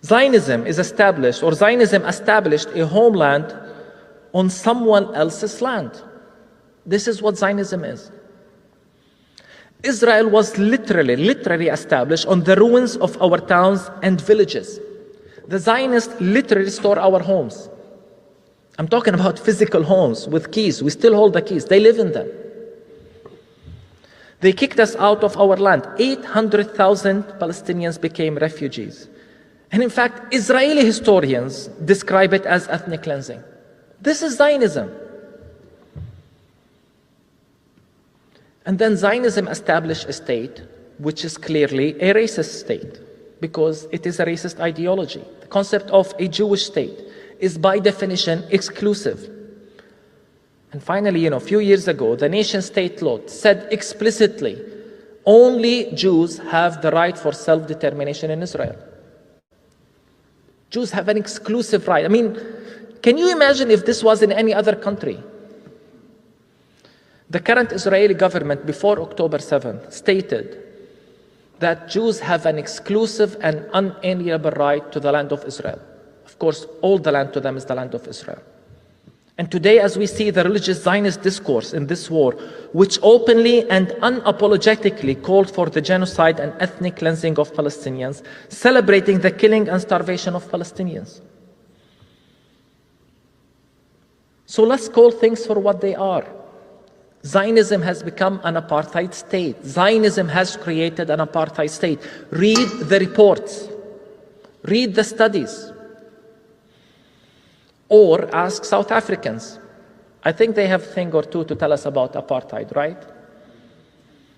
Zionism is established, or Zionism established a homeland on someone else's land. This is what Zionism is. Israel was literally established on the ruins of our towns and villages. The Zionists literally store our homes. I'm talking about physical homes with keys. We still hold the keys. They live in them. They kicked us out of our land. 800,000 Palestinians became refugees. And in fact, Israeli historians describe it as ethnic cleansing. This is Zionism. And then Zionism established a state which is clearly a racist state because it is a racist ideology. The concept of a Jewish state is by definition exclusive. And finally, a few years ago, the nation-state law said explicitly, only Jews have the right for self-determination in Israel. Jews have an exclusive right. I mean, can you imagine if this was in any other country? The current Israeli government before October 7th stated that Jews have an exclusive and unalienable right to the land of Israel. Of course, all the land to them is the land of Israel. And today, as we see the religious Zionist discourse in this war, which openly and unapologetically called for the genocide and ethnic cleansing of Palestinians, celebrating the killing and starvation of Palestinians. So let's call things for what they are. Zionism has become an apartheid state. Zionism has created an apartheid state. Read the reports. Read the studies. Or ask South Africans. I think they have a thing or two to tell us about apartheid, right?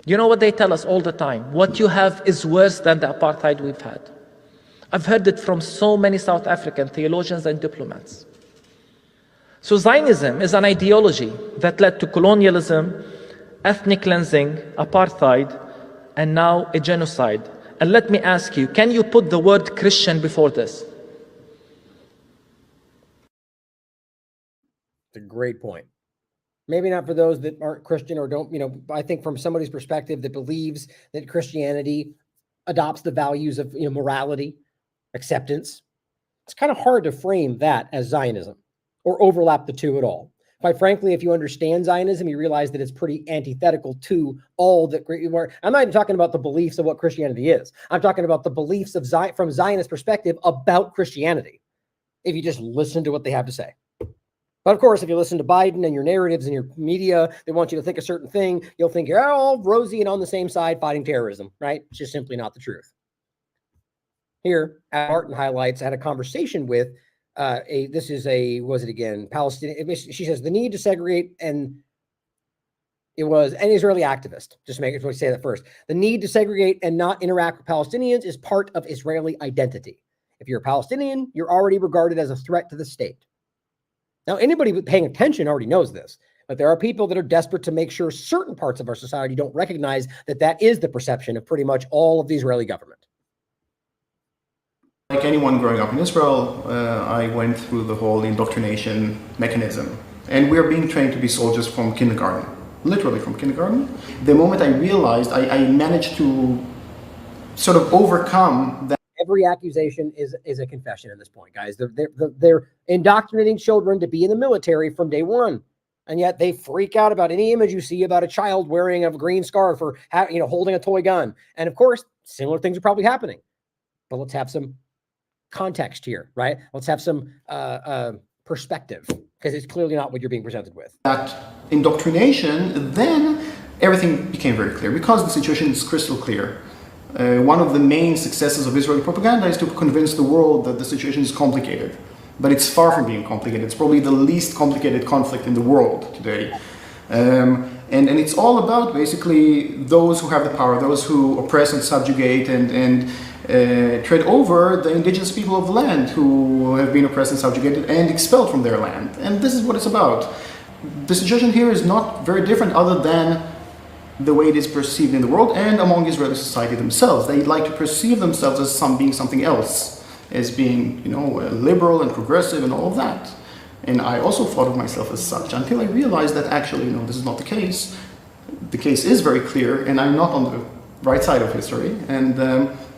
You know what they tell us all the time? What you have is worse than the apartheid we've had. I've heard it from so many South African theologians and diplomats. So Zionism is an ideology that led to colonialism, ethnic cleansing, apartheid, and now a genocide. And let me ask you, can you put the word Christian before this? It's a great point. Maybe not for those that aren't Christian or don't, I think from somebody's perspective that believes that Christianity adopts the values of morality, acceptance. It's kind of hard to frame that as Zionism or overlap the two at all. Quite frankly, if you understand Zionism, you realize that it's pretty antithetical to all that. I'm not even talking about the beliefs of what Christianity is. I'm talking about the beliefs of from Zionist perspective about Christianity. If you just listen to what they have to say. But of course, if you listen to Biden and your narratives and your media, they want you to think a certain thing, you'll think you're all rosy and on the same side fighting terrorism, right? It's just simply not the truth. Here, Martin highlights, I had a conversation with Palestinian. She says the need to segregate, and it was an Israeli activist. Just make sure we say that first. The need to segregate and not interact with Palestinians is part of Israeli identity. If you're a Palestinian, you're already regarded as a threat to the state. Now, anybody paying attention already knows this, but there are people that are desperate to make sure certain parts of our society don't recognize that that is the perception of pretty much all of the Israeli government. Like anyone growing up in Israel, I went through the whole indoctrination mechanism. And we're being trained to be soldiers from kindergarten, literally from kindergarten. The moment I realized, I managed to sort of overcome that. Every accusation is a confession at this point, guys. They're indoctrinating children to be in the military from day one. And yet they freak out about any image you see about a child wearing a green scarf or holding a toy gun. And of course, similar things are probably happening. But let's have some context here, right? Let's have some perspective, because it's clearly not what you're being presented with. That indoctrination, then everything became very clear because the situation is crystal clear. One of the main successes of Israeli propaganda is to convince the world that the situation is complicated. But it's far from being complicated. It's probably the least complicated conflict in the world today. And it's all about basically those who have the power, those who oppress and subjugate and tread over the indigenous people of the land who have been oppressed and subjugated and expelled from their land. And this is what it's about. The situation here is not very different other than the way it is perceived in the world and among Israeli society themselves. They like to perceive themselves as being something else, as being, liberal and progressive and all of that. And I also thought of myself as such until I realized that actually, this is not the case. The case is very clear, and I'm not on the right side of history. And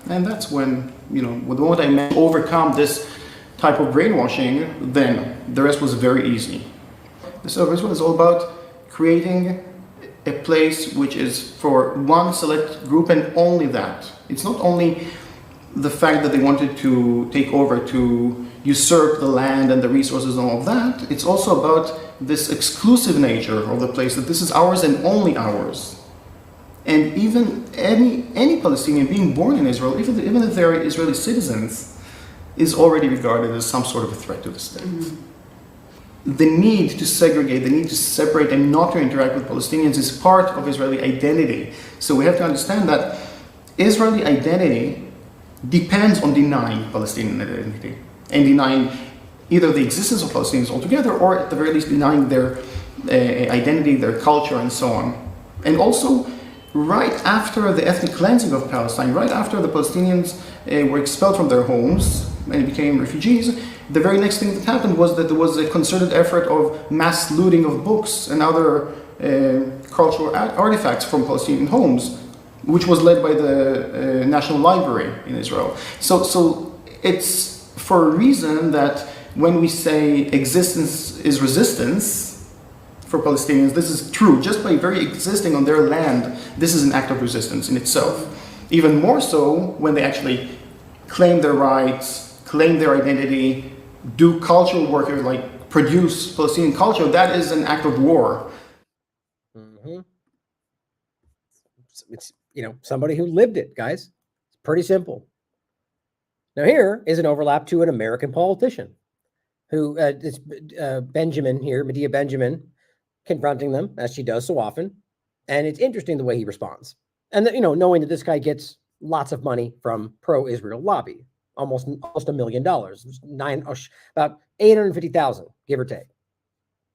that's when, the moment I managed to overcome this type of brainwashing, then the rest was very easy. So this one is all about creating a place which is for one select group and only that. It's not only the fact that they wanted to take over, to usurp the land and the resources and all of that. It's also about this exclusive nature of the place, that this is ours and only ours. And even any Palestinian being born in Israel, even if they're Israeli citizens, is already regarded as some sort of a threat to the state. The need to segregate, the need to separate and not to interact with Palestinians is part of Israeli identity. So we have to understand that Israeli identity depends on denying Palestinian identity and denying either the existence of Palestinians altogether or at the very least denying their identity, their culture and so on. And also, right after the ethnic cleansing of Palestine, right after the Palestinians were expelled from their homes and became refugees, the very next thing that happened was that there was a concerted effort of mass looting of books and other cultural artifacts from Palestinian homes, which was led by the National Library in Israel. So it's for a reason that when we say existence is resistance for Palestinians, this is true. Just by very existing on their land, this is an act of resistance in itself. Even more so when they actually claim their rights, claim their identity, do cultural work, like produce Palestinian culture, that is an act of war. Mm-hmm. It's, somebody who lived it, guys. It's pretty simple. Now here is an overlap to an American politician who it's Benjamin here, Medea Benjamin, confronting them as she does so often. And it's interesting the way he responds. And, knowing that this guy gets lots of money from pro-Israel lobby, almost $1 million, about 850,000, give or take.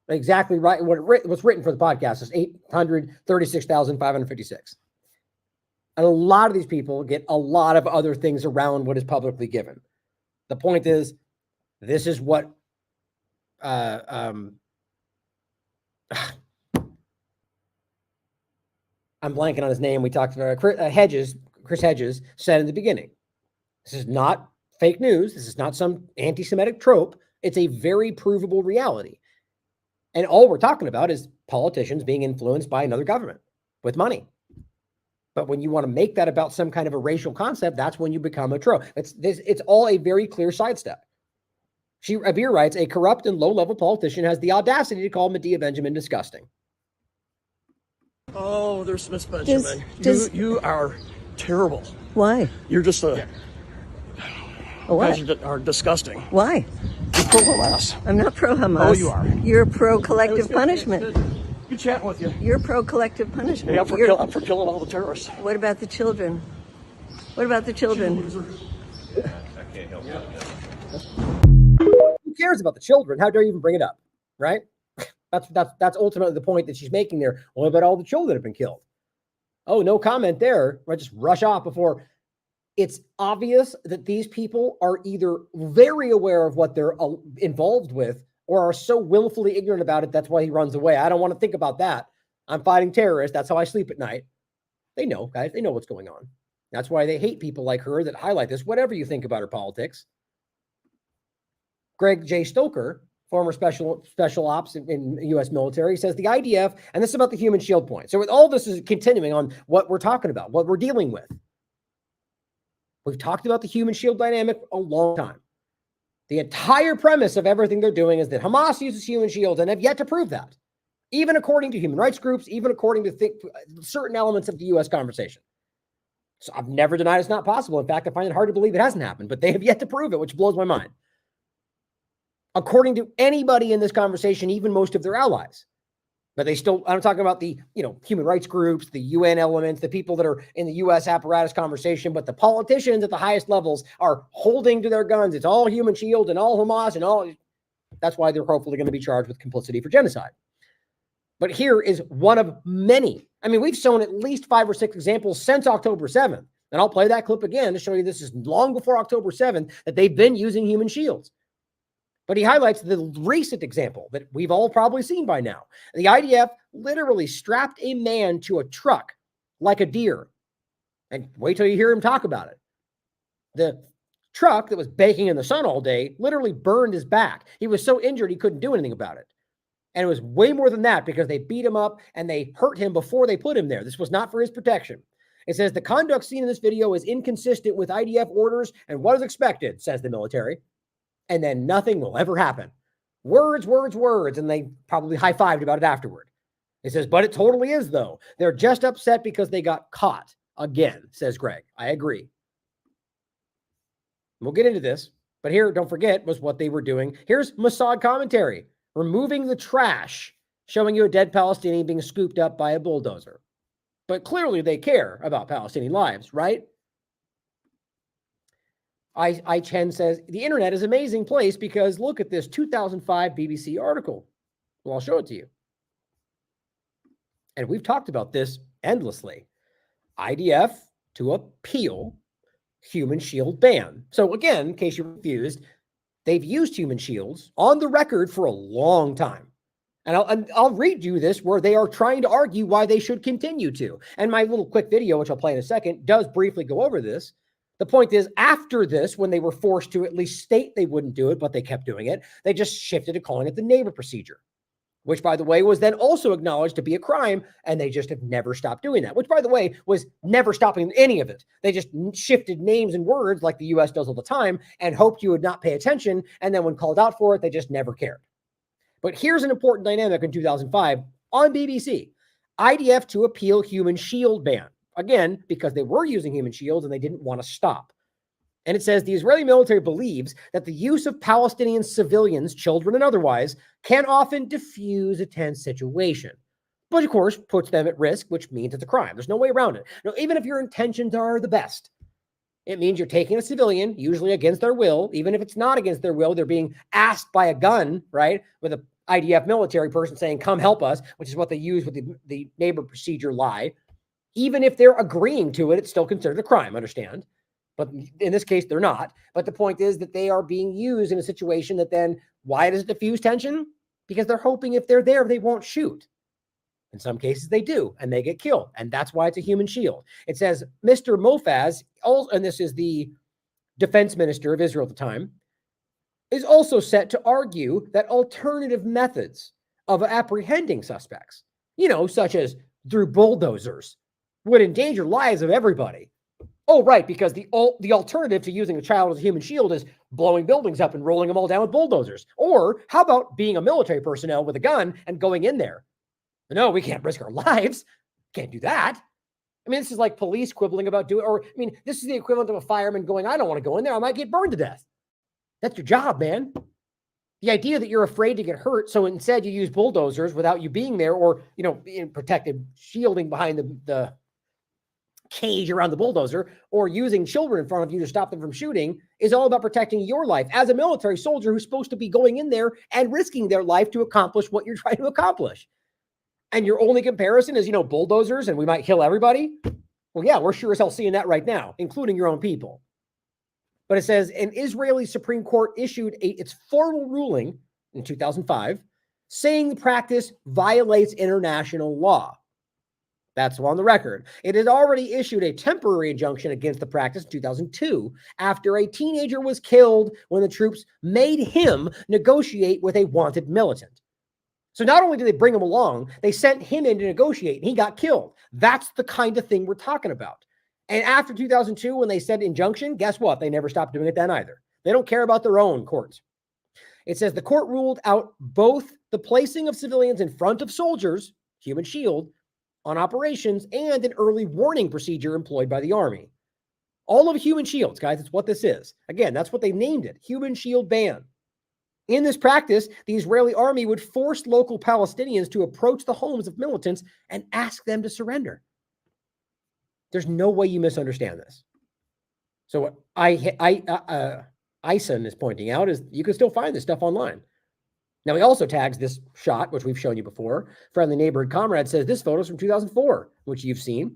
Exactly right. What's written for the podcast is 836,556. And a lot of these people get a lot of other things around what is publicly given. The point is, this is what I'm blanking on his name. We talked about Chris Hedges said in the beginning. This is not fake news. This is not some anti-Semitic trope. It's a very provable reality. And all we're talking about is politicians being influenced by another government with money. But when you want to make that about some kind of a racial concept, that's when you become a trope. It's all a very clear sidestep. Abir writes, a corrupt and low-level politician has the audacity to call Medea Benjamin disgusting. Oh, there's Miss Benjamin. You are terrible. Why? You're just a... What? You guys are disgusting. Why? You're pro-Hamas. I'm not pro-Hamas. Oh, you are. You're pro-collective punishment. Good chatting with you. You're pro-collective punishment. Yeah, I'm for killing all the terrorists. What about the children? What about the children? I can't help you. Who cares about the children? How dare you even bring it up, right? That's ultimately the point that she's making there. What about all the children that have been killed? Oh, no comment there. I just rush off before. It's obvious that these people are either very aware of what they're involved with or are so willfully ignorant about it. That's why he runs away. I don't want to think about that. I'm fighting terrorists. That's how I sleep at night. They know, guys. They know what's going on. That's why they hate people like her that highlight this, whatever you think about her politics. Greg J. Stoker, former special ops in U.S. military, says the IDF, and this is about the human shield point. So with all this is continuing on what we're talking about, what we're dealing with. We've talked about the human shield dynamic a long time. The entire premise of everything they're doing is that Hamas uses human shields and have yet to prove that, even according to human rights groups, even according to certain elements of the U.S. conversation. So I've never denied it's not possible. In fact, I find it hard to believe it hasn't happened, but they have yet to prove it, which blows my mind. According to anybody in this conversation, even most of their allies, But they still, I'm talking about the, human rights groups, the UN elements, the people that are in the US apparatus conversation, but the politicians at the highest levels are holding to their guns. It's all human shield and all Hamas and all. That's why they're hopefully going to be charged with complicity for genocide. But here is one of many. I mean, we've shown at least 5 or 6 examples since October 7th. And I'll play that clip again to show you this is long before October 7th that they've been using human shields. But he highlights the recent example that we've all probably seen by now. The IDF literally strapped a man to a truck like a deer. And wait till you hear him talk about it. The truck that was baking in the sun all day literally burned his back. He was so injured he couldn't do anything about it. And it was way more than that because they beat him up and they hurt him before they put him there. This was not for his protection. It says the conduct seen in this video is inconsistent with IDF orders and what is expected, says the military. And then nothing will ever happen. Words, words, words. And they probably high-fived about it afterward. It says, but it totally is, though. They're just upset because they got caught again, says Greg. I agree. We'll get into this. But here, don't forget, was what they were doing. Here's Mossad commentary. Removing the trash, showing you a dead Palestinian being scooped up by a bulldozer. But clearly they care about Palestinian lives, right? I-Chen says, the internet is an amazing place because look at this 2005 BBC article. Well, I'll show it to you. And we've talked about this endlessly. IDF to appeal human shield ban. So again, in case you're confused, they've used human shields on the record for a long time. And I'll read you this where they are trying to argue why they should continue to. And my little quick video, which I'll play in a second, does briefly go over this. The point is, after this, when they were forced to at least state they wouldn't do it, but they kept doing it, they just shifted to calling it the neighbor procedure, which, by the way, was then also acknowledged to be a crime, and they just have never stopped doing that, which, by the way, was never stopping any of it. They just shifted names and words like the U.S. does all the time and hoped you would not pay attention, and then when called out for it, they just never cared. But here's an important dynamic in 2005 on BBC. IDF to appeal human shield ban. Again, because they were using human shields and they didn't want to stop. And it says the Israeli military believes that the use of Palestinian civilians, children and otherwise, can often diffuse a tense situation. But of course, puts them at risk, which means it's a crime. There's no way around it. Now, even if your intentions are the best, it means you're taking a civilian, usually against their will. Even if it's not against their will, they're being asked by a gun, right? With a IDF military person saying, come help us, which is what they use with the neighbor procedure lie. Even if they're agreeing to it, it's still considered a crime, understand? But in this case, they're not. But the point is that they are being used in a situation that then, why does it diffuse tension? Because they're hoping if they're there, they won't shoot. In some cases, they do, and they get killed. And that's why it's a human shield. It says, Mr. Mofaz, and this is the defense minister of Israel at the time, is also set to argue that alternative methods of apprehending suspects, such as through bulldozers, would endanger lives of everybody. Oh, right, because the alternative to using a child as a human shield is blowing buildings up and rolling them all down with bulldozers. Or how about being a military personnel with a gun and going in there? No, we can't risk our lives. Can't do that. I mean, this is like police quibbling about this is the equivalent of a fireman going, I don't want to go in there. I might get burned to death. That's your job, man. The idea that you're afraid to get hurt, so instead you use bulldozers without you being there or, being protected, shielding behind the cage around the bulldozer or using children in front of you to stop them from shooting is all about protecting your life as a military soldier who's supposed to be going in there and risking their life to accomplish what you're trying to accomplish. And your only comparison is, bulldozers and we might kill everybody. Well, yeah, we're sure as hell seeing that right now, including your own people. But it says an Israeli Supreme Court issued its formal ruling in 2005 saying the practice violates international law. That's on the record. It had already issued a temporary injunction against the practice in 2002 after a teenager was killed when the troops made him negotiate with a wanted militant. So not only did they bring him along, they sent him in to negotiate and he got killed. That's the kind of thing we're talking about. And after 2002, when they said injunction, guess what? They never stopped doing it then either. They don't care about their own courts. It says the court ruled out both the placing of civilians in front of soldiers, human shield, on operations and an early warning procedure employed by the Army. All of human shields, guys, it's what this is. Again, that's what they named it, human shield ban. In this practice, the Israeli army would force local Palestinians to approach the homes of militants and ask them to surrender. There's no way you misunderstand this. So what Ison is pointing out is you can still find this stuff online. Now, he also tags this shot, which we've shown you before. Friendly neighborhood comrade says this photo is from 2004, which you've seen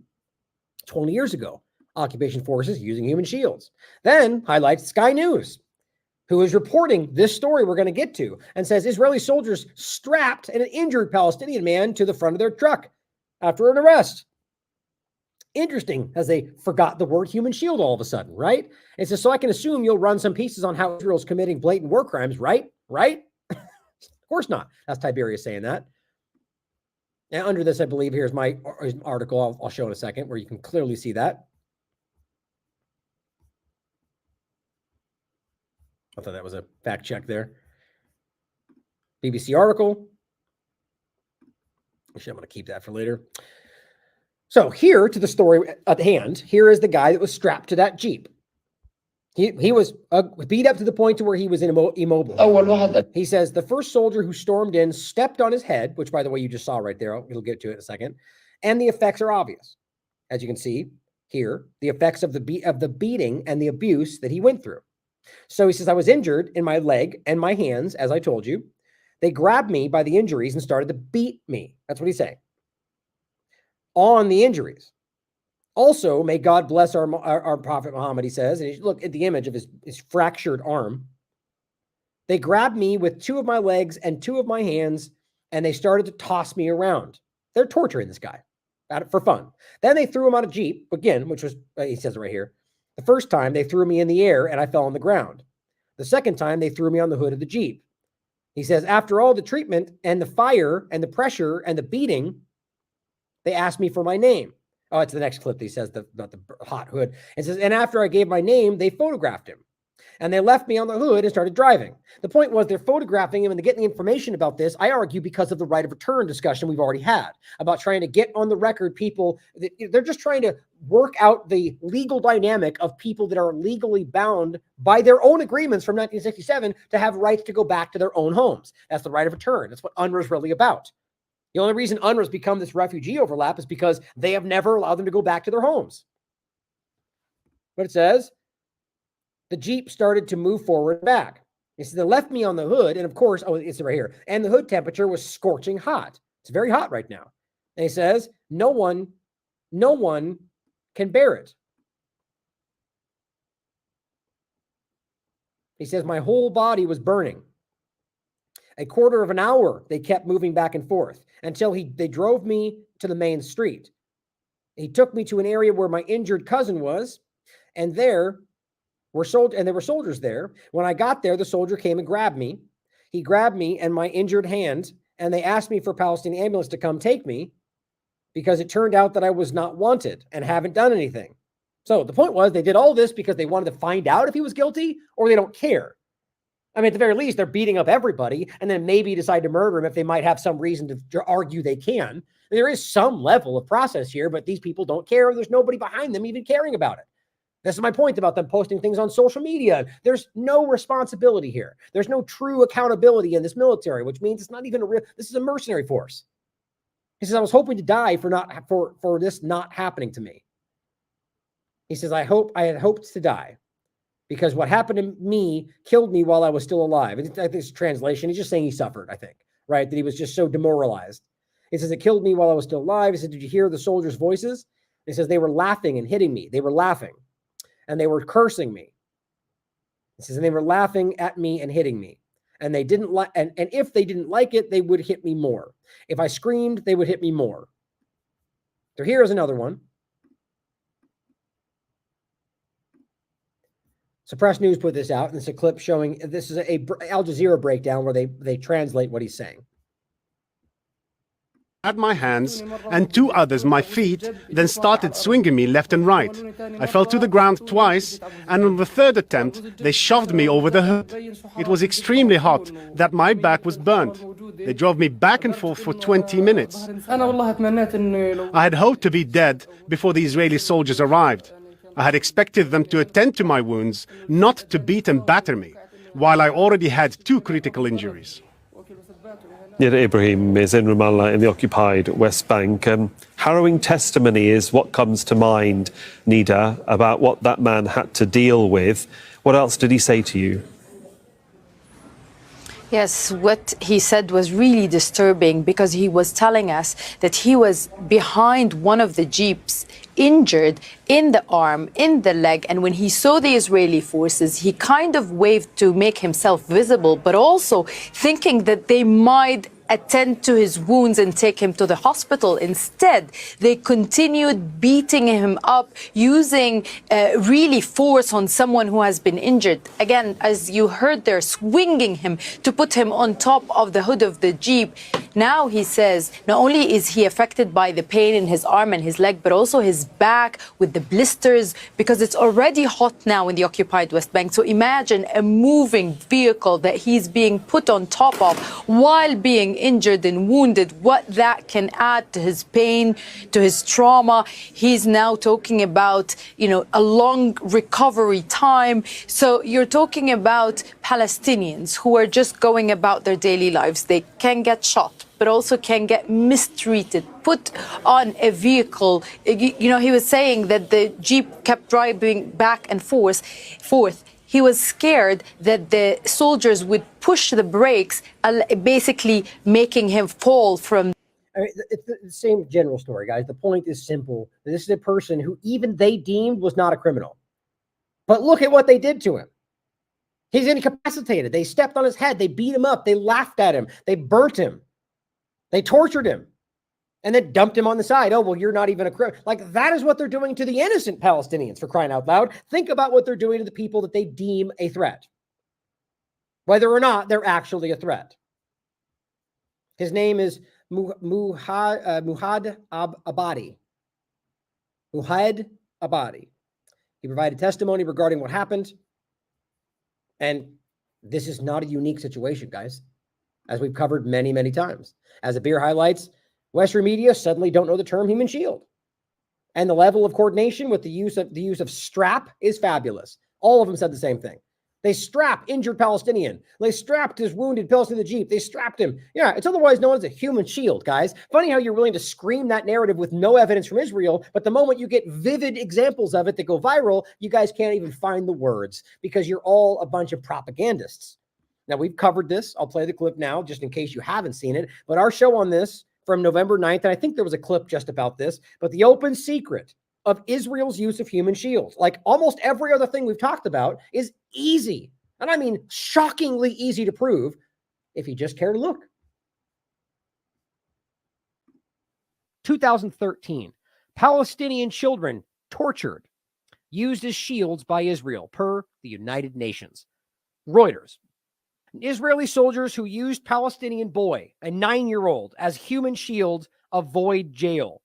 20 years ago. Occupation forces using human shields. Then highlights Sky News, who is reporting this story we're going to get to, and says Israeli soldiers strapped an injured Palestinian man to the front of their truck after an arrest. Interesting, as they forgot the word human shield all of a sudden, right? It says, so I can assume you'll run some pieces on how Israel's committing blatant war crimes, right? Right? Of course not. That's Tiberius saying that. Now, under this, I believe, here's my article. I'll show in a second, where you can clearly see that. I thought that was a fact check there. BBC article. Actually, I'm going to keep that for later. So here to the story at hand, here is the guy that was strapped to that Jeep. He was beat up to the point to where he was immobile. He says the first soldier who stormed in stepped on his head, which, by the way, you just saw right there. We'll get to it in a second. And the effects are obvious. As you can see here, the effects of the beating and the abuse that he went through. So he says, I was injured in my leg and my hands, as I told you. They grabbed me by the injuries and started to beat me. That's what he's saying. On the injuries. Also, may God bless our Prophet Muhammad, he says. And you look at the image of his fractured arm. They grabbed me with two of my legs and two of my hands, and they started to toss me around. They're torturing this guy for fun. Then they threw him on a Jeep, again, which was, he says it right here. The first time, they threw me in the air, and I fell on the ground. The second time, they threw me on the hood of the Jeep. He says, after all the treatment and the fire and the pressure and the beating, they asked me for my name. Oh, it's the next clip. He says about the hot hood. It says, and after I gave my name, they photographed him. And they left me on the hood and started driving. The point was they're photographing him and they're getting information about this. I argue because of the right of return discussion we've already had about trying to get on the record people. They're just trying to work out the legal dynamic of people that are legally bound by their own agreements from 1967 to have rights to go back to their own homes. That's the right of return. That's what UNRWA is really about. The only reason UNRWA has become this refugee overlap is because they have never allowed them to go back to their homes. But it says, the Jeep started to move forward and back. It says they left me on the hood, and of course, oh, it's right here. And the hood temperature was scorching hot. It's very hot right now. And he says, no one can bear it. He says, my whole body was burning. A quarter of an hour, they kept moving back and forth until they drove me to the main street. He took me to an area where my injured cousin was, and there were soldiers there. When I got there, the soldier came and grabbed me. He grabbed me and my injured hand, and they asked me for a Palestinian ambulance to come take me because it turned out that I was not wanted and haven't done anything. So the point was they did all this because they wanted to find out if he was guilty, or they don't care. I mean, at the very least, they're beating up everybody and then maybe decide to murder him if they might have some reason to argue they can. There is some level of process here, but these people don't care. There's nobody behind them even caring about it. This is my point about them posting things on social media. There's no responsibility here. There's no true accountability in this military, which means it's not even this is a mercenary force. He says, I was hoping to die for this not happening to me. He says, I had hoped to die because what happened to me killed me while I was still alive. And I think it's translation. He's just saying he suffered, I think, right? That he was just so demoralized. He says, it killed me while I was still alive. He said, did you hear the soldiers' voices? He says, they were laughing and hitting me. They were laughing and they were cursing me. He says, and they were laughing at me and hitting me. And they didn't like, and if they didn't like it, they would hit me more. If I screamed, they would hit me more. So here's another one. Suppressed News put this out, and it's a clip showing, this is a Al Jazeera breakdown where they translate what he's saying. At my hands and two others my feet, then started swinging me left and right. I fell to the ground twice, and on the third attempt they shoved me over the hood. It was extremely hot that my back was burnt. They drove me back and forth for 20 minutes. I had hoped to be dead before the Israeli soldiers arrived. I had expected them to attend to my wounds, not to beat and batter me. while I already had 2 critical injuries. Nida Ibrahim is in Ramallah in the occupied West Bank. Harrowing testimony is what comes to mind, Nida, about what that man had to deal with. What else did he say to you? Yes, what he said was really disturbing because he was telling us that he was behind one of the jeeps, injured in the arm, in the leg, and when he saw the Israeli forces, he kind of waved to make himself visible, but also thinking that they might attend to his wounds and take him to the hospital. Instead, they continued beating him up, using really force on someone who has been injured. Again, as you heard, they're swinging him to put him on top of the hood of the Jeep. Now he says not only is he affected by the pain in his arm and his leg, but also his back with the blisters, because it's already hot now in the occupied West Bank. So imagine a moving vehicle that he's being put on top of while being injured and wounded, what that can add to his pain, to his trauma. He's now talking about, a long recovery time. So you're talking about Palestinians who are just going about their daily lives. They can get shot, but also can get mistreated, put on a vehicle. He was saying that the Jeep kept driving back and forth. He was scared that the soldiers would push the brakes, basically making him fall from. It's the same general story, guys. The point is simple. This is a person who even they deemed was not a criminal. But look at what they did to him. He's incapacitated. They stepped on his head. They beat him up. They laughed at him. They burnt him. They tortured him. And then dumped him on the side. Oh, well, you're not even a criminal. Like, that is what they're doing to the innocent Palestinians, for crying out loud. Think about what they're doing to the people that they deem a threat, whether or not they're actually a threat. His name is Muhad Abadi. Muhad Abadi. He provided testimony regarding what happened. And this is not a unique situation, guys, as we've covered many, many times. As the beer highlights, Western media suddenly don't know the term human shield. And the level of coordination with the use of strap is fabulous. All of them said the same thing. They strapped injured Palestinian. They strapped his wounded Palestinian to the Jeep. They strapped him. Yeah, it's otherwise known as a human shield, guys. Funny how you're willing to scream that narrative with no evidence from Israel, but the moment you get vivid examples of it that go viral, you guys can't even find the words because you're all a bunch of propagandists. Now, we've covered this. I'll play the clip now just in case you haven't seen it. But our show on this from November 9th, and I think there was a clip just about this, but the open secret of Israel's use of human shields, like almost every other thing we've talked about, is easy. And I mean shockingly easy to prove if you just care to look. 2013, Palestinian children tortured, used as shields by Israel per the United Nations. Reuters. Israeli soldiers who used Palestinian boy, a 9-year-old, as human shields avoid jail.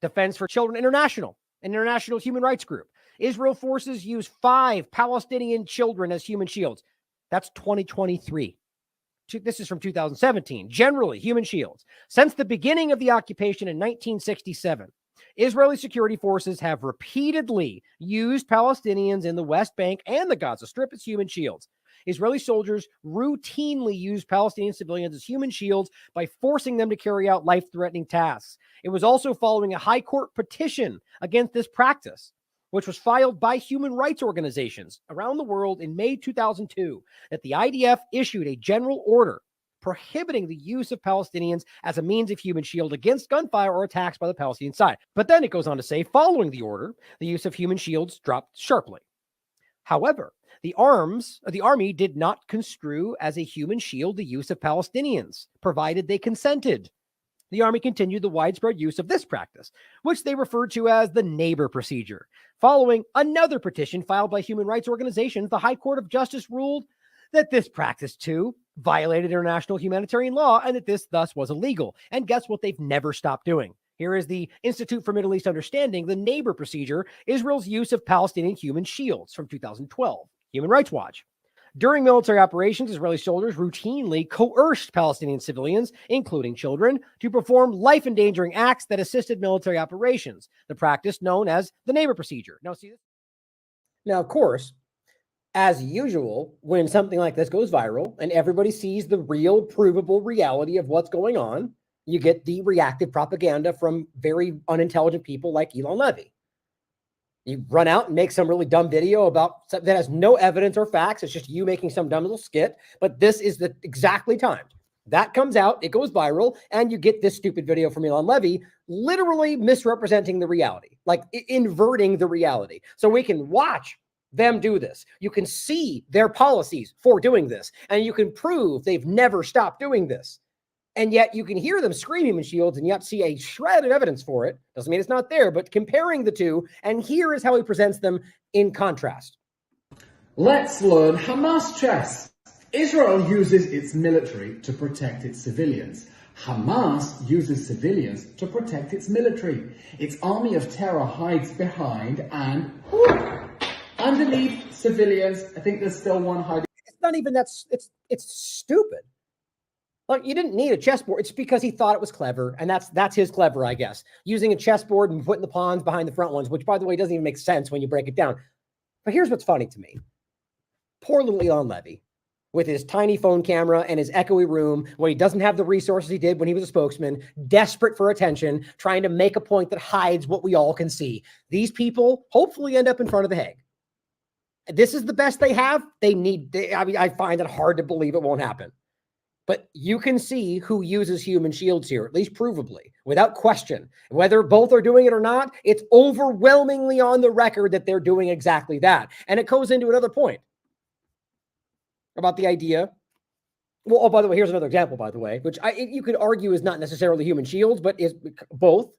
Defense for Children International, an international human rights group. Israel forces use 5 Palestinian children as human shields. That's 2023. This is from 2017. Generally, human shields. Since the beginning of the occupation in 1967, Israeli security forces have repeatedly used Palestinians in the West Bank and the Gaza Strip as human shields. Israeli soldiers routinely use Palestinian civilians as human shields by forcing them to carry out life-threatening tasks. It was also following a high court petition against this practice, which was filed by human rights organizations around the world in May 2002, that the IDF issued a general order prohibiting the use of Palestinians as a means of human shield against gunfire or attacks by the Palestinian side. But then it goes on to say, following the order, the use of human shields dropped sharply. However, the army did not construe as a human shield the use of Palestinians, provided they consented. The army continued the widespread use of this practice, which they referred to as the neighbor procedure. Following another petition filed by human rights organizations, the High Court of Justice ruled that this practice, too, violated international humanitarian law and that this thus was illegal. And guess what they've never stopped doing? Here is the Institute for Middle East Understanding, the neighbor procedure, Israel's use of Palestinian human shields from 2012. Human Rights Watch. During military operations, Israeli soldiers routinely coerced Palestinian civilians, including children, to perform life-endangering acts that assisted military operations, the practice known as the neighbor procedure. Now, see this? Now, of course, As usual, when something like this goes viral and everybody sees the real, provable reality of what's going on, you get the reactive propaganda from very unintelligent people like Elon Levy. You run out and make some really dumb video about something that has no evidence or facts. It's just you making some dumb little skit. But this is the exactly timed. That comes out, it goes viral, and you get this stupid video from Elon Levy literally misrepresenting the reality, like inverting the reality. So we can watch them do this. You can see their policies for doing this, and you can prove they've never stopped doing this. And yet you can hear them scream human shields and yet see a shred of evidence for it. Doesn't mean it's not there, but comparing the two, and here is how he presents them in contrast. Let's learn Hamas chess. Israel uses its military to protect its civilians. Hamas uses civilians to protect its military. Its army of terror hides behind and underneath civilians. I think there's still one hiding. It's not even that. It's stupid. Like, you didn't need a chessboard. It's because he thought it was clever, and that's his clever, I guess. Using a chessboard and putting the pawns behind the front ones, which, by the way, doesn't even make sense when you break it down. But here's what's funny to me. Poor little Elon Levy, with his tiny phone camera and his echoey room, when he doesn't have the resources he did when he was a spokesman, desperate for attention, trying to make a point that hides what we all can see. These people hopefully end up in front of the Hague. This is the best they have. I find it hard to believe it won't happen. But you can see who uses human shields here, at least provably, without question. Whether both are doing it or not, it's overwhelmingly on the record that they're doing exactly that. And it goes into another point about the idea. Well, oh, by the way, here's another example, by the way, which you could argue is not necessarily human shields, but is both.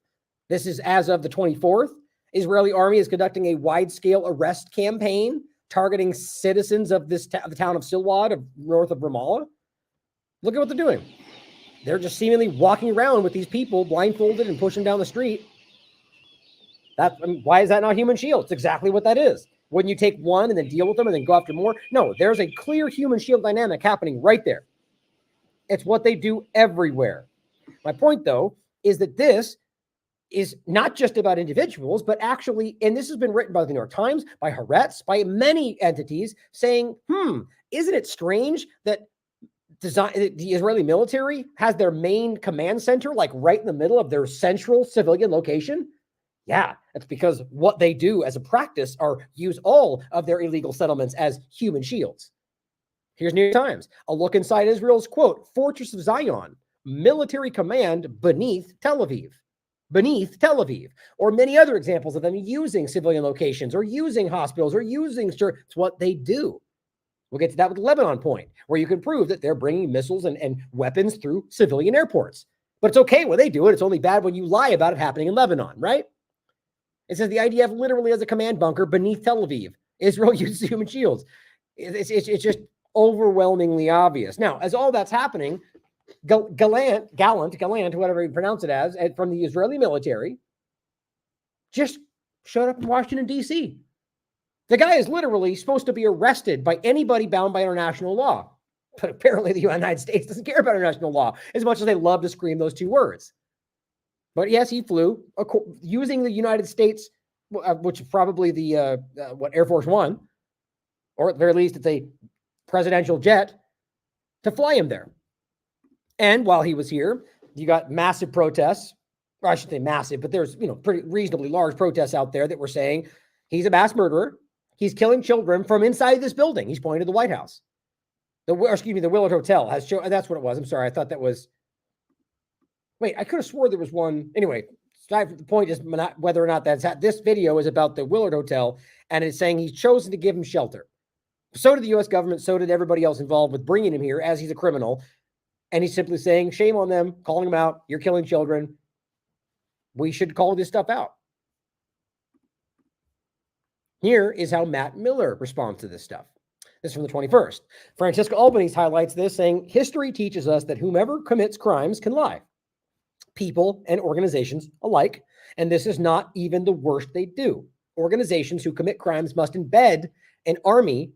This is as of the 24th. Israeli army is conducting a wide-scale arrest campaign targeting citizens of the town of Silwad, north of Ramallah. Look at what they're doing. They're just seemingly walking around with these people blindfolded and pushing down the street. Why is that not human shield? It's exactly what that is. Wouldn't you take one and then deal with them and then go after more? No, there's a clear human shield dynamic happening right there. It's what they do everywhere. My point, though, is that this is not just about individuals, but actually, and this has been written by the New York Times, by Haaretz, by many entities saying, isn't it strange that the Israeli military has their main command center like right in the middle of their central civilian location? Yeah, that's because what they do as a practice are use all of their illegal settlements as human shields. Here's New York Times. A look inside Israel's, quote, Fortress of Zion, military command beneath Tel Aviv. Beneath Tel Aviv. Or many other examples of them using civilian locations or using hospitals or using... It's what they do. We'll get to that with the Lebanon point, where you can prove that they're bringing missiles and weapons through civilian airports. But it's okay when they do it. It's only bad when you lie about it happening in Lebanon, right? It says the IDF literally has a command bunker beneath Tel Aviv. Israel uses human shields. It's just overwhelmingly obvious. Now, as all that's happening, Gallant, whatever you pronounce it as, from the Israeli military, just showed up in Washington, D.C. The guy is literally supposed to be arrested by anybody bound by international law. But apparently the United States doesn't care about international law as much as they love to scream those two words. But yes, he flew using the United States, which is probably the Air Force One, or at the very least it's a presidential jet, to fly him there. And while he was here, you got massive protests. Or I should say massive, but there's pretty reasonably large protests out there that were saying he's a mass murderer. He's killing children from inside this building. He's pointing to the White House. The Willard Hotel has shown. That's what it was. I'm sorry. I thought that was. Wait, I could have swore there was one. Anyway, the point is not whether or not this video is about the Willard Hotel, and it's saying he's chosen to give him shelter. So did the U.S. government. So did everybody else involved with bringing him here, as he's a criminal. And he's simply saying, shame on them, calling him out. You're killing children. We should call this stuff out. Here is how Matt Miller responds to this stuff. This is from the 21st. Francisco Albanese highlights this, saying, history teaches us that whomever commits crimes can lie. People and organizations alike. And this is not even the worst they do. Organizations who commit crimes must embed an army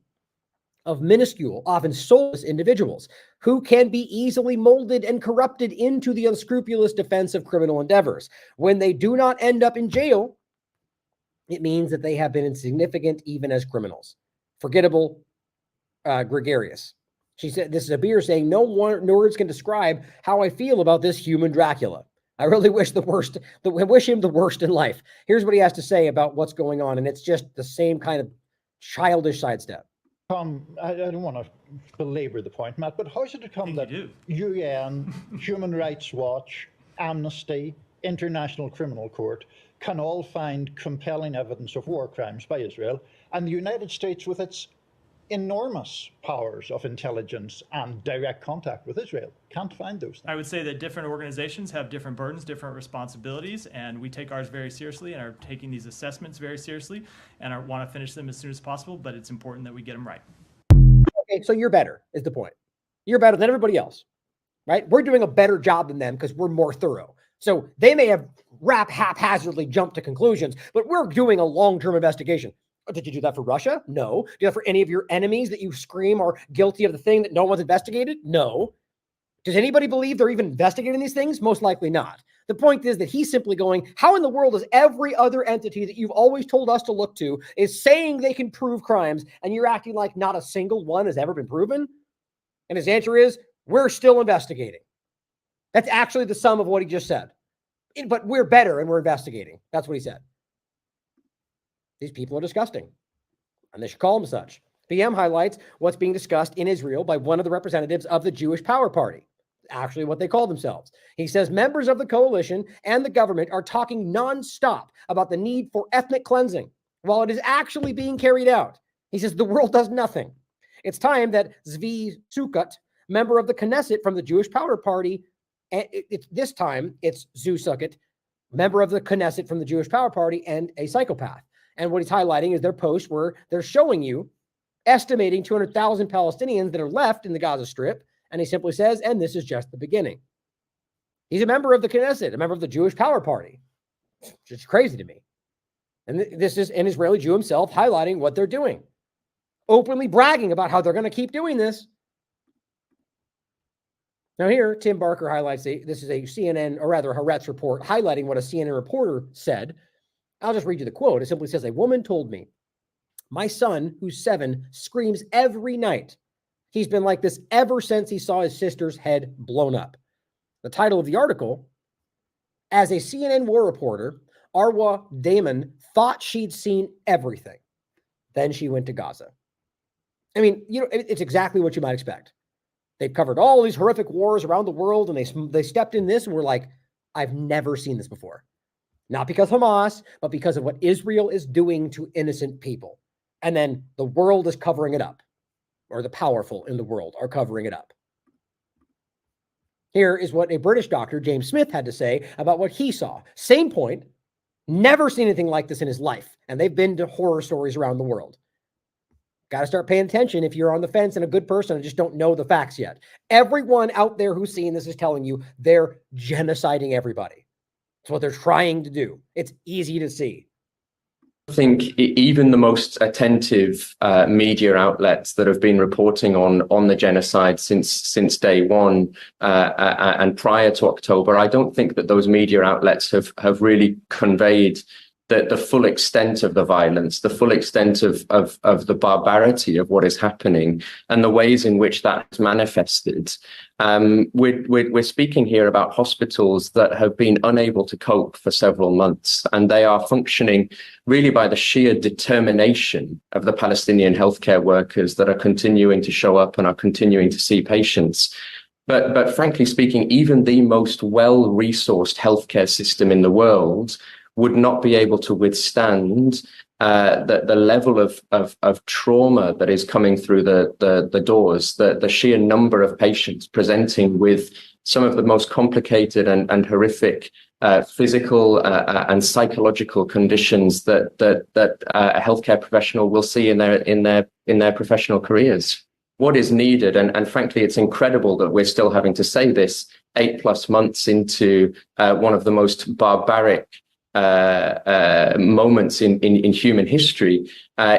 of minuscule, often soulless individuals who can be easily molded and corrupted into the unscrupulous defense of criminal endeavors. When they do not end up in jail, it means that they have been insignificant even as criminals, forgettable gregarious. She said, this is a beer saying, no words can describe how I feel about this human Dracula. I really wish wish him the worst in life. Here's what he has to say about what's going on. And it's just the same kind of childish sidestep. I don't want to belabor the point, Matt, but how should it come that UN, Human Rights Watch, Amnesty, International Criminal Court can all find compelling evidence of war crimes by Israel, and the United States, with its enormous powers of intelligence and direct contact with Israel, can't find those things? I would say that different organizations have different burdens, different responsibilities, and we take ours very seriously and are taking these assessments very seriously and want to finish them as soon as possible, but it's important that we get them right. Okay, so you're better, is the point. You're better than everybody else, right? We're doing a better job than them because we're more thorough. So they may have haphazardly jumped to conclusions, but we're doing a long-term investigation. Did you do that for Russia? No. Do you do that for any of your enemies that you scream are guilty of the thing that no one's investigated? No. Does anybody believe they're even investigating these things? Most likely not. The point is that he's simply going, how in the world is every other entity that you've always told us to look to is saying they can prove crimes, and you're acting like not a single one has ever been proven? And his answer is, we're still investigating. That's actually the sum of what he just said. But we're better and we're investigating. That's what he said. These people are disgusting, and they should call them such. PM highlights what's being discussed in Israel by one of the representatives of the Jewish Power Party, actually what they call themselves. He says members of the coalition and the government are talking nonstop about the need for ethnic cleansing while it is actually being carried out. He says the world does nothing. It's time that Zvi Sukkot, member of the Knesset from the Jewish Power Party, this time it's Zvi Sukkot, member of the Knesset from the Jewish Power Party, and a psychopath. And what he's highlighting is their post where they're showing you estimating 200,000 Palestinians that are left in the Gaza Strip. And he simply says, and this is just the beginning. He's a member of the Knesset, a member of the Jewish Power Party. It's just crazy to me. And this is an Israeli Jew himself highlighting what they're doing, openly bragging about how they're going to keep doing this. Now here, Tim Barker highlights, this is a CNN, or rather Haaretz report, highlighting what a CNN reporter said. I'll just read you the quote. It simply says, a woman told me, my son, who's 7, screams every night. He's been like this ever since he saw his sister's head blown up. The title of the article, as a CNN war reporter, Arwa Damon thought she'd seen everything. Then she went to Gaza. I mean, it's exactly what you might expect. They've covered all these horrific wars around the world, and they stepped in this and were like, I've never seen this before. Not because Hamas, but because of what Israel is doing to innocent people. And then the world is covering it up, or the powerful in the world are covering it up. Here is what a British doctor, James Smith, had to say about what he saw. Same point, never seen anything like this in his life. And they've been to horror stories around the world. Got to start paying attention if you're on the fence and a good person and just don't know the facts yet. Everyone out there who's seen this is telling you they're genociding everybody. It's what they're trying to do. It's easy to see. I think even the most attentive media outlets that have been reporting on the genocide since day one and prior to October, I don't think that those media outlets have really conveyed the full extent of the violence, the full extent of the barbarity of what is happening and the ways in which that is manifested. We're speaking here about hospitals that have been unable to cope for several months, and they are functioning really by the sheer determination of the Palestinian healthcare workers that are continuing to show up and are continuing to see patients. But frankly speaking, even the most well-resourced healthcare system in the world would not be able to withstand the level of trauma that is coming through the doors, the sheer number of patients presenting with some of the most complicated and horrific physical and psychological conditions that a healthcare professional will see in their professional careers. What is needed, and frankly, it's incredible that we're still having to say this 8+ months into one of the most barbaric moments in human history,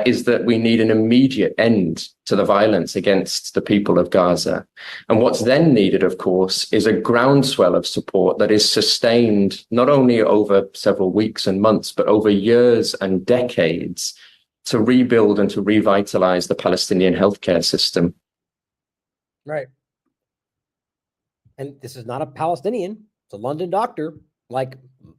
is that we need an immediate end to the violence against the people of Gaza. And what's then needed, of course, is a groundswell of support that is sustained not only over several weeks and months, but over years and decades, rebuild and to revitalize the Palestinian healthcare system. Right. And this is not a Palestinian. It's a London doctor like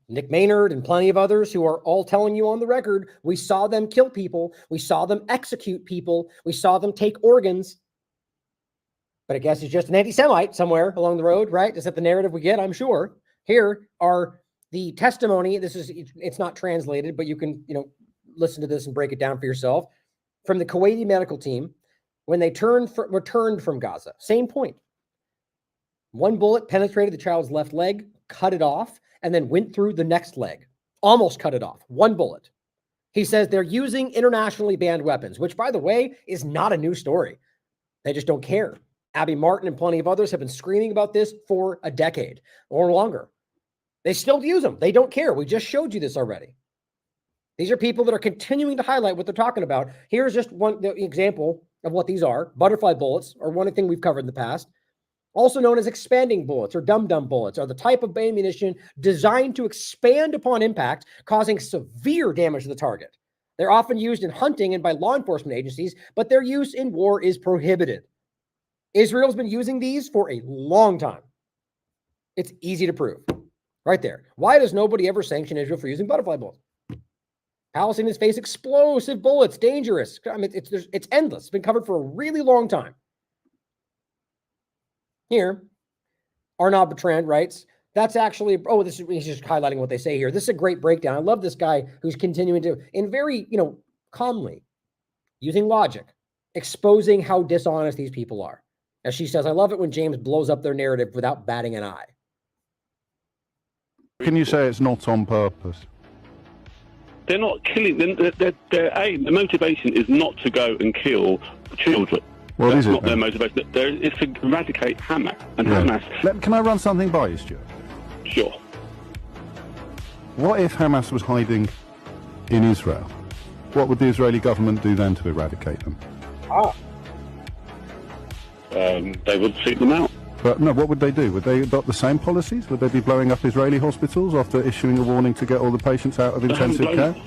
Nick Maynard and plenty of others who are all telling you on the record, we saw them kill people. We saw them execute people. We saw them take organs. But I guess he's just an anti-Semite somewhere along the road, right? Is that the narrative we get? I'm sure. Here are the testimony. It's not translated, but you can, listen to this and break it down for yourself. From the Kuwaiti medical team, when they returned from Gaza, same point. One bullet penetrated the child's left leg, cut it off, and then went through the next leg. Almost cut it off. One bullet. He says they're using internationally banned weapons, which, by the way, is not a new story. They just don't care. Abby Martin and plenty of others have been screaming about this for a decade or longer. They still use them. They don't care. We just showed you this already. These are people that are continuing to highlight what they're talking about. Here's just one example of what these are. Butterfly bullets are one thing we've covered in the past. Also known as expanding bullets or dum-dum bullets are the type of ammunition designed to expand upon impact, causing severe damage to the target. They're often used in hunting and by law enforcement agencies, but their use in war is prohibited. Israel's been using these for a long time. It's easy to prove. Right there. Why does nobody ever sanction Israel for using butterfly bullets? Palestinians face explosive bullets, dangerous. I mean, it's endless. It's been covered for a really long time. Here, Arnaud Bertrand writes, that's actually, he's just highlighting what they say here. This is a great breakdown. I love this guy who's continuing to, in very, calmly, using logic, exposing how dishonest these people are. As she says, I love it when James blows up their narrative without batting an eye. Can you say it's not on purpose? They're not killing. Their aim, the motivation is not to go and kill children. Well, That's is it not their then? motivation. It's to eradicate Hamas. And Yeah. Hamas. Can I run something by you, Stuart? Sure. What if Hamas was hiding in Israel? What would the Israeli government do then to eradicate them? They would seek them out. But no, what would they do? Would they adopt the same policies? Would they be blowing up Israeli hospitals after issuing a warning to get all the patients out of They haven't intensive blown care? up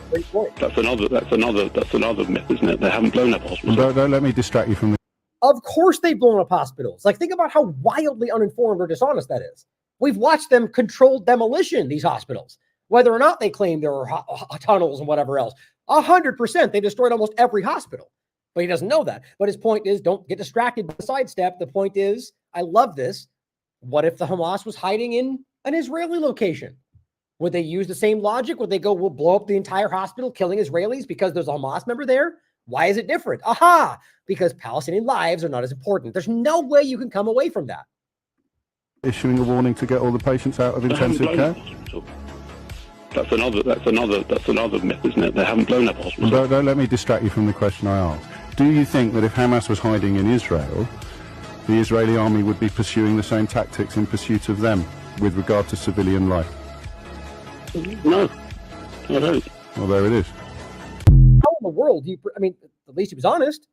a hospital. That's another myth, isn't it? They haven't blown up a hospital. Don't let me distract you from the... Of course they've blown up hospitals. Like, think about how wildly uninformed or dishonest that is. We've watched them control demolition, these hospitals. Whether or not they claim there are tunnels and whatever else. 100%. They destroyed almost every hospital. But he doesn't know that. But his point is, don't get distracted by the sidestep. The point is, I love this. What if the Hamas was hiding in an Israeli location? Would they use the same logic? Would they go, we'll blow up the entire hospital, killing Israelis because there's a Hamas member there? Why is it different? Aha! Because Palestinian lives are not as important. There's no way you can come away from that. Issuing a warning to get all the patients out of They haven't intensive blown care? up a hospital. That's another myth, isn't it? They haven't blown up a hospital. Don't let me distract you from the question I asked. Do you think that if Hamas was hiding in Israel, the Israeli army would be pursuing the same tactics in pursuit of them with regard to civilian life? No, I don't. Well, there it is. How in the world do you, at least he was honest.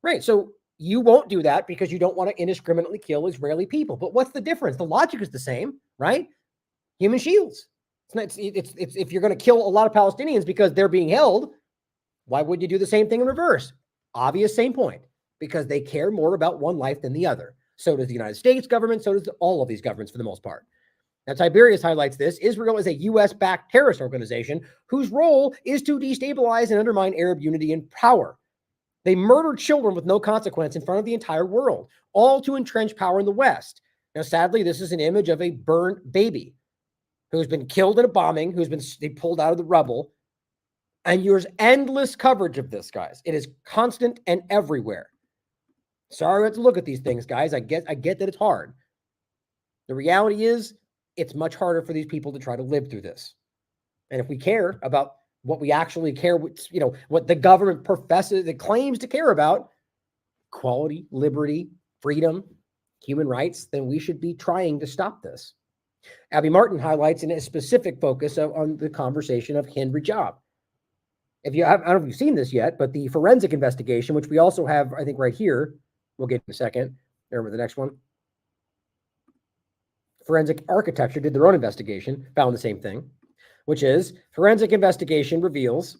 Right. So you won't do that because you don't want to indiscriminately kill Israeli people. But what's the difference? The logic is the same, right? Human shields. It's if you're going to kill a lot of Palestinians because they're being held, why would you do the same thing in reverse? Obvious, same point. Because they care more about one life than the other. So does the United States government. So does all of these governments for the most part. Now, Tiberius highlights this. Israel is a U.S.-backed terrorist organization whose role is to destabilize and undermine Arab unity and power. They murder children with no consequence in front of the entire world, all to entrench power in the West. Now, sadly, this is an image of a burnt baby who's been killed in a bombing, they pulled out of the rubble. And there's endless coverage of this, guys. It is constant and everywhere. Sorry we have to look at these things, guys. I get that it's hard. The reality is, it's much harder for these people to try to live through this. And if we care about what we actually care, what the government professes, it claims to care about, equality, liberty, freedom, human rights, then we should be trying to stop this. Abby Martin highlights in a specific focus on the conversation of Hind Rajab. I don't know if you've seen this yet, but the forensic investigation, which we also have, I think, right here, we'll get in a second. There with the next one. Forensic Architecture did their own investigation, found the same thing, which is forensic investigation reveals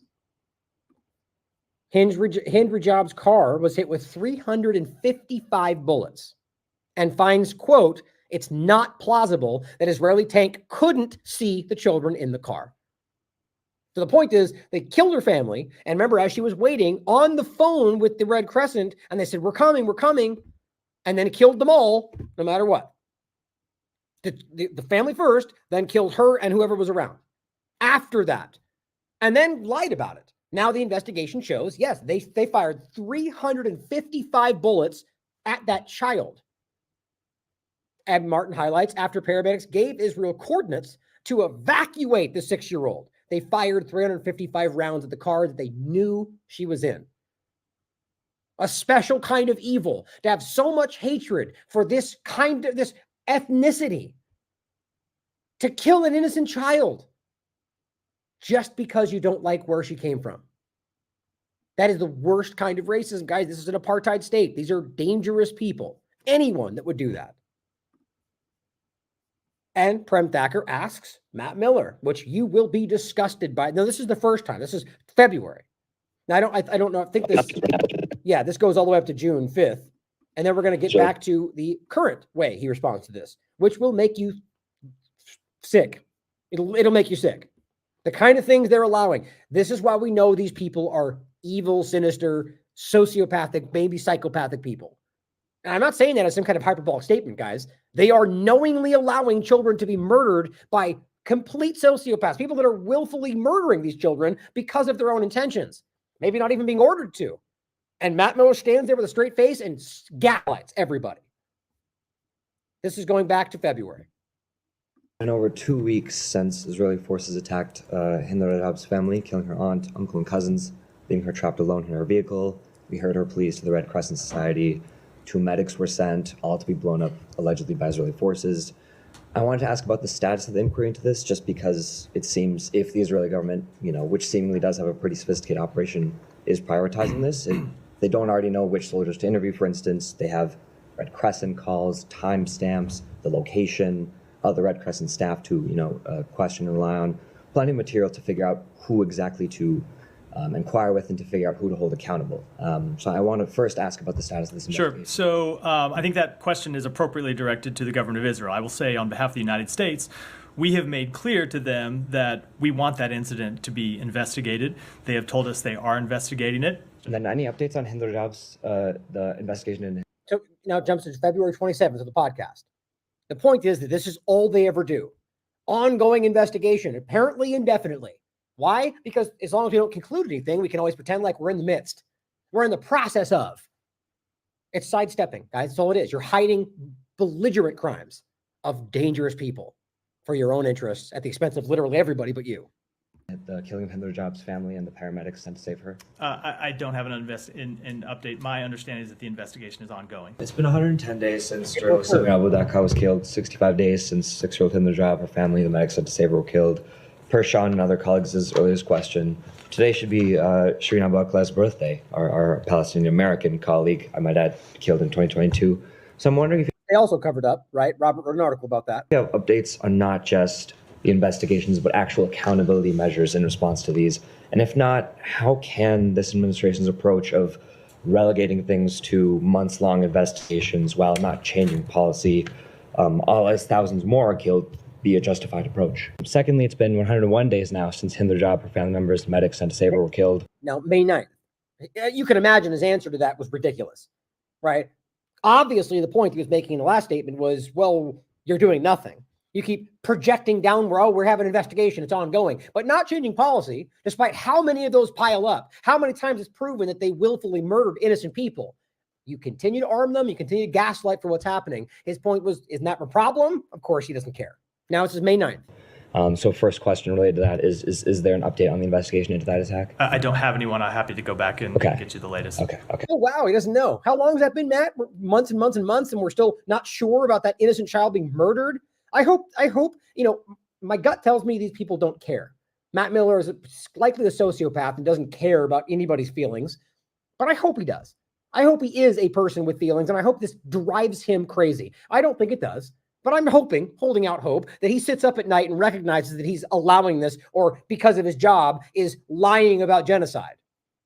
Hind Rajab's car was hit with 355 bullets and finds, quote, it's not plausible that Israeli tank couldn't see the children in the car. So the point is, they killed her family. And remember, as she was waiting on the phone with the Red Crescent, and they said, we're coming, and then it killed them all, no matter what. The family first, then killed her and whoever was around after that, and then lied about it. Now the investigation shows, yes, they fired 355 bullets at that child. Ed Martin highlights, after paramedics gave Israel coordinates to evacuate the 6-year-old, they fired 355 rounds at the car that they knew she was in. A special kind of evil, to have so much hatred for this ethnicity, to kill an innocent child just because you don't like where she came from. That is the worst kind of racism, guys. This is an apartheid state. These are dangerous people. Anyone that would do that. And Prem Thacker asks Matt Miller, which you will be disgusted by. No, this is the first time. This is February. Now, I don't know. I think this, this goes all the way up to June 5th. And then we're going to get back to the current way he responds to this, which will make you sick. It'll make you sick. The kind of things they're allowing. This is why we know these people are evil, sinister, sociopathic, maybe psychopathic people. And I'm not saying that as some kind of hyperbolic statement, guys. They are knowingly allowing children to be murdered by complete sociopaths, people that are willfully murdering these children because of their own intentions, maybe not even being ordered to. And Matt Miller stands there with a straight face and gaslights everybody. This is going back to February. In over 2 weeks since Israeli forces attacked Hind Rajab's family, killing her aunt, uncle, and cousins, leaving her trapped alone in her vehicle, we heard her pleas to the Red Crescent Society. 2 medics were sent, all to be blown up allegedly by Israeli forces. I wanted to ask about the status of the inquiry into this, just because it seems if the Israeli government, which seemingly does have a pretty sophisticated operation, is prioritizing this, they don't already know which soldiers to interview, for instance. They have Red Crescent calls, timestamps, the location, other Red Crescent staff to, question and rely on. Plenty of material to figure out who exactly to inquire with and to figure out who to hold accountable. So I want to first ask about the status of this investigation. Sure. So I think that question is appropriately directed to the government of Israel. I will say on behalf of the United States, we have made clear to them that we want that incident to be investigated. They have told us they are investigating it. And then any updates on Hind Rajab's the investigation? So now it jumps to February 27th of the podcast. The point is that this is all they ever do. Ongoing investigation, apparently indefinitely. Why? Because as long as we don't conclude anything, we can always pretend like we're in the midst. We're in the process of. It's sidestepping, guys. That's all it is. You're hiding belligerent crimes of dangerous people for your own interests at the expense of literally everybody but you. The killing of Hind Rajab's family and the paramedics sent to save her? I don't have an update. My understanding is that the investigation is ongoing. It's been 110 days since journalist Abu Dhaka was killed, 65 days since 6-year-old Hind Rajab, her family, the medics sent to save her, were killed. Per Sean and other colleagues' earliest question, today should be Shireen Abu Akleh's birthday, our Palestinian-American colleague, I might add, killed in 2022. So I'm wondering if they also covered up, right? Robert wrote an article about that. You have updates on not just the investigations, but actual accountability measures in response to these. And if not, how can this administration's approach of relegating things to months-long investigations while not changing policy, all as thousands more are killed, be a justified approach? Secondly, it's been 101 days now since Hind Rajab, her family members, medics sent to save her were killed. Now, May 9th. You can imagine his answer to that was ridiculous, right? Obviously, the point he was making in the last statement was, well, you're doing nothing. You keep projecting down, we're having an investigation, it's ongoing, but not changing policy, despite how many of those pile up, how many times it's proven that they willfully murdered innocent people. You continue to arm them, you continue to gaslight for what's happening. His point was, isn't that a problem? Of course, he doesn't care. Now it's May 9th. So first question related to that is there an update on the investigation into that attack? I don't have anyone. I'm happy to go back and get you the latest. Okay. Oh, wow, he doesn't know. How long has that been, Matt? Months and months and months, and we're still not sure about that innocent child being murdered? I hope, my gut tells me these people don't care. Matt Miller is likely a sociopath and doesn't care about anybody's feelings, but I hope he does. I hope he is a person with feelings, and I hope this drives him crazy. I don't think it does, but I'm holding out hope that he sits up at night and recognizes that he's allowing this, or because of his job, is lying about genocide.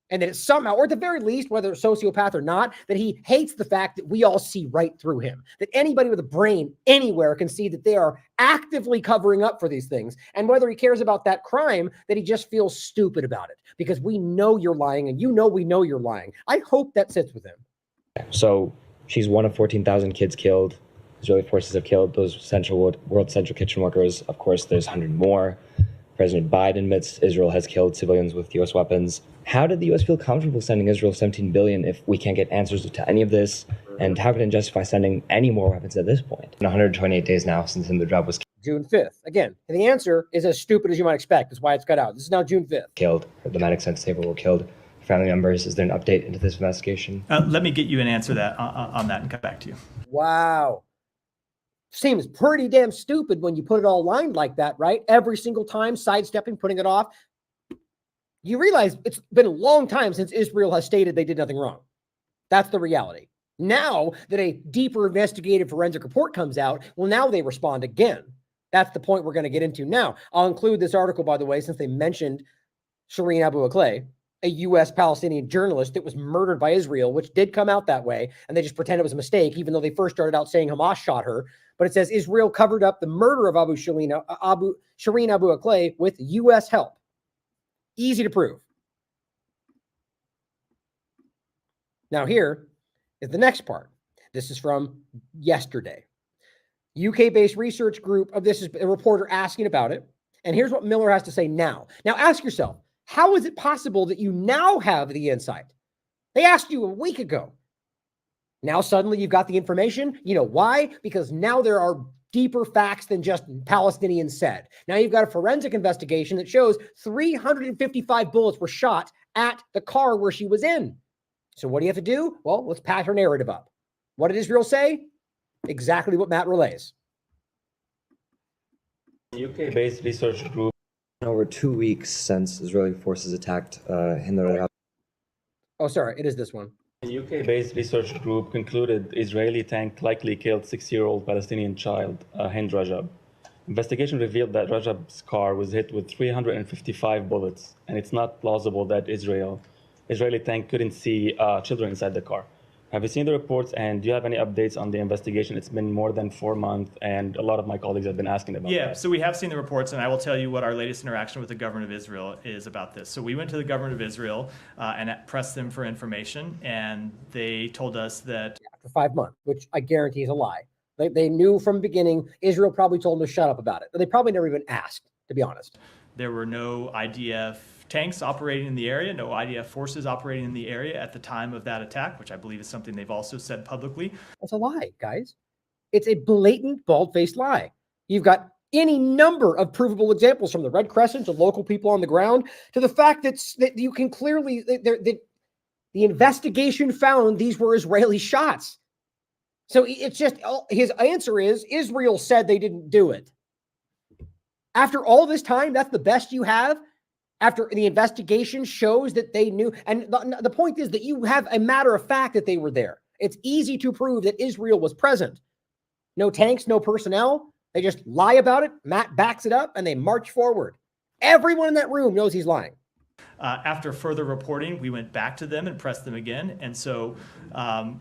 And that it's somehow, or at the very least, whether a sociopath or not, that he hates the fact that we all see right through him. That anybody with a brain anywhere can see that they are actively covering up for these things. And whether he cares about that crime, that he just feels stupid about it. Because we know you're lying, and we know you're lying. I hope that sits with him. So she's one of 14,000 kids killed. Israeli forces have killed those World Central Kitchen workers. Of course, there's 100 more. President Biden admits Israel has killed civilians with U.S. weapons. How did the U.S. feel comfortable sending Israel $17 billion if we can't get answers to any of this? And how can it justify sending any more weapons at this point? In 128 days now since the job was June 5th. Again, the answer is as stupid as you might expect. That's why it's cut out. This is now June 5th. killed. The medics at the table were killed. Family members, is there an update into this investigation? Let me get you an answer on that and come back to you. Wow. Seems pretty damn stupid when you put it all lined like that, right? Every single time, sidestepping, putting it off. You realize it's been a long time since Israel has stated they did nothing wrong. That's the reality. Now that a deeper investigative forensic report comes out, well, now they respond again. That's the point we're going to get into now. I'll include this article, by the way, since they mentioned Shireen Abu Akleh, a U.S. Palestinian journalist that was murdered by Israel, which did come out that way, and they just pretend it was a mistake, even though they first started out saying Hamas shot her. But it says Israel covered up the murder of Shireen Abu Akleh with U.S. help. Easy to prove. Now here is the next part. This is from yesterday. UK-based research group of this is a reporter asking about it. And here's what Miller has to say now. Now ask yourself, how is it possible that you now have the insight? They asked you a week ago. Now suddenly you've got the information. You know why? Because now there are deeper facts than just Palestinians said. Now you've got a forensic investigation that shows 355 bullets were shot at the car where she was in. So what do you have to do? Well, let's pat her narrative up. What did Israel say? Exactly what Matt relays. UK-based research group. Over 2 weeks since Israeli forces attacked Hind. Oh, sorry, it is this one. A UK-based research group concluded Israeli tank likely killed 6-year-old Palestinian child, Hind Rajab. Investigation revealed that Rajab's car was hit with 355 bullets, and it's not plausible that Israeli tank couldn't see children inside the car. Have you seen the reports, and do you have any updates on the investigation? It's been more than 4 months, and a lot of my colleagues have been asking about that. Yeah, so we have seen the reports, and I will tell you what our latest interaction with the government of Israel is about this. So we went to the government of Israel and pressed them for information, and they told us that... For 5 months, which I guarantee is a lie. They knew from the beginning. Israel probably told them to shut up about it, but they probably never even asked, to be honest. There were no IDF tanks operating in the area, no IDF forces operating in the area at the time of that attack, which I believe is something they've also said publicly. That's a lie, guys. It's a blatant, bald-faced lie. You've got any number of provable examples, from the Red Crescent to local people on the ground to the fact that you can clearly, the investigation found these were Israeli shots. So it's just, his answer is Israel said they didn't do it. After all this time, that's the best you have? After the investigation shows that they knew, and the point is that you have a matter of fact that they were there. It's easy to prove that Israel was present. No tanks, no personnel. They just lie about it. Matt backs it up, and they march forward. Everyone in that room knows he's lying. After further reporting, we went back to them and pressed them again. And so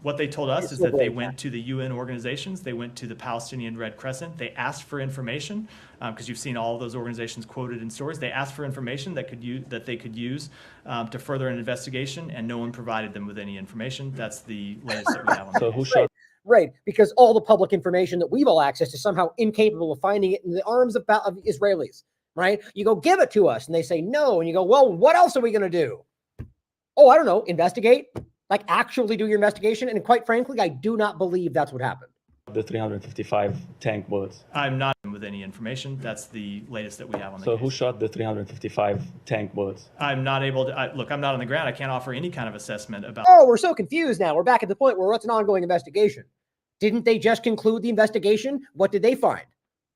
what they told us is that they went to the UN organizations. They went to the Palestinian Red Crescent. They asked for information, because you've seen all of those organizations quoted in stories. They asked for information that they could use to further an investigation, and no one provided them with any information. That's the latest that we have on that. So who shot? Right, because all the public information that we've all accessed is somehow incapable of finding it in the arms of Israelis. Right? You go, give it to us. And they say no. And you go, well, what else are we going to do? Oh, I don't know. Investigate. Like, actually do your investigation. And quite frankly, I do not believe that's what happened. The 355 tank bullets. I'm not with any information. That's the latest that we have on the case. So who shot the 355 tank bullets? I'm not able to, look, I'm not on the ground. I can't offer any kind of assessment about... Oh, we're so confused now. We're back at the point where it's an ongoing investigation. Didn't they just conclude the investigation? What did they find?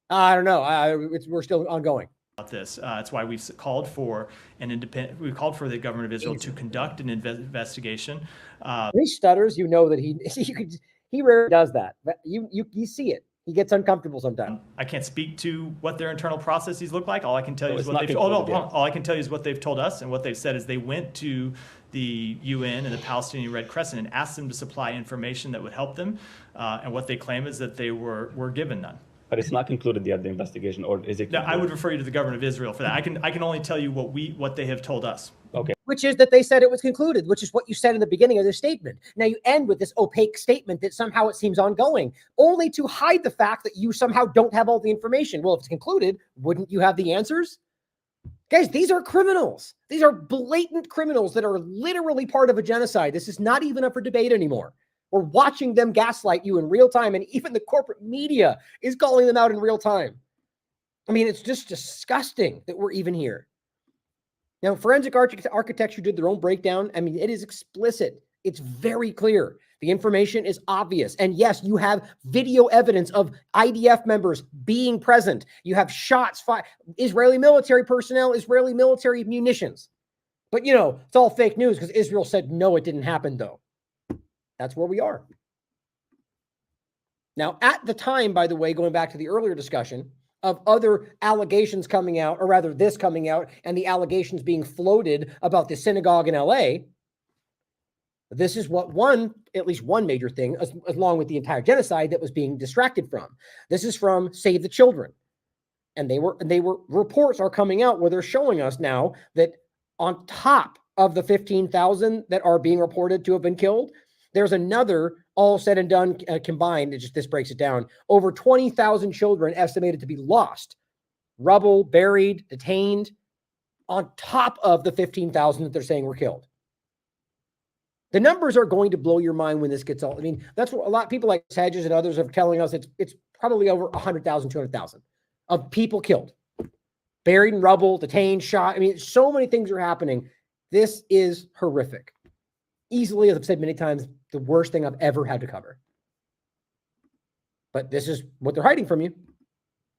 I don't know. We're still ongoing. This. That's why we've called for we've called for the government of Israel to conduct an investigation. He stutters, you know that he rarely does that. But you see it. He gets uncomfortable sometimes. I can't speak to what their internal processes look like. All I can tell you is what they've told us, and what they've said is they went to the UN and the Palestinian Red Crescent and asked them to supply information that would help them. And what they claim is that they were given none. But it's not concluded yet, the investigation, or is it? No, I would refer you to the government of Israel for that. I can only tell you what they have told us. Okay. Which is that they said it was concluded, which is what you said in the beginning of this statement. Now you end with this opaque statement that somehow it seems ongoing, only to hide the fact that you somehow don't have all the information. Well, if it's concluded, wouldn't you have the answers? Guys, these are criminals. These are blatant criminals that are literally part of a genocide. This is not even up for debate anymore. We're watching them gaslight you in real time, and even the corporate media is calling them out in real time. I mean, it's just disgusting that we're even here. Now, Forensic Architecture did their own breakdown. I mean, it is explicit. It's very clear. The information is obvious. And yes, you have video evidence of IDF members being present. You have shots, Israeli military personnel, Israeli military munitions. But, you know, it's all fake news because Israel said, no, it didn't happen, though. That's where we are. Now, at the time, by the way, going back to the earlier discussion of other allegations coming out, or rather this coming out, and the allegations being floated about the synagogue in LA, this is what at least one major thing, along with the entire genocide, that was being distracted from. This is from Save the Children. And reports are coming out where they're showing us now that on top of the 15,000 that are being reported to have been killed, there's another, all said and done combined, this breaks it down, over 20,000 children estimated to be lost, rubble, buried, detained, on top of the 15,000 that they're saying were killed. The numbers are going to blow your mind when this gets all, I mean, that's what a lot of people like Hedges and others are telling us. It's probably over 100,000, 200,000 of people killed, buried in rubble, detained, shot. I mean, so many things are happening. This is horrific. Easily, as I've said many times, the worst thing I've ever had to cover. But this is what they're hiding from you,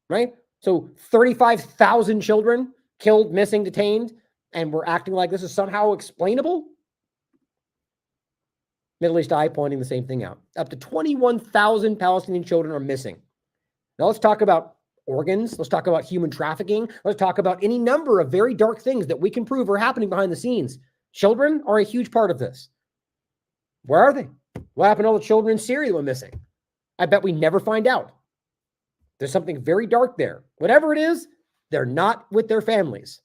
right? So 35,000 children killed, missing, detained, and we're acting like this is somehow explainable? Middle East Eye pointing the same thing out. Up to 21,000 Palestinian children are missing. Now let's talk about organs. Let's talk about human trafficking. Let's talk about any number of very dark things that we can prove are happening behind the scenes. Children are a huge part of this. Where are they? What happened to all the children in Syria that were missing? I bet we never find out. There's something very dark there. Whatever it is, they're not with their families.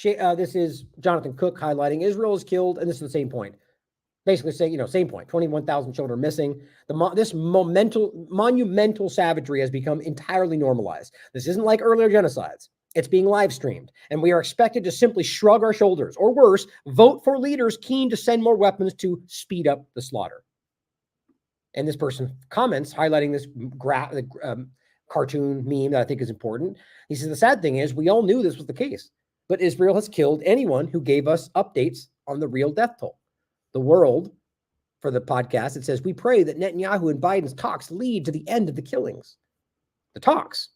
This is Jonathan Cook highlighting Israel is killed, and this is the same point. Basically saying, same point, 21,000 children missing. This monumental savagery has become entirely normalized. This isn't like earlier genocides. It's being live streamed, and we are expected to simply shrug our shoulders, or worse, vote for leaders keen to send more weapons to speed up the slaughter. And this person comments, highlighting this cartoon meme that I think is important. He says, the sad thing is we all knew this was the case, but Israel has killed anyone who gave us updates on the real death toll. The World, for the podcast, it says, we pray that Netanyahu and Biden's talks lead to the end of the killings. The talks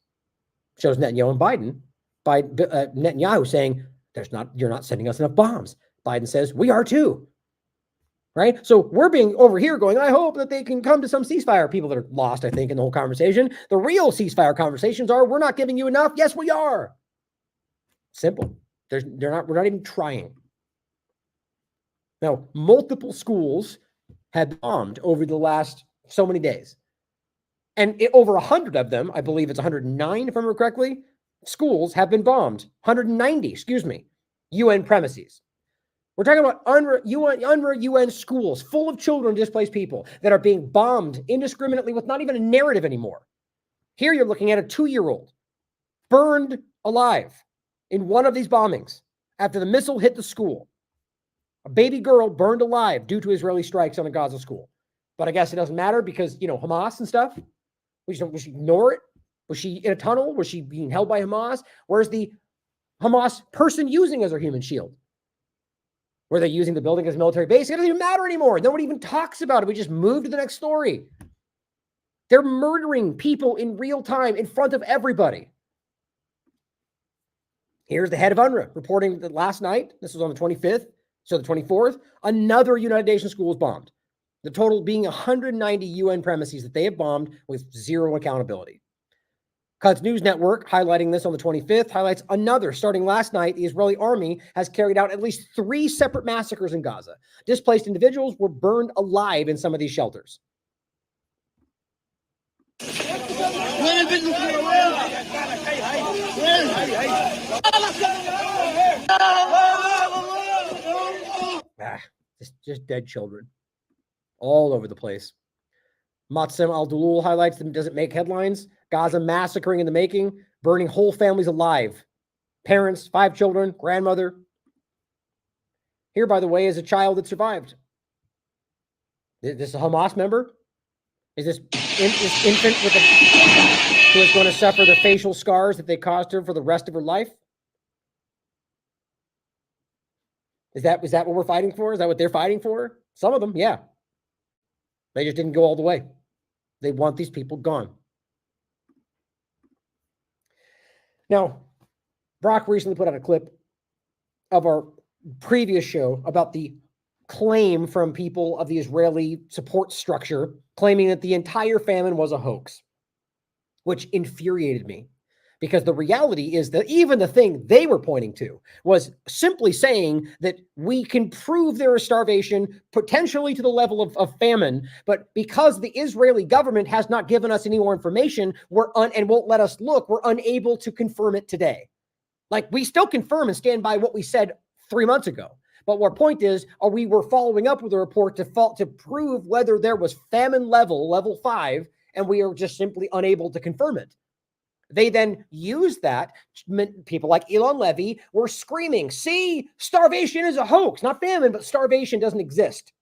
shows Netanyahu and Biden. By Netanyahu saying, you're not sending us enough bombs. Biden says, we are too. Right? So we're being over here going, I hope that they can come to some ceasefire. People that are lost, I think, in the whole conversation. The real ceasefire conversations are, we're not giving you enough. Yes, we are. Simple. We're not even trying. Now, multiple schools have bombed over the last so many days. And over 100 of them, I believe it's 109, if I remember correctly, schools have been bombed. 190, UN premises. We're talking about UNRWA UN schools full of children, displaced people that are being bombed indiscriminately with not even a narrative anymore. Here you're looking at a 2-year-old burned alive in one of these bombings after the missile hit the school. A baby girl burned alive due to Israeli strikes on a Gaza school. But I guess it doesn't matter because, Hamas and stuff. We should ignore it. Was she in a tunnel? Was she being held by Hamas? Where's the Hamas person using as her human shield? Were they using the building as a military base? It doesn't even matter anymore. Nobody even talks about it. We just move to the next story. They're murdering people in real time in front of everybody. Here's the head of UNRWA reporting that last night, this was on the 25th, so the 24th, another United Nations school was bombed. The total being 190 UN premises that they have bombed with zero accountability. Quds News Network, highlighting this on the 25th, highlights another. Starting last night, the Israeli army has carried out at least 3 separate massacres in Gaza. Displaced individuals were burned alive in some of these shelters. Just dead children all over the place. Matsem Al-Dulul highlights them, doesn't make headlines. Gaza massacring in the making, burning whole families alive. Parents, 5 children, grandmother. Here, by the way, is a child that survived. Is this a Hamas member? Is this infant who is going to suffer the facial scars that they caused her for the rest of her life? Is that what we're fighting for? Is that what they're fighting for? Some of them, yeah. They just didn't go all the way. They want these people gone. Now, Brock recently put out a clip of our previous show about the claim from people of the Israeli support structure claiming that the entire famine was a hoax, which infuriated me. Because the reality is that even the thing they were pointing to was simply saying that we can prove there is starvation, potentially to the level of famine, but because the Israeli government has not given us any more information, and won't let us look, we're unable to confirm it today. Like, we still confirm and stand by what we said 3 months ago. But our point is, we were following up with a report to prove whether there was famine level 5, and we are just simply unable to confirm it. They then used that. People like Elon Levy were screaming, see, starvation is a hoax, not famine, but starvation doesn't exist.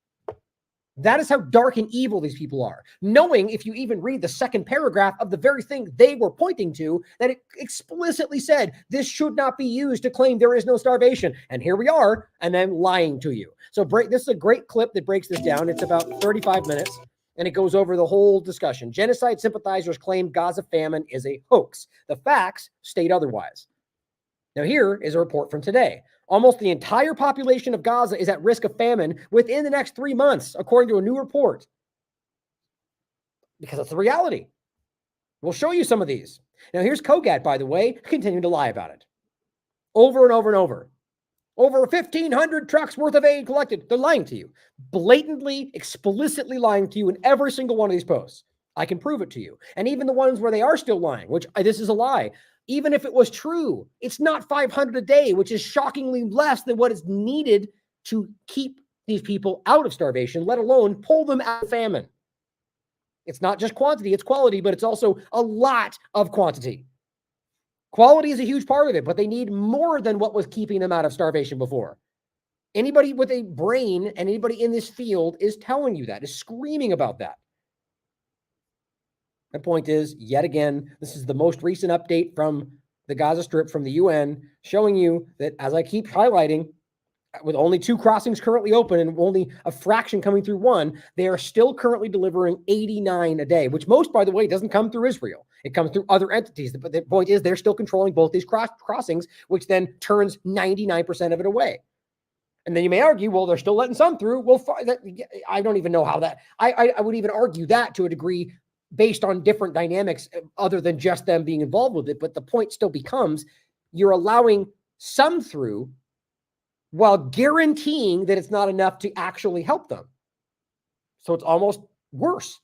That is how dark and evil these people are. Knowing, if you even read the second paragraph of the very thing they were pointing to, that it explicitly said this should not be used to claim there is no starvation. And here we are, and then lying to you. So this is a great clip that breaks this down. It's about 35 minutes. And it goes over the whole discussion. Genocide sympathizers claim Gaza famine is a hoax. The facts state otherwise. Now, here is a report from today. Almost the entire population of Gaza is at risk of famine within the next 3 months, according to a new report. Because that's the reality. We'll show you some of these. Now, here's Kogat, by the way, continuing to lie about it. Over and over and over. Over 1,500 trucks worth of aid collected. They're lying to you. Blatantly, explicitly lying to you in every single one of these posts. I can prove it to you. And even the ones where they are still lying, which this is a lie. Even if it was true, it's not 500 a day, which is shockingly less than what is needed to keep these people out of starvation, let alone pull them out of famine. It's not just quantity, it's quality, but it's also a lot of quantity. Quality is a huge part of it, but they need more than what was keeping them out of starvation before. Anybody with a brain and anybody in this field is telling you that, is screaming about that. The point is, yet again, this is the most recent update from the Gaza Strip from the UN, showing you that, as I keep highlighting, with only 2 crossings currently open and only a fraction coming through one, they are still currently delivering 89 a day, which most, by the way, doesn't come through Israel. It comes through other entities. But the point is they're still controlling both these crossings, which then turns 99% of it away. And then you may argue, well, they're still letting some through. Well, I don't even know how that, I would even argue that to a degree based on different dynamics other than just them being involved with it. But the point still becomes you're allowing some through while guaranteeing that it's not enough to actually help them. So it's almost worse.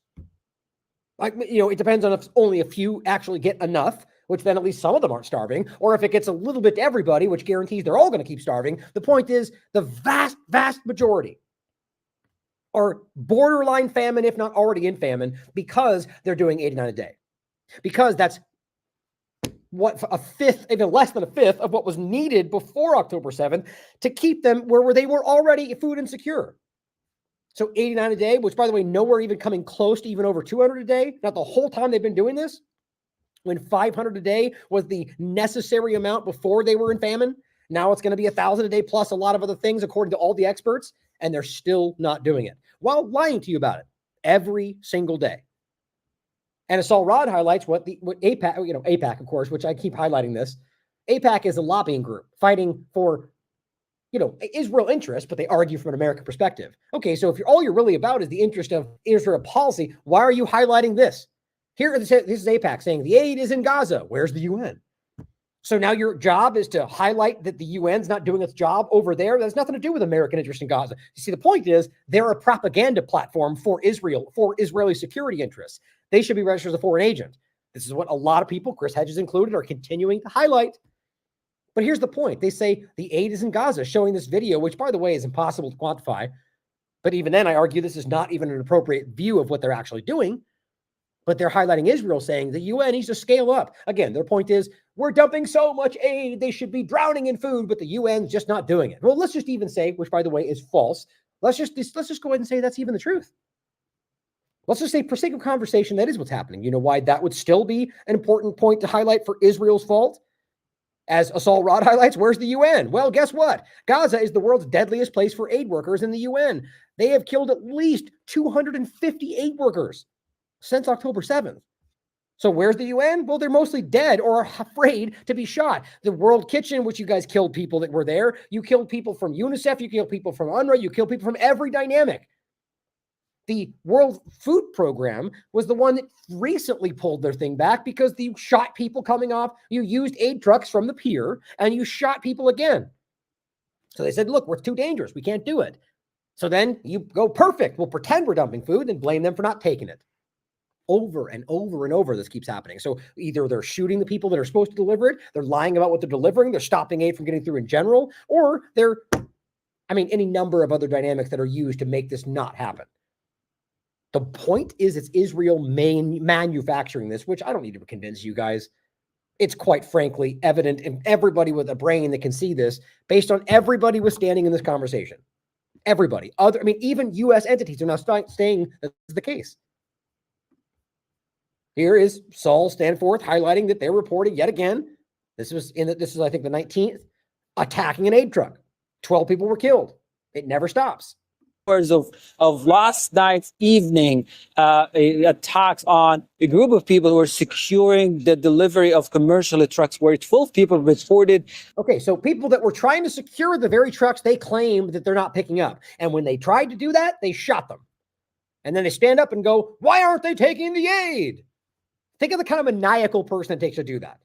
Like, it depends on if only a few actually get enough, which then at least some of them aren't starving, or if it gets a little bit to everybody, which guarantees they're all going to keep starving. The point is the vast, vast majority are borderline famine, if not already in famine, because they're doing 89 a day. Because that's what, a fifth, even less than a fifth of what was needed before October 7th to keep them where they were already food insecure. So 89 a day, which, by the way, nowhere even coming close to even over 200 a day. Not the whole time they've been doing this. When 500 a day was the necessary amount before they were in famine. Now it's going to be 1,000 a day plus a lot of other things, according to all the experts. And they're still not doing it while lying to you about it every single day. And Assault Rod highlights what APAC, APAC, of course, which I keep highlighting this. APAC is a lobbying group fighting for, Israel interests, but they argue from an American perspective. Okay, so if all you're really about is the interest of Israel policy, why are you highlighting this? This is AIPAC saying the aid is in Gaza. Where's the UN? So now your job is to highlight that the UN's not doing its job over there. That has nothing to do with American interest in Gaza. You see, the point is they're a propaganda platform for Israel, for Israeli security interests. They should be registered as a foreign agent. This is what a lot of people, Chris Hedges included, are continuing to highlight. But here's the point. They say the aid is in Gaza, showing this video, which, by the way, is impossible to quantify. But even then, I argue this is not even an appropriate view of what they're actually doing. But they're highlighting Israel, saying the UN needs to scale up. Again, their point is, we're dumping so much aid, they should be drowning in food, but the UN's just not doing it. Well, let's just even say, which, by the way, is false. Let's just go ahead and say that's even the truth. Let's just say, for sake of conversation, that is what's happening. You know why that would still be an important point to highlight for Israel's fault? As Assault Rod highlights, where's the UN? Well, guess what? Gaza is the world's deadliest place for aid workers in the UN. They have killed at least 250 aid workers since October 7th. So where's the UN? Well, they're mostly dead or afraid to be shot. The World Kitchen, which you guys killed people that were there, you killed people from UNICEF, you killed people from UNRWA, you killed people from every dynamic. The World Food Program was the one that recently pulled their thing back because you shot people coming off. You used aid trucks from the pier and you shot people again. So they said, look, we're too dangerous. We can't do it. So then you go, perfect. We'll pretend we're dumping food and blame them for not taking it. Over and over and over, this keeps happening. So either they're shooting the people that are supposed to deliver it, they're lying about what they're delivering, they're stopping aid from getting through in general, or they're, any number of other dynamics that are used to make this not happen. The point is it's Israel manufacturing this, which I don't need to convince you guys. It's quite frankly evident, and everybody with a brain that can see this, based on everybody was standing in this conversation. Everybody. Even U.S. entities are now saying that's the case. Here is Saul Stanforth highlighting that they're reporting yet again. This is I think the 19th, attacking an aid truck. 12 people were killed. It never stops. Of last night's evening attacks on a group of people who were securing the delivery of commercial trucks, where 12 people reported. Okay, so people that were trying to secure the very trucks they claimed that they're not picking up. And when they tried to do that, they shot them. And then they stand up and go, why aren't they taking the aid? Think of the kind of maniacal person it takes to do that.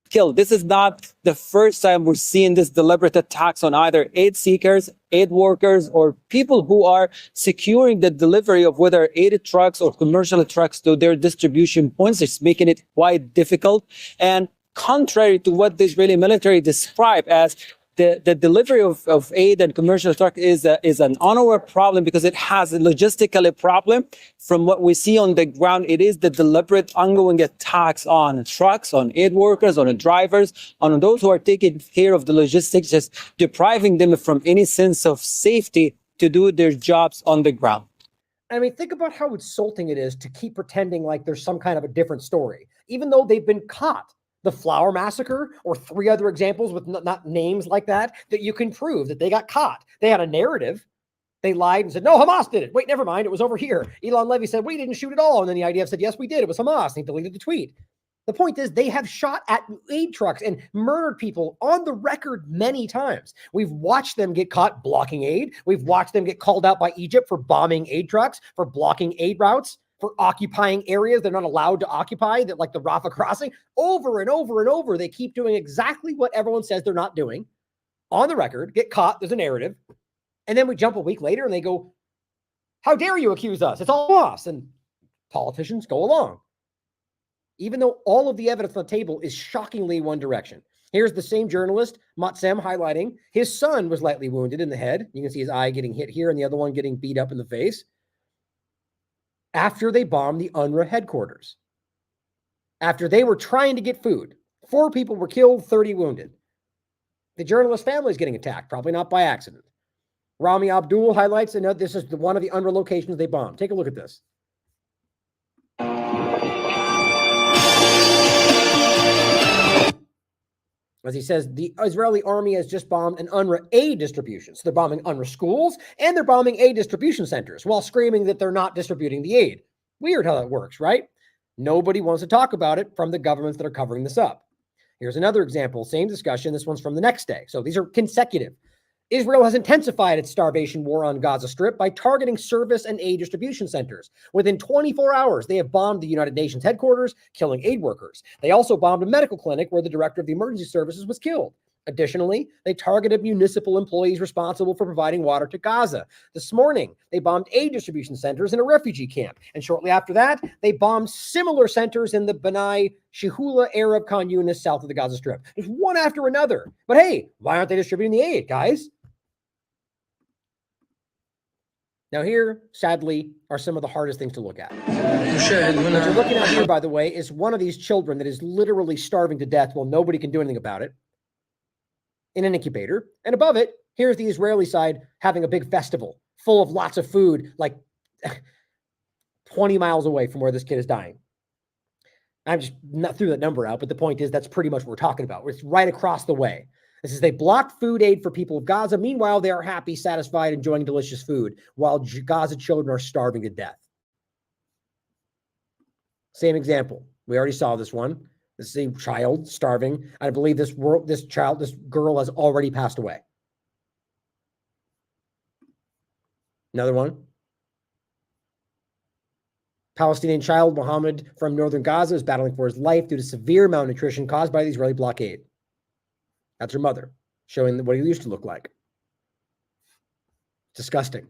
Killed. This is not the first time we're seeing this deliberate attacks on either aid seekers, aid workers, or people who are securing the delivery of whether aid trucks or commercial trucks to their distribution points. It's making it quite difficult. And contrary to what the Israeli military describe as the delivery of aid and commercial truck is an honorable problem because it has a logistical problem. From what we see on the ground, it is the deliberate ongoing attacks on trucks, on aid workers, on the drivers, on those who are taking care of the logistics, just depriving them from any sense of safety to do their jobs on the ground. Think about how insulting it is to keep pretending like there's some kind of a different story, even though they've been caught. The Flower Massacre, or 3 other examples with not names like that you can prove that they got caught. They had a narrative. They lied and said, no, Hamas did it. Wait, never mind. It was over here. Elon Levy said, we didn't shoot at all. And then the IDF said, yes, we did. It was Hamas. And he deleted the tweet. The point is they have shot at aid trucks and murdered people on the record many times. We've watched them get caught blocking aid. We've watched them get called out by Egypt for bombing aid trucks, for blocking aid routes, for occupying areas they're not allowed to occupy, that like the Rafah crossing. Over and over and over, they keep doing exactly what everyone says they're not doing. On the record, get caught, there's a narrative. And then we jump a week later and they go, how dare you accuse us? It's all us. And politicians go along. Even though all of the evidence on the table is shockingly one direction. Here's the same journalist, Matsem, highlighting his son was lightly wounded in the head. You can see his eye getting hit here and the other one getting beat up in the face. After they bombed the UNRWA headquarters. After they were trying to get food. 4 people were killed, 30 wounded. The journalist's family is getting attacked, probably not by accident. Rami Abdul highlights, and this is one of the UNRWA locations they bombed. Take a look at this. As he says, the Israeli army has just bombed an UNRWA aid distribution. So they're bombing UNRWA schools and they're bombing aid distribution centers while screaming that they're not distributing the aid. Weird how that works, right? Nobody wants to talk about it from the governments that are covering this up. Here's another example, same discussion. This one's from the next day. So these are consecutive. Israel has intensified its starvation war on Gaza Strip by targeting service and aid distribution centers. Within 24 hours, they have bombed the United Nations headquarters, killing aid workers. They also bombed a medical clinic where the director of the emergency services was killed. Additionally, they targeted municipal employees responsible for providing water to Gaza. This morning, they bombed aid distribution centers in a refugee camp. And shortly after that, they bombed similar centers in the Bnai Shihula Arab Khan Yunis south of the Gaza Strip. Just one after another. But hey, why aren't they distributing the aid, guys? Now here, sadly, are some of the hardest things to look at. What you're looking at here, by the way, is one of these children that is literally starving to death while nobody can do anything about it in an incubator. And above it, here's the Israeli side having a big festival full of lots of food, like 20 miles away from where this kid is dying. I'm just not threw that number out, but the point is that's pretty much what we're talking about. It's right across the way. This is they blocked food aid for people of Gaza. Meanwhile, they are happy, satisfied, enjoying delicious food while Gaza children are starving to death. Same example. We already saw this one. This is a child starving. I believe this girl has already passed away. Another one. Palestinian child Mohammed from northern Gaza is battling for his life due to severe malnutrition caused by the Israeli blockade. That's her mother, showing what he used to look like. Disgusting.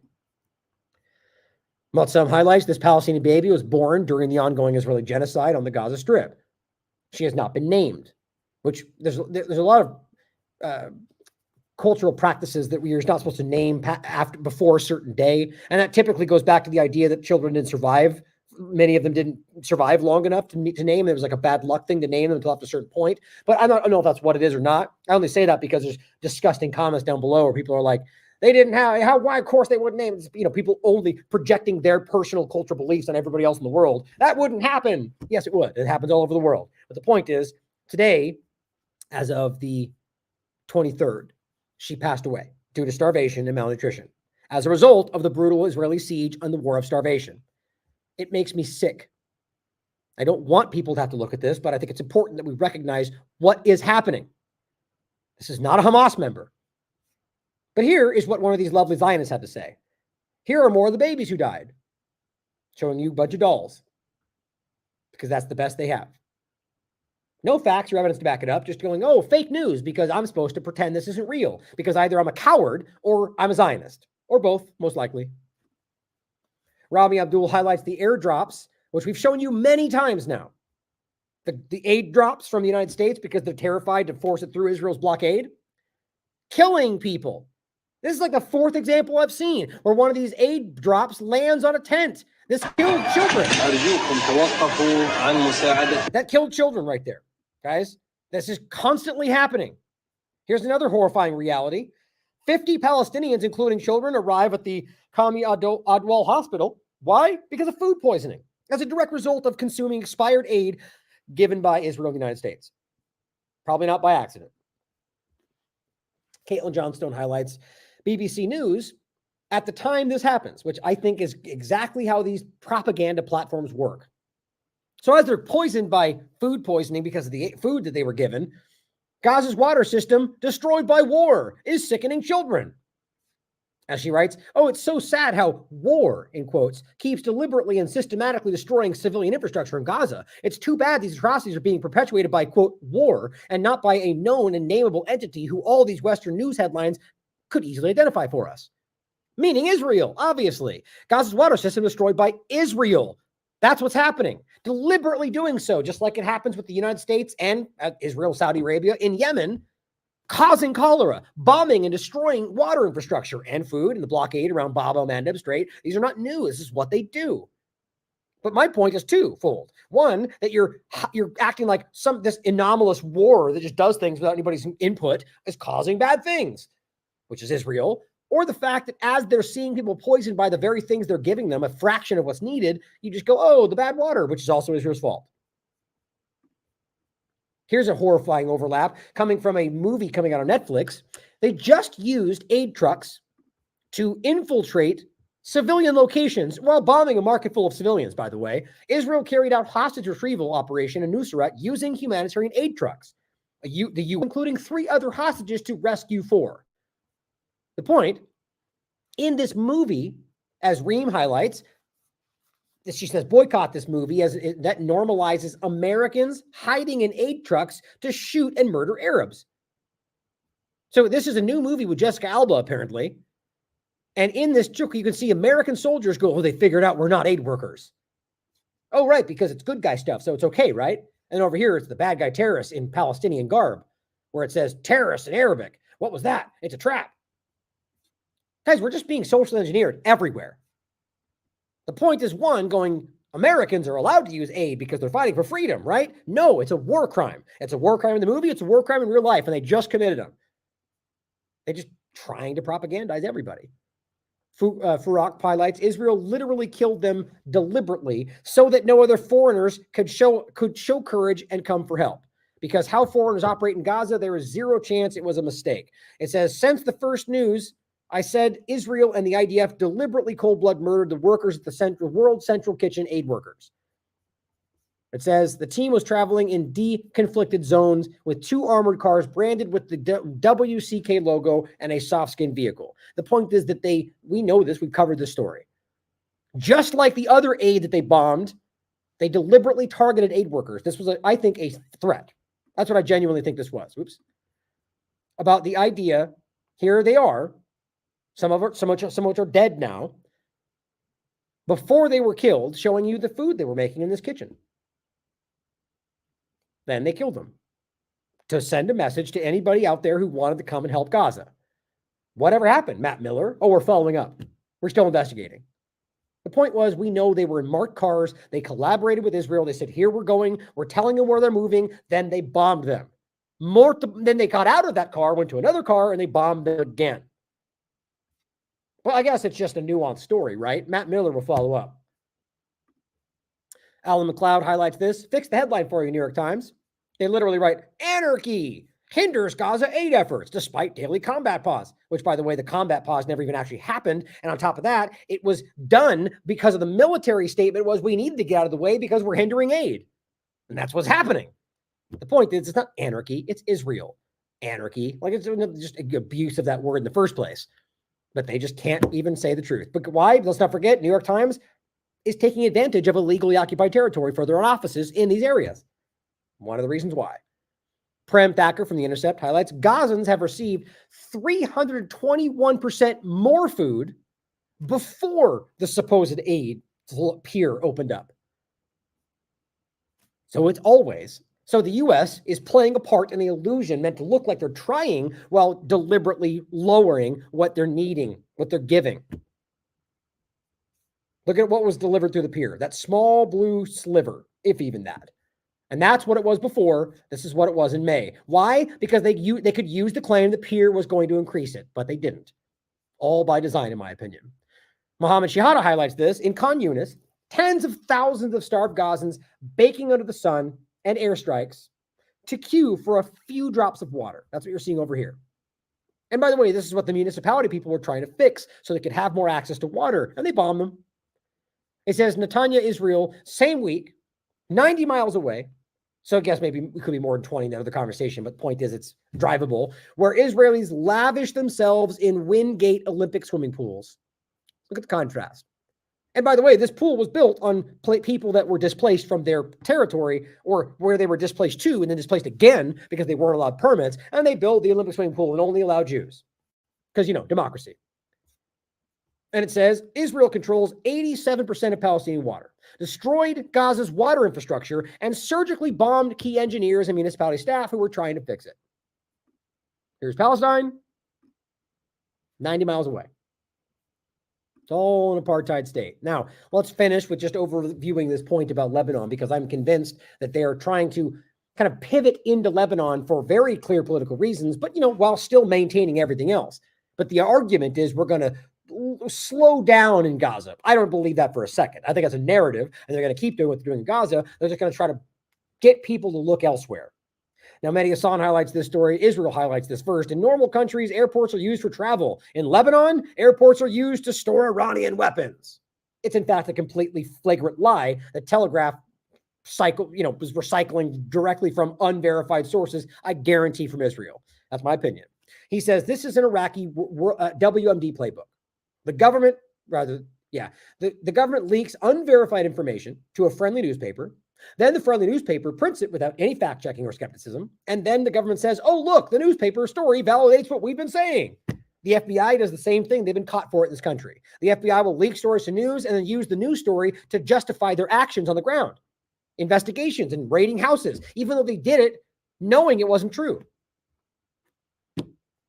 Some highlights: this Palestinian baby was born during the ongoing Israeli genocide on the Gaza Strip. She has not been named, which there's a lot of cultural practices that you're not supposed to name before a certain day, and that typically goes back to the idea that children didn't survive. Many of them didn't survive long enough to name. There was like a bad luck thing to name them until after a certain point. But I don't know if that's what it is or not. I only say that because there's disgusting comments down below where people are like, they didn't have, why, of course they wouldn't name it. People only projecting their personal cultural beliefs on everybody else in the world. That wouldn't happen. Yes, it would. It happens all over the world. But the point is, today, as of the 23rd, she passed away due to starvation and malnutrition as a result of the brutal Israeli siege and the war of starvation. It makes me sick. I don't want people to have to look at this, but I think it's important that we recognize what is happening. This is not a Hamas member. But here is what one of these lovely Zionists had to say. Here are more of the babies who died, showing you a bunch of dolls, because that's the best they have. No facts or evidence to back it up, just going, oh, fake news, because I'm supposed to pretend this isn't real, because either I'm a coward or I'm a Zionist, or both, most likely. Rami Abdul highlights the airdrops, which we've shown you many times now. The aid drops from the United States because they're terrified to force it through Israel's blockade. Killing people. This is like the fourth example I've seen where one of these aid drops lands on a tent. This killed children. That killed children right there, guys. This is constantly happening. Here's another horrifying reality. 50 Palestinians, including children, arrive at the Kami Adwal hospital. Why? Because of food poisoning. As a direct result of consuming expired aid given by Israel and the United States. Probably not by accident. Caitlin Johnstone highlights BBC News at the time this happens, which I think is exactly how these propaganda platforms work. So as they're poisoned by food poisoning because of the food that they were given, Gaza's water system, destroyed by war, is sickening children. As she writes, oh, it's so sad how war, in quotes, keeps deliberately and systematically destroying civilian infrastructure in Gaza. It's too bad these atrocities are being perpetuated by, quote, war, and not by a known and nameable entity who all these Western news headlines could easily identify for us. Meaning Israel, obviously. Gaza's water system destroyed by Israel. That's what's happening. Deliberately doing so, just like it happens with the United States and Israel, Saudi Arabia, in Yemen, causing cholera, bombing and destroying water infrastructure and food and the blockade around Bab el-Mandeb Strait. These are not new. This is what they do. But my point is twofold. One, that you're acting like this anomalous war that just does things without anybody's input is causing bad things, which is Israel. Or the fact that as they're seeing people poisoned by the very things they're giving them, a fraction of what's needed, you just go, oh, the bad water, which is also Israel's fault. Here's a horrifying overlap coming from a movie coming out on Netflix. They just used aid trucks to infiltrate civilian locations while bombing a market full of civilians, by the way. Israel carried out hostage retrieval operation in Nusrat using humanitarian aid trucks, including 3 other hostages to rescue 4. The point, in this movie, as Reem highlights, she says boycott this movie as that normalizes Americans hiding in aid trucks to shoot and murder Arabs. So this is a new movie with Jessica Alba, apparently. And in this joke, you can see American soldiers go, oh, they figured out we're not aid workers. Oh, right, because it's good guy stuff, so it's okay, right? And over here, it's the bad guy terrorists in Palestinian garb, where it says terrorists in Arabic. What was that? It's a trap. Guys, we're just being socially engineered everywhere. The point is, one, going, Americans are allowed to use aid because they're fighting for freedom, right? No, it's a war crime. It's a war crime in the movie. It's a war crime in real life, and they just committed them. They're just trying to propagandize everybody. Farouk highlights, Israel literally killed them deliberately so that no other foreigners could show courage and come for help. Because how foreigners operate in Gaza, there is zero chance it was a mistake. It says, since the first news, I said Israel and the IDF deliberately cold-blood murdered the workers at the World Central Kitchen aid workers. It says the team was traveling in de-conflicted zones with 2 armored cars branded with the WCK logo and a soft-skin vehicle. The point is that we know this, we've covered this story. Just like the other aid that they bombed, they deliberately targeted aid workers. This was, I think, a threat. That's what I genuinely think this was. Oops. About the idea, here they are, some of which are dead now, before they were killed, showing you the food they were making in this kitchen. Then they killed them to send a message to anybody out there who wanted to come and help Gaza. Whatever happened, Matt Miller? Oh, we're following up. We're still investigating. The point was, we know they were in marked cars. They collaborated with Israel. They said, here we're going. We're telling them where they're moving. Then they bombed them. Then they got out of that car, went to another car, and they bombed them again. Well, I guess it's just a nuanced story, right? Matt Miller will follow up. Alan McLeod highlights this. Fix the headline for you, New York Times. They literally write, anarchy hinders Gaza aid efforts despite daily combat pause, which, by the way, the combat pause never even actually happened. And on top of that, it was done because of the military statement was we needed to get out of the way because we're hindering aid. And that's what's happening. The point is, it's not anarchy, it's Israel. Anarchy, like it's just abuse of that word in the first place. But they just can't even say the truth. But why? Let's not forget, New York Times is taking advantage of illegally occupied territory for their own offices in these areas. One of the reasons why. Prem Thacker from The Intercept highlights Gazans have received 321% more food before the supposed aid pier opened up. So it's always. So the U.S. is playing a part in the illusion meant to look like they're trying while deliberately lowering what they're needing, what they're giving. Look at what was delivered through the pier. That small blue sliver, if even that. And that's what it was before. This is what it was in May. Why? Because they could use the claim the pier was going to increase it, but they didn't. All by design, in my opinion. Mohammed Shihada highlights this. In Khan Yunis, tens of thousands of starved Gazans baking under the sun and airstrikes to queue for a few drops of water. That's what you're seeing over here. And by the way, this is what the municipality people were trying to fix so they could have more access to water, and they bombed them. It says Netanya, Israel, same week, 90 miles away. So I guess maybe it could be more than 20 in that other conversation, but the point is it's drivable, where Israelis lavish themselves in Wingate Olympic swimming pools. Look at the contrast. And by the way, this pool was built on people that were displaced from their territory or where they were displaced to and then displaced again because they weren't allowed permits. And they built the Olympic swimming pool and only allowed Jews because, democracy. And it says Israel controls 87% of Palestinian water, destroyed Gaza's water infrastructure, and surgically bombed key engineers and municipality staff who were trying to fix it. Here's Palestine, 90 miles away. It's all an apartheid state. Now, let's finish with just overviewing this point about Lebanon, because I'm convinced that they are trying to kind of pivot into Lebanon for very clear political reasons, but, while still maintaining everything else. But the argument is we're going to slow down in Gaza. I don't believe that for a second. I think that's a narrative, and they're going to keep doing what they're doing in Gaza. They're just going to try to get people to look elsewhere. Now, Mehdi Hassan highlights this story. Israel highlights this first. In normal countries, airports are used for travel. In Lebanon, airports are used to store Iranian weapons. It's, in fact, a completely flagrant lie that Telegraph was recycling directly from unverified sources, I guarantee, from Israel. That's my opinion. He says this is an Iraqi WMD playbook. The government, the government leaks unverified information to a friendly newspaper. Then the friendly newspaper prints it without any fact-checking or skepticism. And then the government says, oh, look, the newspaper story validates what we've been saying. The FBI does the same thing. They've been caught for it in this country. The FBI will leak stories to news and then use the news story to justify their actions on the ground. Investigations and raiding houses, even though they did it knowing it wasn't true.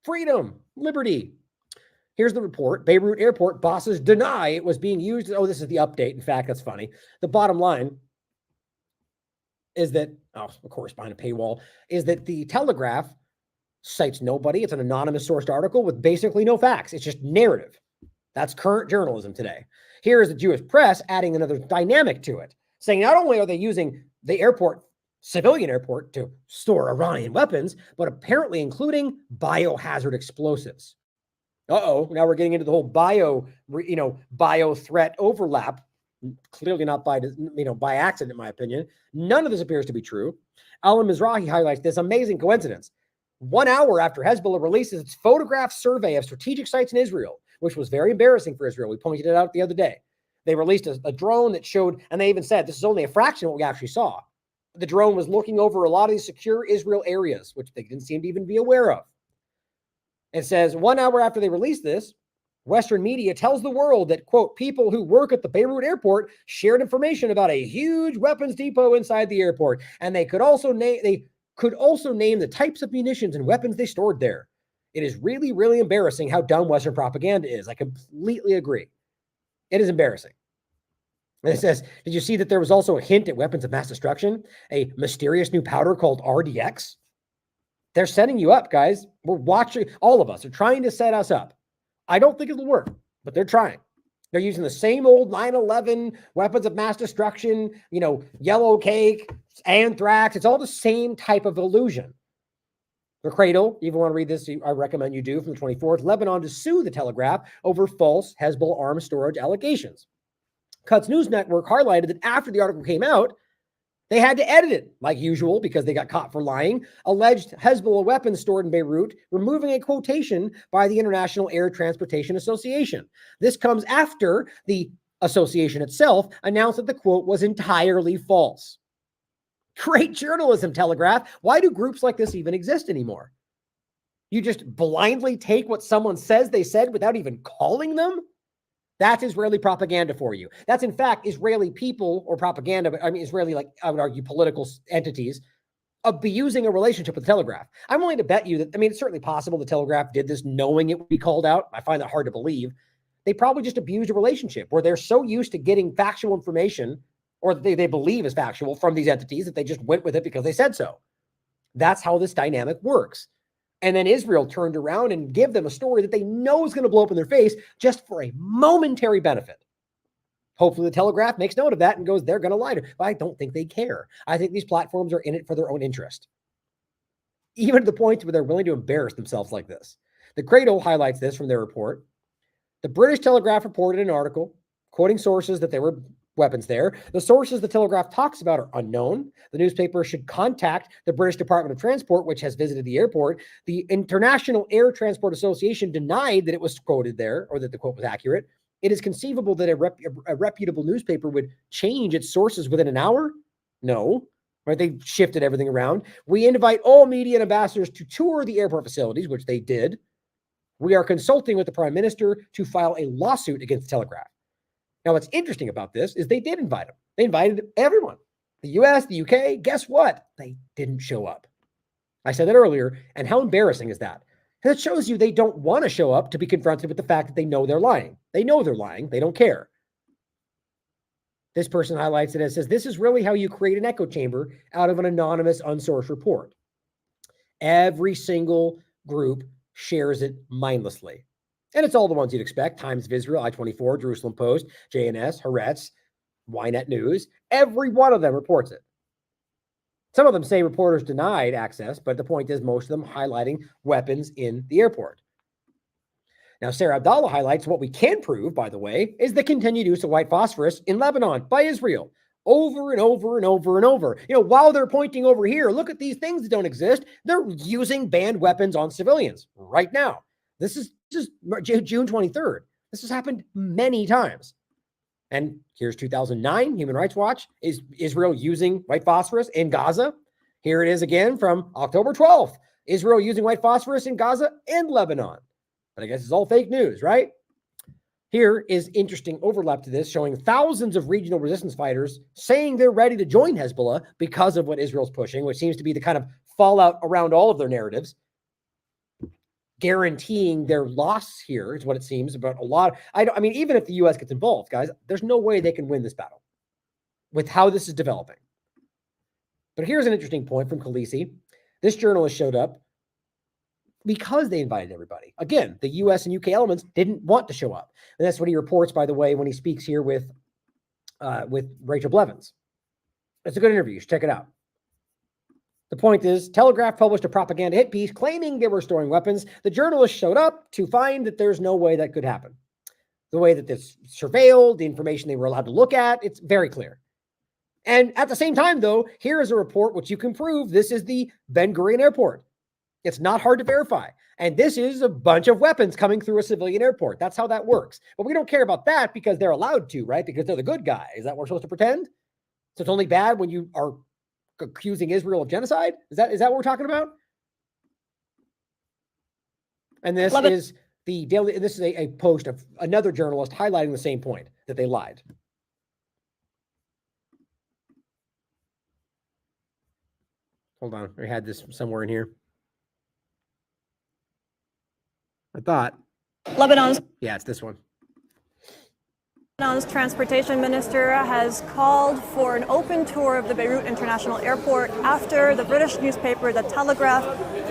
Freedom, liberty. Here's the report. Beirut airport bosses deny it was being used. Oh, this is the update. In fact, that's funny. The bottom line is that, of course, behind a paywall, is that the Telegraph cites nobody. It's an anonymous sourced article with basically no facts. It's just narrative. That's current journalism today. Here is the Jewish press adding another dynamic to it, saying not only are they using the airport, civilian airport, to store Iranian weapons, but apparently including biohazard explosives. Now we're getting into the whole bio threat overlap. Clearly not by accident, in my opinion. None of this appears to be true. Alan Mizrahi highlights this amazing coincidence. 1 hour after Hezbollah releases its photograph survey of strategic sites in Israel, which was very embarrassing for Israel. We pointed it out the other day. They released a drone that showed, and they even said this is only a fraction of what we actually saw. The drone was looking over a lot of these secure Israel areas, which they didn't seem to even be aware of. It says 1 hour after they released this, Western media tells the world that, quote, people who work at the Beirut airport shared information about a huge weapons depot inside the airport, and they could also name the types of munitions and weapons they stored there. It is really, really embarrassing how dumb Western propaganda is. I completely agree. It is embarrassing. And it says, did you see that there was also a hint at weapons of mass destruction? A mysterious new powder called RDX? They're setting you up, guys. We're watching. All of us are trying to set us up. I don't think it'll work, but they're trying. They're using the same old 9/11 weapons of mass destruction, yellow cake, anthrax. It's all the same type of illusion. The Cradle, you even want to read this, I recommend you do, from the 24th. Lebanon to sue the Telegraph over false Hezbollah arms storage allegations. Cuts News Network highlighted that after the article came out, they had to edit it, like usual, because they got caught for lying. Alleged Hezbollah weapons stored in Beirut, removing a quotation by the International Air Transportation Association. This comes after the association itself announced that the quote was entirely false. Great journalism, Telegraph. Why do groups like this even exist anymore? You just blindly take what someone says they said without even calling them? That's Israeli propaganda for you. That's, in fact, Israeli people or propaganda, but I mean, Israeli, I would argue, political entities abusing a relationship with the Telegraph. I'm willing to bet you that, it's certainly possible the Telegraph did this knowing it would be called out. I find that hard to believe. They probably just abused a relationship where they're so used to getting factual information, or they believe is factual, from these entities that they just went with it because they said so. That's how this dynamic works. And then Israel turned around and give them a story that they know is going to blow up in their face just for a momentary benefit. Hopefully the Telegraph makes note of that and goes, they're going to lie to. But I don't think they care. I think these platforms are in it for their own interest. Even to the point where they're willing to embarrass themselves like this. The Cradle highlights this from their report. The British Telegraph reported an article quoting sources that there were weapons there. The sources the Telegraph talks about are unknown. The newspaper should contact the British Department of Transport, which has visited the airport. The International Air Transport Association denied that it was quoted there, or that the quote was accurate. It is conceivable that a reputable newspaper would change its sources within an hour? No. Right? They shifted everything around. We invite all media and ambassadors to tour the airport facilities, which they did. We are consulting with the Prime Minister to file a lawsuit against the Telegraph. Now, what's interesting about this is they did invite them. They invited everyone. The US, the UK, guess what? They didn't show up. I said that earlier, and how embarrassing is that? That shows you they don't want to show up to be confronted with the fact that they know they're lying. They know they're lying. They don't care. This person highlights it and says, this is really how you create an echo chamber out of an anonymous, unsourced report. Every single group shares it mindlessly. And it's all the ones you'd expect. Times of Israel, I-24, Jerusalem Post, JNS, Haaretz, Ynet News. Every one of them reports it. Some of them say reporters denied access, but the point is most of them highlighting weapons in the airport. Now, Sarah Abdallah highlights what we can prove, by the way, is the continued use of white phosphorus in Lebanon by Israel. over and over and over and over. You know, while they're pointing over here, look at these things that don't exist. They're using banned weapons on civilians right now. This is just June 23rd. This has happened many times. And here's 2009, Human Rights Watch, is Israel using white phosphorus in Gaza? Here it is again from October 12th, Israel using white phosphorus in Gaza and Lebanon. But I guess it's all fake news, right? Here is interesting overlap to this, showing thousands of regional resistance fighters saying they're ready to join Hezbollah because of what Israel's pushing, which seems to be the kind of fallout around all of their narratives. Guaranteeing their loss here is what it seems. But a lot, I mean, even if the U.S. gets involved, guys, there's no way they can win this battle with how this is developing. But here's an interesting point from Khaleesi. This journalist showed up because they invited everybody. Again, the U.S. and U.K. elements didn't want to show up. And that's what he reports, by the way, when he speaks here with Rachel Blevins. It's a good interview. You should check it out. The point is, Telegraph published a propaganda hit piece claiming they were storing weapons. The journalist showed up to find that there's no way that could happen. The way that this surveilled, the information they were allowed to look at, it's very clear. And at the same time, though, here is a report which you can prove this is the Ben Gurion airport. It's not hard to verify. And this is a bunch of weapons coming through a civilian airport. That's how that works. But we don't care about that because they're allowed to, right? Because they're the good guy. Is that what we're supposed to pretend? So it's only bad when you are accusing Israel of genocide? Is that what we're talking about? And this is the daily. This is a post of another journalist highlighting the same point, that they lied. Hold on, I had this somewhere in here. I thought. Lebanon's. Yeah, it's this one. Lebanon's transportation minister has called for an open tour of the Beirut International Airport after the British newspaper The Telegraph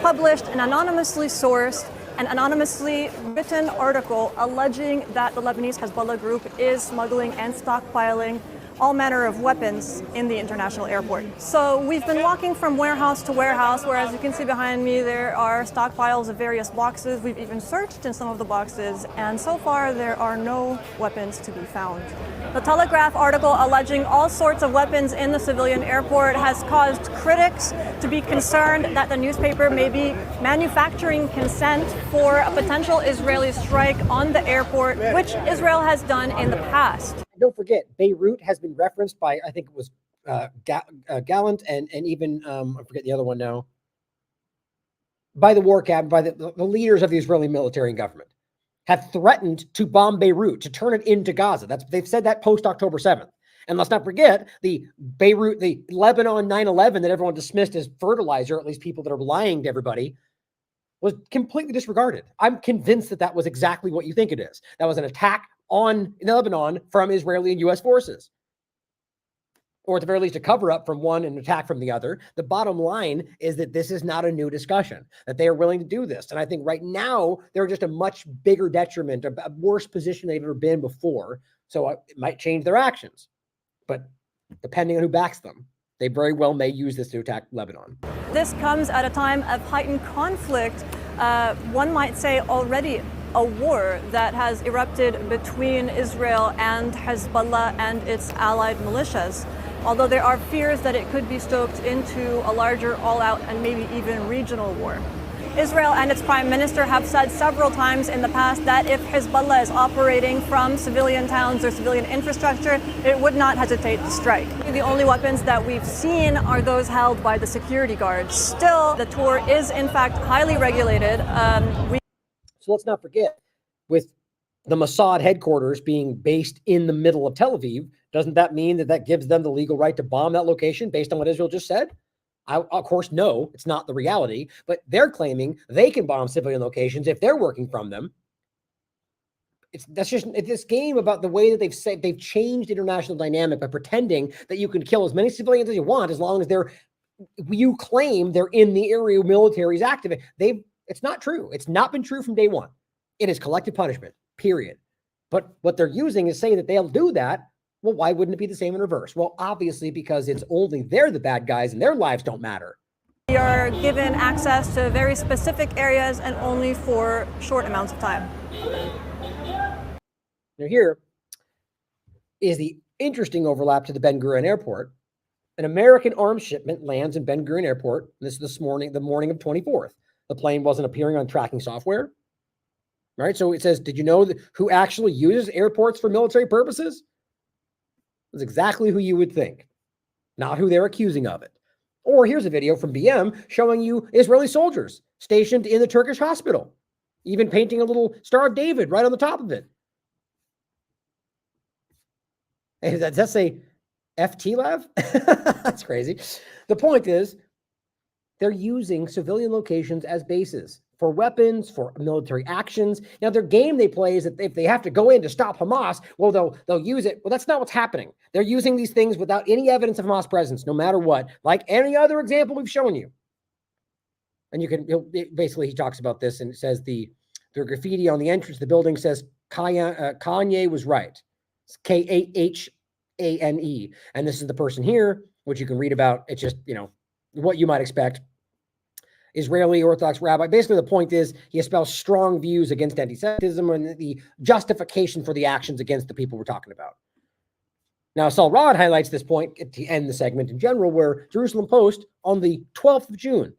published an anonymously sourced and anonymously written article alleging that the Lebanese Hezbollah group is smuggling and stockpiling all manner of weapons in the international airport. So we've been walking from warehouse to warehouse, where, as you can see behind me, there are stockpiles of various boxes. We've even searched in some of the boxes, and so far there are no weapons to be found. The Telegraph article alleging all sorts of weapons in the civilian airport has caused critics to be concerned that the newspaper may be manufacturing consent for a potential Israeli strike on the airport, which Israel has done in the past. Don't forget, Beirut has been referenced by, I think it was Gallant and even, I forget the other one now, by the war cabinet, by the leaders of the Israeli military and government, have threatened to bomb Beirut, to turn it into Gaza. They've said that post October 7th. And let's not forget the Lebanon 9/11 that everyone dismissed as fertilizer, at least people that are lying to everybody, was completely disregarded. I'm convinced that was exactly what you think it is. That was an attack in Lebanon from Israeli and U.S. forces, or at the very least a cover-up from one and an attack from the other. The bottom line is that this is not a new discussion, that they are willing to do this. And I think right now they're just a much bigger detriment, a worse position they've ever been before. So it might change their actions, but depending on who backs them, they very well may use this to attack Lebanon. This comes at a time of heightened conflict, one might say already a war that has erupted between Israel and Hezbollah and its allied militias, although there are fears that it could be stoked into a larger all-out and maybe even regional war. Israel and its prime minister have said several times in the past that if Hezbollah is operating from civilian towns or civilian infrastructure, it would not hesitate to strike. The only weapons that we've seen are those held by the security guards. Still, the tour is in fact highly regulated. So let's not forget, with the Mossad headquarters being based in the middle of Tel Aviv, doesn't that mean that gives them the legal right to bomb that location based on what Israel just said? Of course, no, it's not the reality, but they're claiming they can bomb civilian locations if they're working from them. It's this game about the way that they've changed international dynamic by pretending that you can kill as many civilians as you want as long as you claim they're in the area military is active. It's not true. It's not been true from day one. It is collective punishment, period. But what they're using is saying that they'll do that. Well, why wouldn't it be the same in reverse? Well, obviously, because it's only they're the bad guys and their lives don't matter. We are given access to very specific areas and only for short amounts of time. Now here is the interesting overlap to the Ben Gurion airport. An American arms shipment lands in Ben Gurion airport. This is the morning of 24th. The plane wasn't appearing on tracking software. Right? So it says, did you know who actually uses airports for military purposes? That's exactly who you would think, not who they're accusing of it. Or here's a video from BM showing you Israeli soldiers stationed in the Turkish hospital, even painting a little Star of David right on the top of it. Hey, does that say TLAV? That's crazy. The point is, they're using civilian locations as bases for weapons, for military actions. Now, their game they play is that if they have to go in to stop Hamas, well, they'll use it. Well, that's not what's happening. They're using these things without any evidence of Hamas presence, no matter what, like any other example we've shown you. And you can basically, he talks about this and it says the graffiti on the entrance of the building says Kanye was right. It's Khane. And this is the person here, which you can read about. It's just, what you might expect. Israeli Orthodox rabbi. Basically, the point is he espoused strong views against anti-Semitism and the justification for the actions against the people we're talking about. Now, Saul Rod highlights this point to end the segment in general, where Jerusalem Post on the 12th of June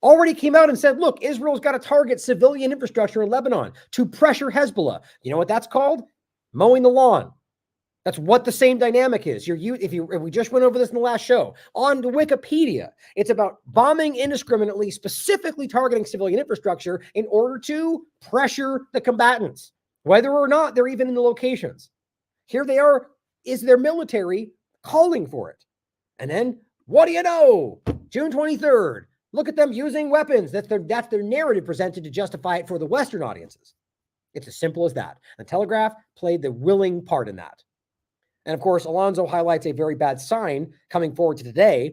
already came out and said, look, Israel's got to target civilian infrastructure in Lebanon to pressure Hezbollah. You know what that's called? Mowing the lawn. That's what the same dynamic is. If we just went over this in the last show, on Wikipedia, it's about bombing indiscriminately, specifically targeting civilian infrastructure in order to pressure the combatants, whether or not they're even in the locations. Here they are, is their military calling for it. And then, what do you know? June 23rd, look at them using weapons. That's their narrative presented to justify it for the Western audiences. It's as simple as that. The Telegraph played the willing part in that. And of course, Alonso highlights a very bad sign coming forward to today,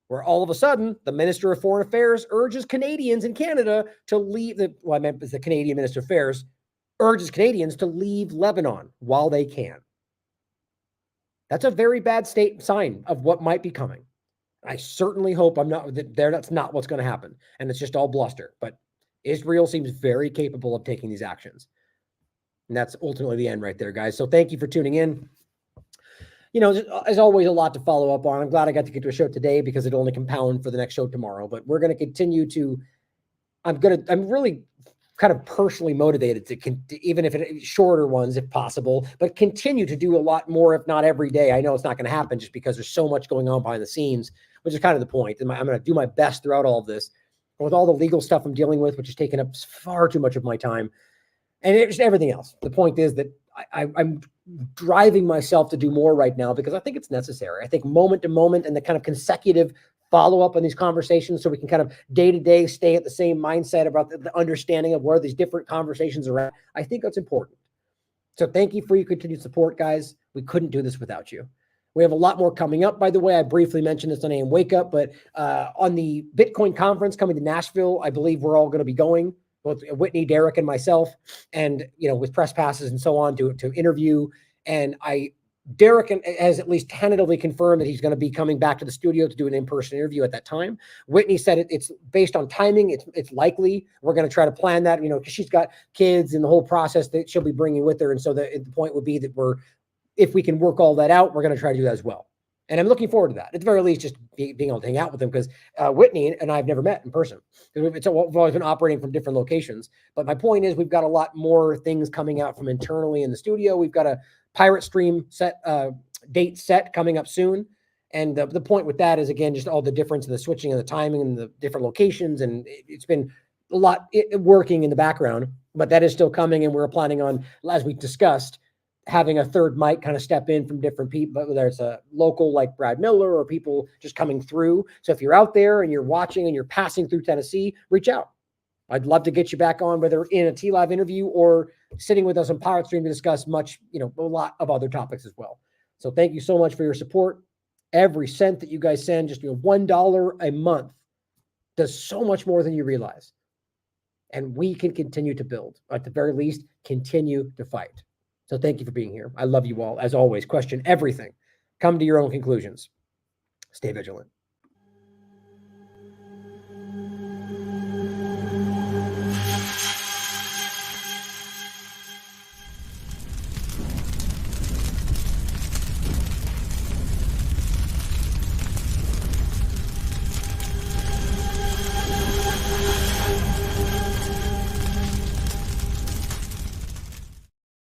where all of a sudden the Minister of Foreign Affairs urges Canadians in Canada to leave the Canadian Minister of Affairs urges Canadians to leave Lebanon while they can. That's a very bad sign of what might be coming. I certainly hope that's not what's going to happen. And it's just all bluster. But Israel seems very capable of taking these actions. And that's ultimately the end right there, guys. So thank you for tuning in. There's always a lot to follow up on. I'm glad I got to get to a show today because it'll only compound for the next show tomorrow. But we're going to continue to, I'm really kind of personally motivated to even if it's shorter ones, if possible, but continue to do a lot more, if not every day. I know it's not going to happen just because there's so much going on behind the scenes, which is kind of the point. And I'm going to do my best throughout all of this with all the legal stuff I'm dealing with, which has taken up far too much of my time and just everything else. The point is that I'm driving myself to do more right now because I think it's necessary. I think moment to moment and the kind of consecutive follow-up on these conversations so we can kind of day-to-day stay at the same mindset about the understanding of where these different conversations are at. I think that's important. So thank you for your continued support, guys. We couldn't do this without you. We have a lot more coming up, by the way. I briefly mentioned this on AM Wake Up, but on the Bitcoin conference coming to Nashville, I believe we're all going to be going, both Whitney, Derek, and myself, and with press passes and so on to interview. And Derek has at least tentatively confirmed that he's going to be coming back to the studio to do an in-person interview at that time. Whitney said it's based on timing. It's likely. We're going to try to plan that, because she's got kids and the whole process that she'll be bringing with her. And so the point would be that if we can work all that out, we're going to try to do that as well. And I'm looking forward to that. At the very least, just being able to hang out with him because Whitney and I have never met in person. We've always been operating from different locations. But my point is we've got a lot more things coming out from internally in the studio. We've got a Pirate Stream date set coming up soon. And the point with that is, again, just all the difference in the switching and the timing and the different locations. And it's been a lot working in the background. But that is still coming. And we're planning on, as we discussed, having a third mic kind of step in from different people, whether it's a local like Brad Miller or people just coming through. So if you're out there and you're watching and you're passing through Tennessee, reach out. I'd love to get you back on, whether in a TLAV interview or sitting with us on Pirate Stream to discuss a lot of other topics as well. So thank you so much for your support. Every cent that you guys send, just $1 a month, does so much more than you realize. And we can continue to build, at the very least, continue to fight. So thank you for being here. I love you all. As always, question everything. Come to your own conclusions. Stay vigilant.